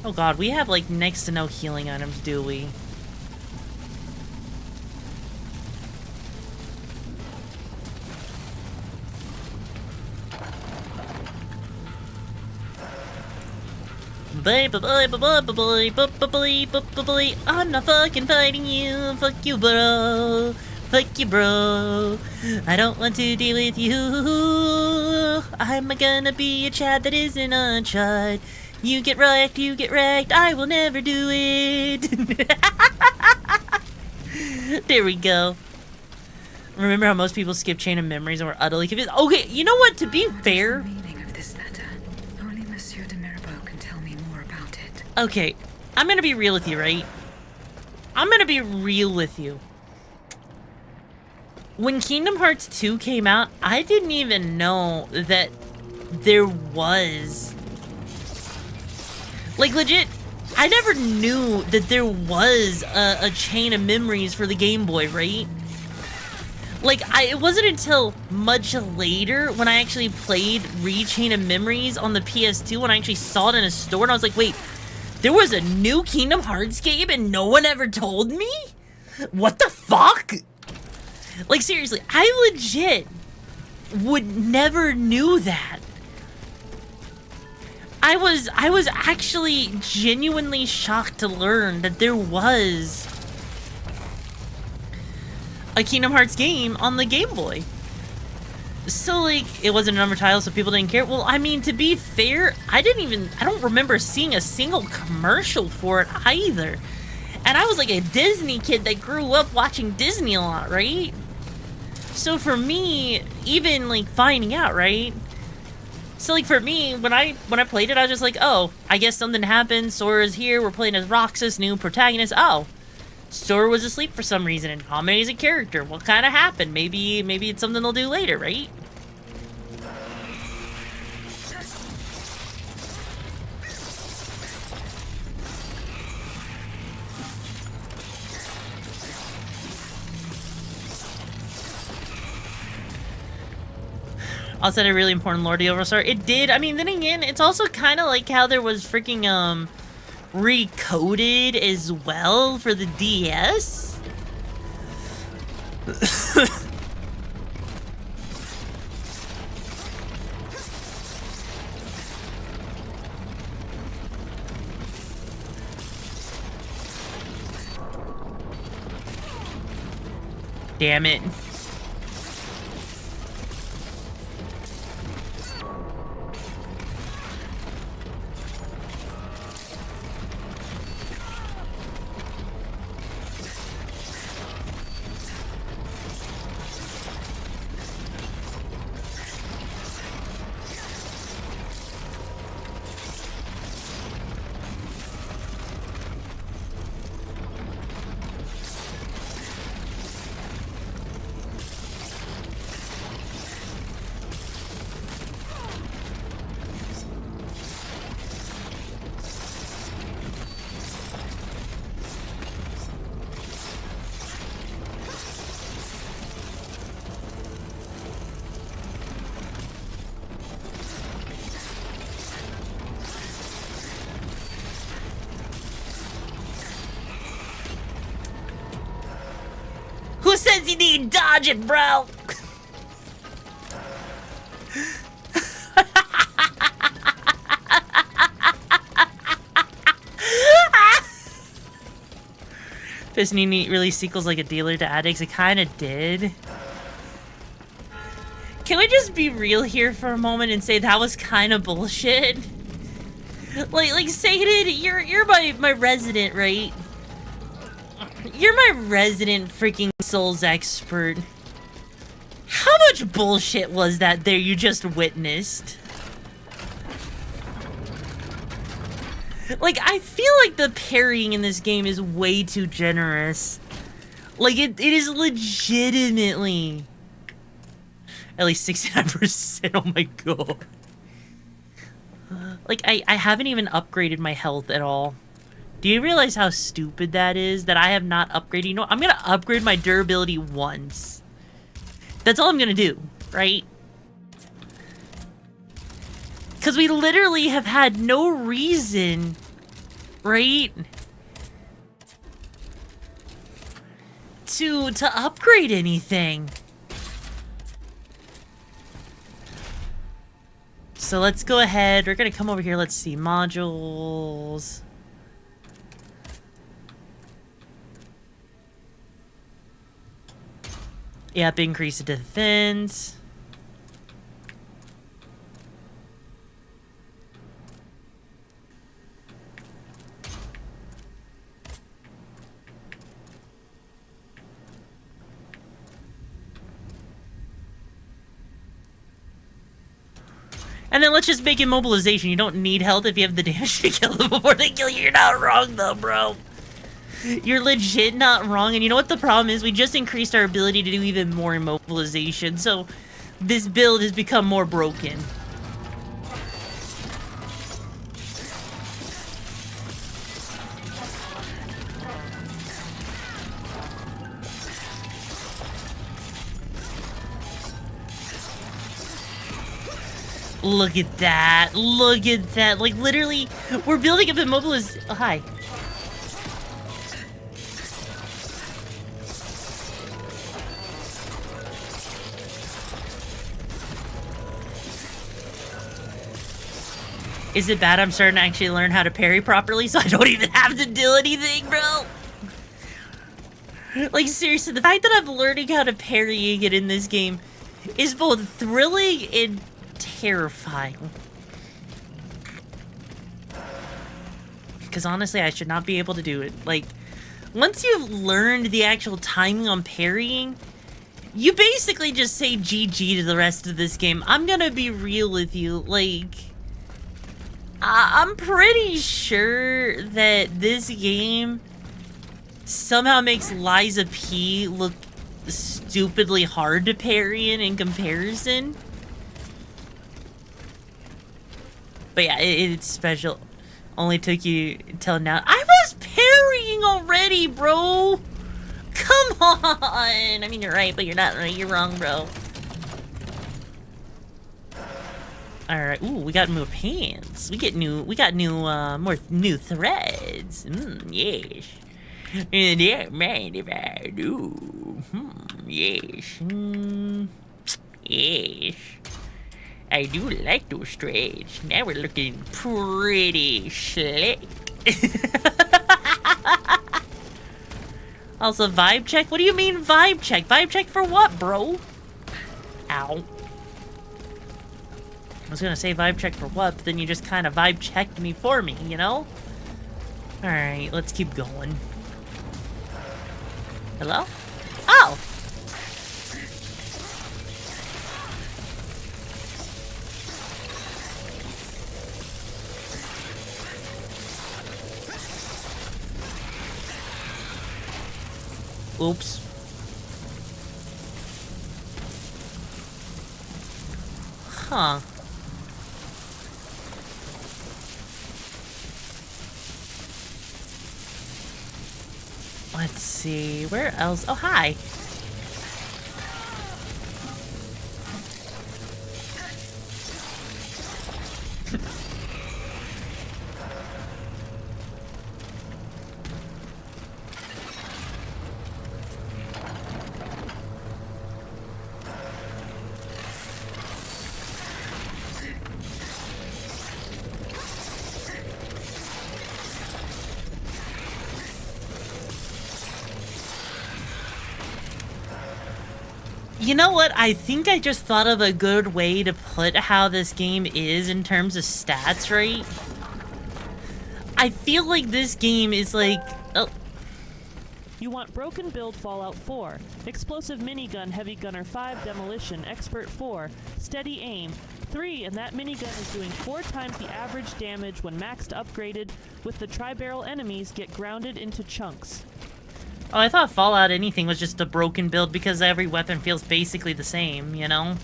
S1: Oh god, we have, like, next to no healing items, do we? I'm not fucking fighting you. Fuck you, bro. Fuck you, bro. I don't want to deal with you. I'm gonna be a Chad that isn't a Chad. You get wrecked, I will never do it. There we go. Remember how most people skip Chain of Memories and were utterly confused? Okay, you know what? To be fair... Okay, I'm gonna be real with you, right? I'm gonna be real with you. When Kingdom Hearts 2 came out, I didn't even know that there was... Like, legit, I never knew that there was a Chain of Memories for the Game Boy, right? Like, it wasn't until much later when I actually played Chain of Memories on the PS2 when I actually saw it in a store and I was like, wait, there was a new Kingdom Hearts game and no one ever told me? What the fuck? Like, seriously, I legit would never knew that. I was actually genuinely shocked to learn that there was a Kingdom Hearts game on the Game Boy. So, like, it wasn't a number title, so people didn't care. Well, I mean, to be fair, I don't remember seeing a single commercial for it either. And I was like a Disney kid that grew up watching Disney a lot, right? So for me, even, like, finding out, right? So, like, for me, when I played it, I was just like, oh, I guess something happened. Sora's here, we're playing as Roxas, new protagonist. Oh, Sora was asleep for some reason, and Hame's a character. What kind of happened? Maybe it's something they'll do later, right? Also had a really important lore deal restore. It did. I mean, then again, it's also kind of like how there was freaking recoded as well for the DS. Damn it. Who says you need dodge it, bro? Pisnini released sequels like a dealer to addicts. It kind of did. Can we just be real here for a moment and say that was kind of bullshit? Like Saded, you're my resident, right? You're my resident freaking Souls expert. How much bullshit was that there you just witnessed? Like, I feel like the parrying in this game is way too generous. Like, it is legitimately... At least 69%, oh my god. Like, I haven't even upgraded my health at all. Do you realize how stupid that is? That I have not upgraded? You know, I'm gonna upgrade my durability once. That's all I'm gonna do, right? Because we literally have had no reason, right? To upgrade anything. So let's go ahead. We're gonna come over here. Let's see. Modules. Yep, increase the defense. And then let's just make immobilization. You don't need health if you have the damage to kill them before they kill you. You're not wrong though, bro. You're legit not wrong. And you know what the problem is? We just increased our ability to do even more immobilization. So this build has become more broken. Look at that. Look at that. Like, literally, we're building up immobilization. Oh, hi. Is it bad I'm starting to actually learn how to parry properly so I don't even have to do anything, bro? Like, seriously, the fact that I'm learning how to parry it in this game is both thrilling and terrifying. Because honestly, I should not be able to do it. Like, once you've learned the actual timing on parrying, you basically just say GG to the rest of this game. I'm gonna be real with you. Like, I'm pretty sure that this game somehow makes Liza P look stupidly hard to parry in comparison. But yeah, it's special. Only took you till now. I was parrying already, bro. Come on. I mean, you're right, but you're not right. You're wrong, bro. All right. Ooh, we got more pants. We got new more new threads. Yes. And yeah, man, if I do. Yes. Yes. I do like those threads. Now we're looking pretty slick. Also, vibe check? What do you mean vibe check? Vibe check for what, bro? Ow. I was gonna say vibe check for what, but then you just kind of vibe checked me for me, you know? Alright, let's keep going. Hello? Oh! Oops. Huh. Let's see, where else? Oh, hi. You know what? I think I just thought of a good way to put how this game is in terms of stats, right? I feel like this game is like...
S2: You want Broken Build Fallout 4, Explosive Minigun Heavy Gunner 5 Demolition Expert 4, Steady Aim 3, and that minigun is doing 4 times the average damage when maxed upgraded, with the tri-barrel enemies get grounded into chunks.
S1: Oh, I thought Fallout anything was just a broken build because every weapon feels basically the same, you know?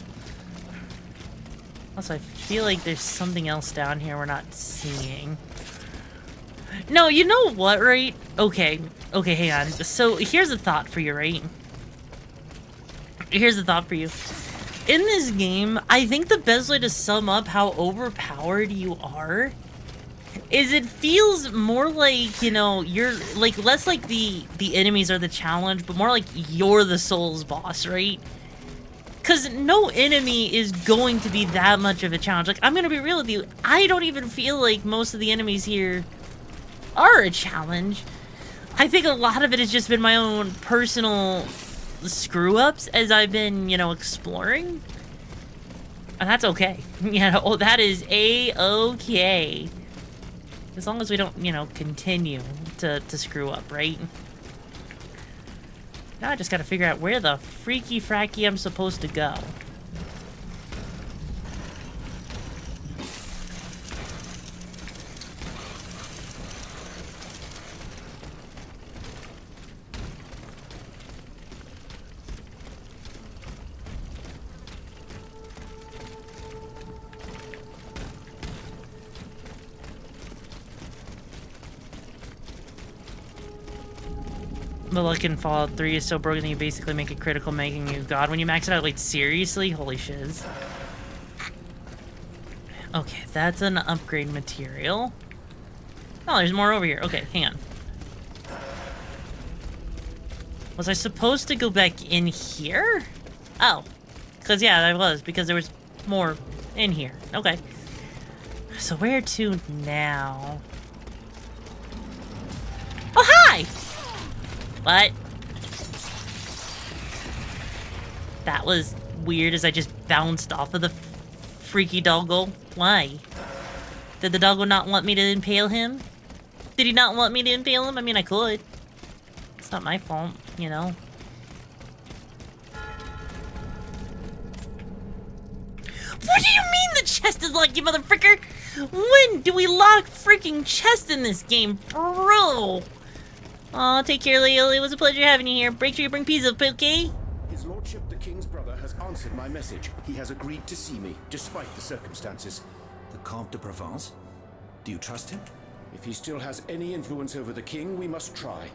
S1: Also, I feel like there's something else down here we're not seeing. No, you know what, right? Okay, hang on. So, here's a thought for you, right? Here's a thought for you. In this game, I think the best way to sum up how overpowered you are is it feels more like, you know, you're like less like the enemies are the challenge, but more like you're the Souls boss, right? Because no enemy is going to be that much of a challenge. Like, I'm gonna be real with you, I don't even feel like most of the enemies here are a challenge. I think a lot of it has just been my own personal screw-ups as I've been, you know, exploring. And that's okay. You know, that is A-okay. As long as we don't, you know, continue to screw up, right? Now I just gotta figure out where the freaky fracky I'm supposed to go. The luck in Fallout 3 is so broken that you basically make it critical, making you God when you max it out. Like, seriously? Holy shiz. Okay, that's an upgrade material. Oh, there's more over here. Okay, hang on. Was I supposed to go back in here? Oh. Because, yeah, I was. Because there was more in here. Okay. So where to now? Oh, hi! What? That was weird as I just bounced off of the freaky doggo. Why? Did the doggo not want me to impale him? Did he not want me to impale him? I mean, I could. It's not my fault, you know. What do you mean the chest is locked, you motherfricker? When do we lock freaking chests in this game, bro? Aw, take care, Leo. It was a pleasure having you here. Make sure you bring pizza, okay?
S17: His Lordship the King's brother has answered my message. He has agreed to see me, despite the circumstances.
S11: The Comte de Provence? Do you trust him?
S17: If he still has any influence over the King, we must try.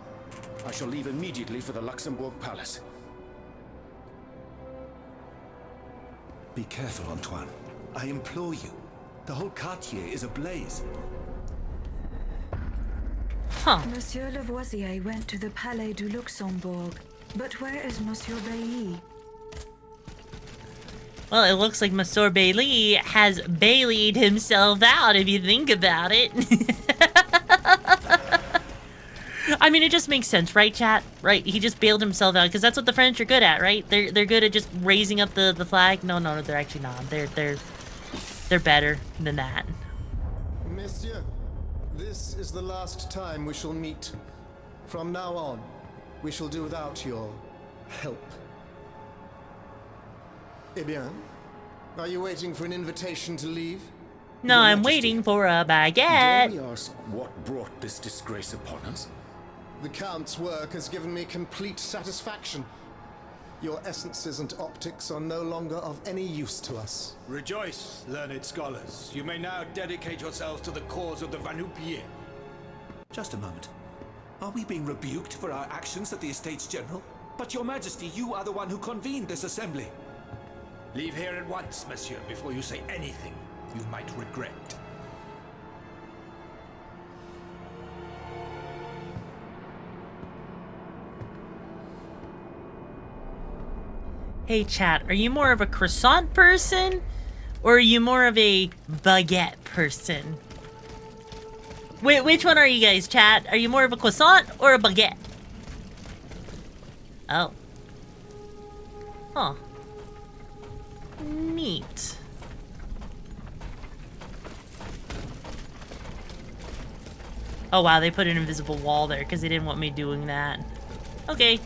S17: I shall leave immediately for the Luxembourg Palace.
S11: Be careful, Antoine.
S14: I implore you. The whole quartier is ablaze.
S1: Huh.
S6: Monsieur Lavoisier went to the Palais du Luxembourg. But where is Monsieur Bailly?
S1: Well, it looks like Monsieur Bailly has Baileyed himself out, if you think about it. I mean, it just makes sense, right, chat? Right? He just bailed himself out, because that's what the French are good at, right? They're good at just raising up the flag. No, they're actually not. They're better than that.
S18: Monsieur, this is the last time we shall meet. From now on, we shall do without your help. Eh bien, are you waiting for an invitation to leave?
S1: No, I'm waiting for a baguette.
S17: Dare we ask what brought this disgrace upon us?
S18: The Count's work has given me complete satisfaction. Your essences and optics are no longer of any use to us.
S14: Rejoice, learned scholars. You may now dedicate yourselves to the cause of the Vanupier. Just a moment. Are we being rebuked for our actions at the Estates General? But your Majesty, you are the one who convened this assembly. Leave here at once, monsieur, before you say anything you might regret.
S1: Hey, chat, are you more of a croissant person? Or are you more of a baguette person? Wait, which one are you guys, chat? Are you more of a croissant or a baguette? Oh. Huh. Neat. Oh wow, they put an invisible wall there because they didn't want me doing that. Okay.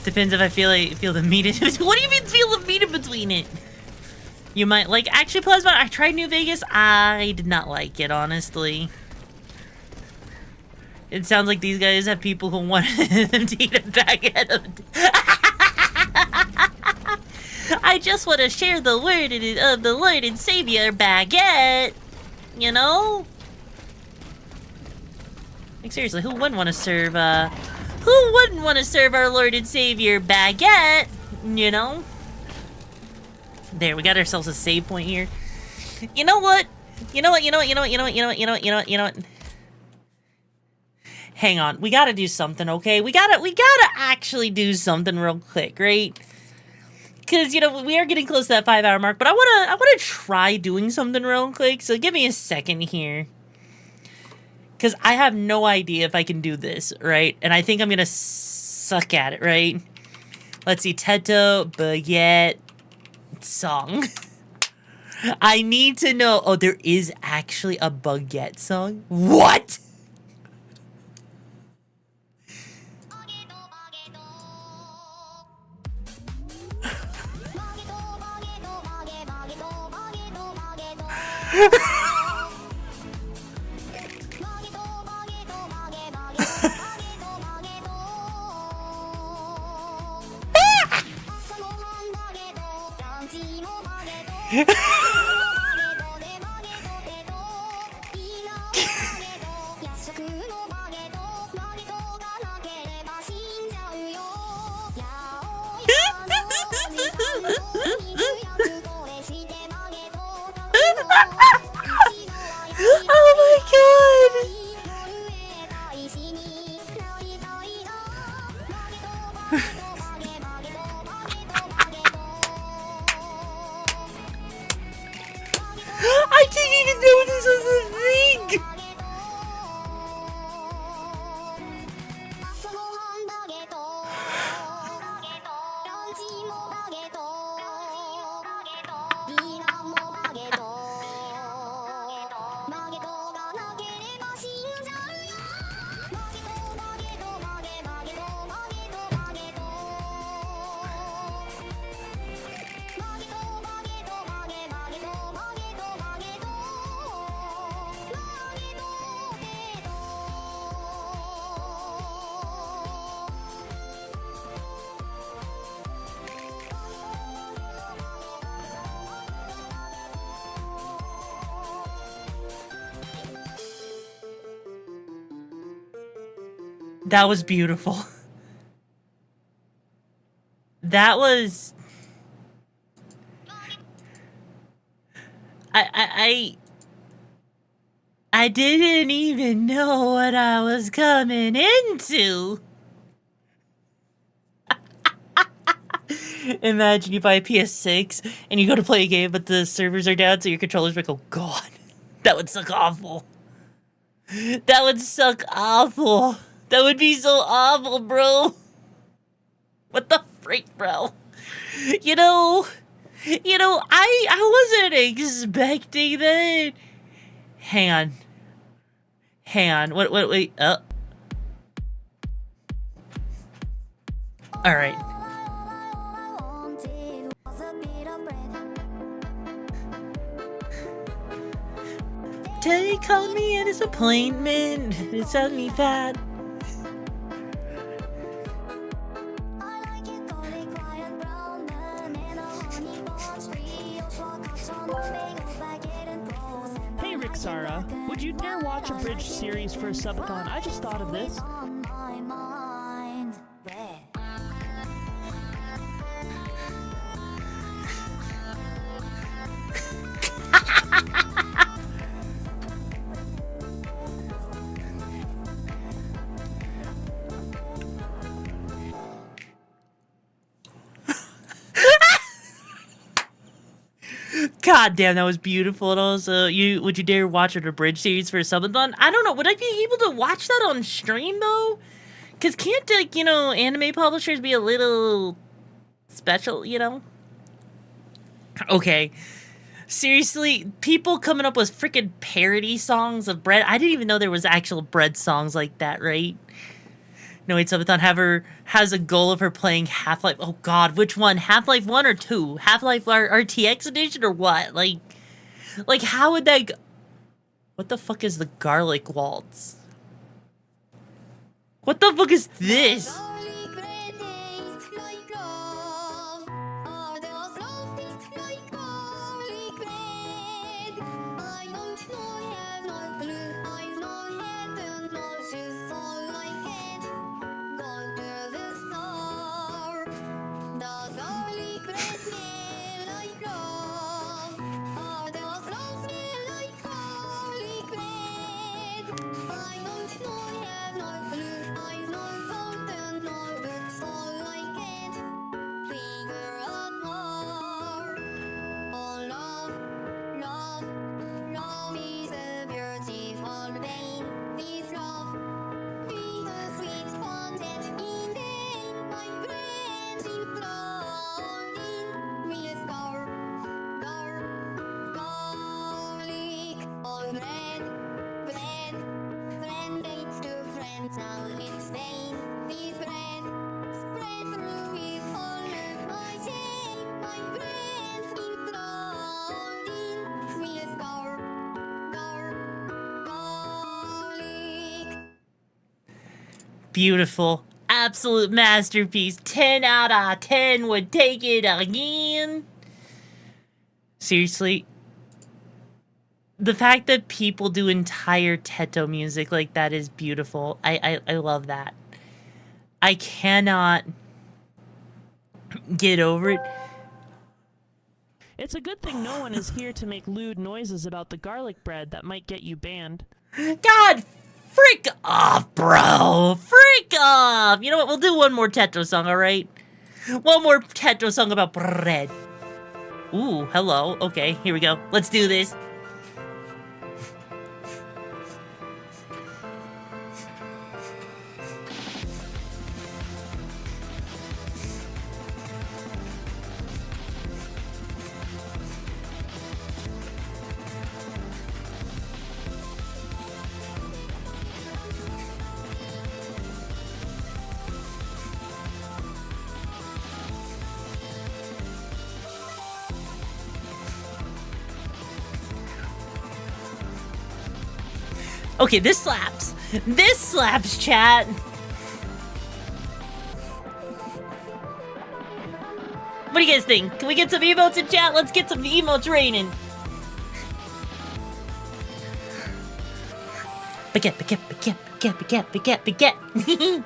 S1: Depends if I feel the meat in between. What do you mean feel the meat in between it? You might like actually Plasma. I tried New Vegas. I did not like it, honestly. It sounds like these guys have people who want them to eat a baguette of I just want to share the word of the Lord and Savior baguette. You know? Like seriously, who wouldn't want to serve who wouldn't want to serve our Lord and Savior baguette? You know? There, we got ourselves a save point here. You know what? You know what? Hang on, we gotta do something, okay? We gotta actually do something real quick, right? Because, you know, we are getting close to that 5-hour mark, but I wanna try doing something real quick, so give me a second here. Because I have no idea if I can do this, right? And I think I'm gonna suck at it, right? Let's see, Teto, baguette, song. I need to know. Oh, there is actually a baguette song? What? Oh my god! I didn't even know this was a thing! That was beautiful. That was... I didn't even know what I was coming into. Imagine you buy a PS6 and you go to play a game, but the servers are down, so your controller's like, oh god, that would suck awful. That would suck awful. That would be so awful, bro. What the freak, bro? You know, I wasn't expecting that. Hang on. Wait. All right. Take on me a disappointment. It's on me fat.
S2: Hey Rixara, would you dare watch a bridge series for a subathon? I just thought of this.
S1: God damn, that was beautiful. And also, would you dare watch an abridged series for a subathon? I don't know. Would I be able to watch that on stream though? Cause can't like, anime publishers be a little special, Okay. Seriously, people coming up with freaking parody songs of Bread. I didn't even know there was actual Bread songs like that, right? No, wait, Subathon has a goal of her playing Half-Life. Oh god, which one? Half-Life 1 or 2? Half-Life RTX edition or what? Like how would that go? What the fuck is the Garlic Waltz? What the fuck is this? Beautiful. Absolute masterpiece. 10 out of 10 would take it again. Seriously. The fact that people do entire Teto music like that is beautiful. I love that. I cannot get over it.
S2: It's a good thing no one is here to make lewd noises about the garlic bread that might get you banned.
S1: God, freak off, bro. Freak off. You know what? We'll do one more Teto song, all right? One more Teto song about bread. Ooh, hello. Okay, here we go. Let's do this. Okay, this slaps. This slaps, chat. What do you guys think? Can we get some emotes in chat? Let's get some emotes raining. Baguette, baguette, baguette, baguette.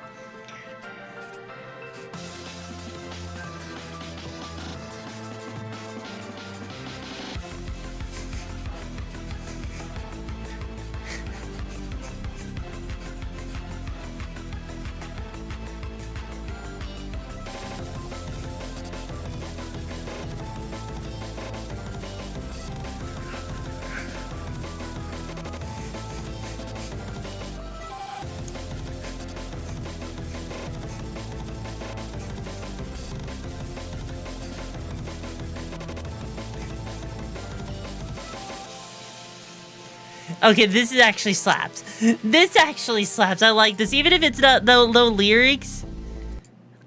S1: Okay, this is actually slaps. This actually slaps. I like this. Even if it's not the low lyrics,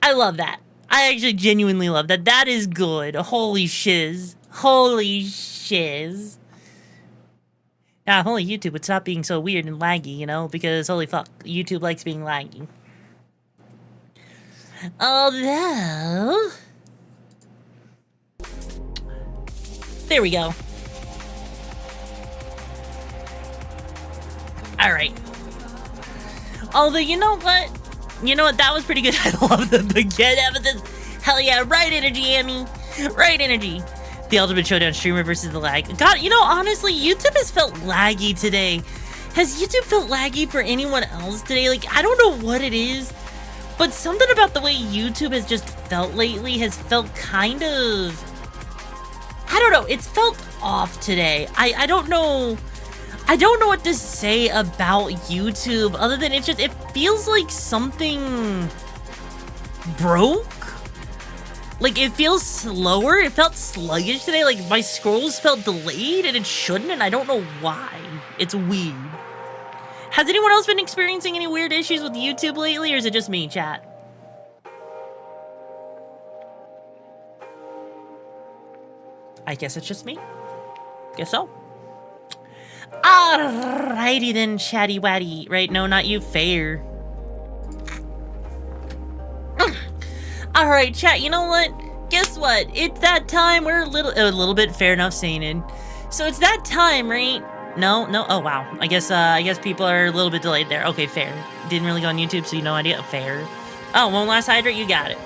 S1: I love that. I actually genuinely love that. That is good. Holy shiz. Holy shiz. Now, if only YouTube would stop being so weird and laggy, you know? Because, holy fuck, YouTube likes being laggy. Although... there we go. Alright. Although, you know what? You know what? That was pretty good. I love the baguette evidence. Hell yeah. Right energy, Amy. Right energy. The Ultimate Showdown streamer versus the lag. God, you know, honestly, YouTube has felt laggy today. Has YouTube felt laggy for anyone else today? Like, I don't know what it is, but something about the way YouTube has just felt lately has felt kind of... I don't know. It's felt off today. I don't know... I don't know what to say about YouTube other than it feels like something broke. Like, it feels slower. It felt sluggish today. Like, my scrolls felt delayed and it shouldn't, and I don't know why. It's weird. Has anyone else been experiencing any weird issues with YouTube lately, or is it just me, chat? I guess it's just me. Guess so. Alrighty then, chatty watty. Right, no, not you, fair. Alright, chat, you know what? Guess what? It's that time. We're a little bit fair enough saying it. So it's that time, right? No, oh wow. I guess people are a little bit delayed there. Okay, fair. Didn't really go on YouTube, so you no idea. Fair. Oh, one last hydrate, you got it.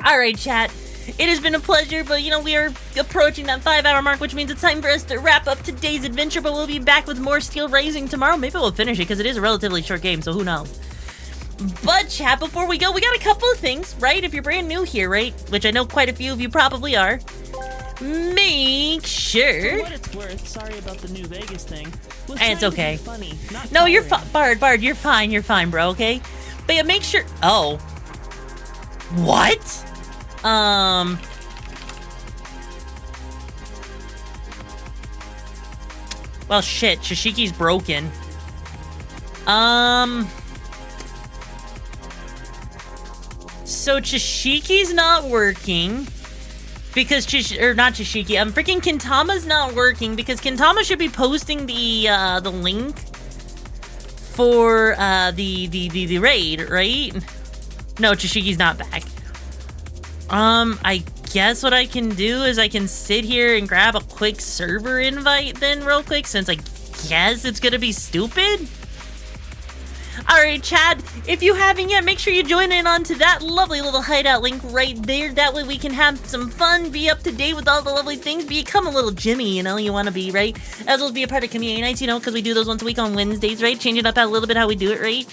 S1: Alright, chat. It has been a pleasure, but you know, we are approaching that 5-hour mark, which means it's time for us to wrap up today's adventure, but we'll be back with more Steel Rising tomorrow. Maybe we'll finish it, because it is a relatively short game, so who knows. But chat, before we go, we got a couple of things, right? If you're brand new here, right? Which I know quite a few of you probably are. Make sure...
S2: For what it's worth, sorry about the New Vegas thing.
S1: It's okay.
S2: Funny,
S1: no, you're fine. Bard, you're fine, bro, okay? But yeah, make sure... Oh. What? Well, shit. Shishiki's broken. So Chishiki's not working because not Chishiki. Freaking Kintama's not working because Kintama should be posting the link for the raid, right? No, Chishiki's not back. I guess what I can do is I can sit here and grab a quick server invite then real quick, since I guess it's gonna be stupid. Alright, Chad, if you haven't yet, make sure you join in onto that lovely little hideout link right there. That way we can have some fun, be up to date with all the lovely things, become a little Jimmy, you know, you want to be, right? As well as be a part of community nights, you know, because we do those once a week on Wednesdays, right? Changing up a little bit how we do it, right?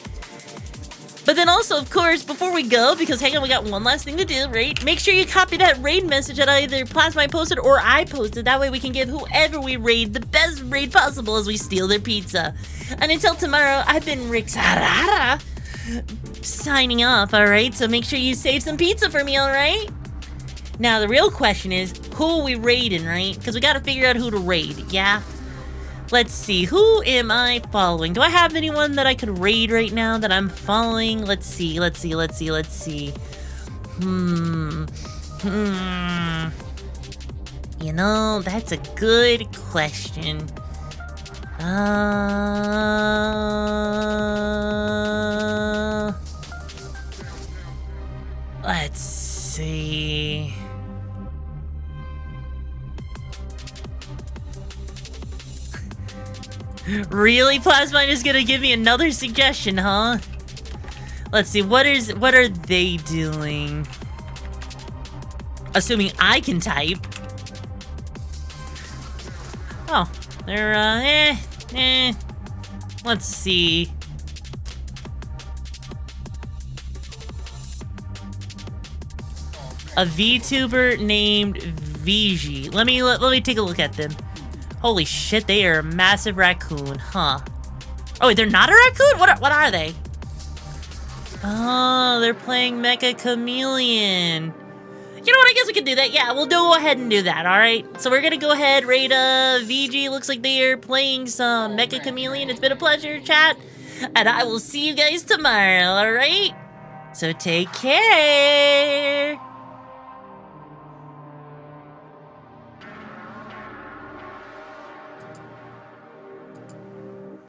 S1: But then also, of course, before we go, because hang on, we got one last thing to do, right? Make sure you copy that raid message that either Plasma posted or I posted. That way we can give whoever we raid the best raid possible as we steal their pizza. And until tomorrow, I've been RixaraCH signing off, alright? So make sure you save some pizza for me, alright? Now, the real question is, who are we raiding, right? Because we gotta figure out who to raid, yeah? Let's see, who am I following? Do I have anyone that I could raid right now that I'm following? Let's see. You know, that's a good question. Let's see. Really? Plasmine is gonna give me another suggestion, huh? Let's see, what are they doing? Assuming I can type. Oh, they're, Let's see. A VTuber named VG. Let me take a look at them. Holy shit, they are a massive raccoon, huh? Oh, wait, they're not a raccoon? What are they? Oh, they're playing Mecha Chameleon. You know what, I guess we can do that. Yeah, we'll go ahead and do that, alright? So we're gonna go ahead, rate VG. Looks like they are playing some Mecha Chameleon. It's been a pleasure, chat. And I will see you guys tomorrow, alright? So take care.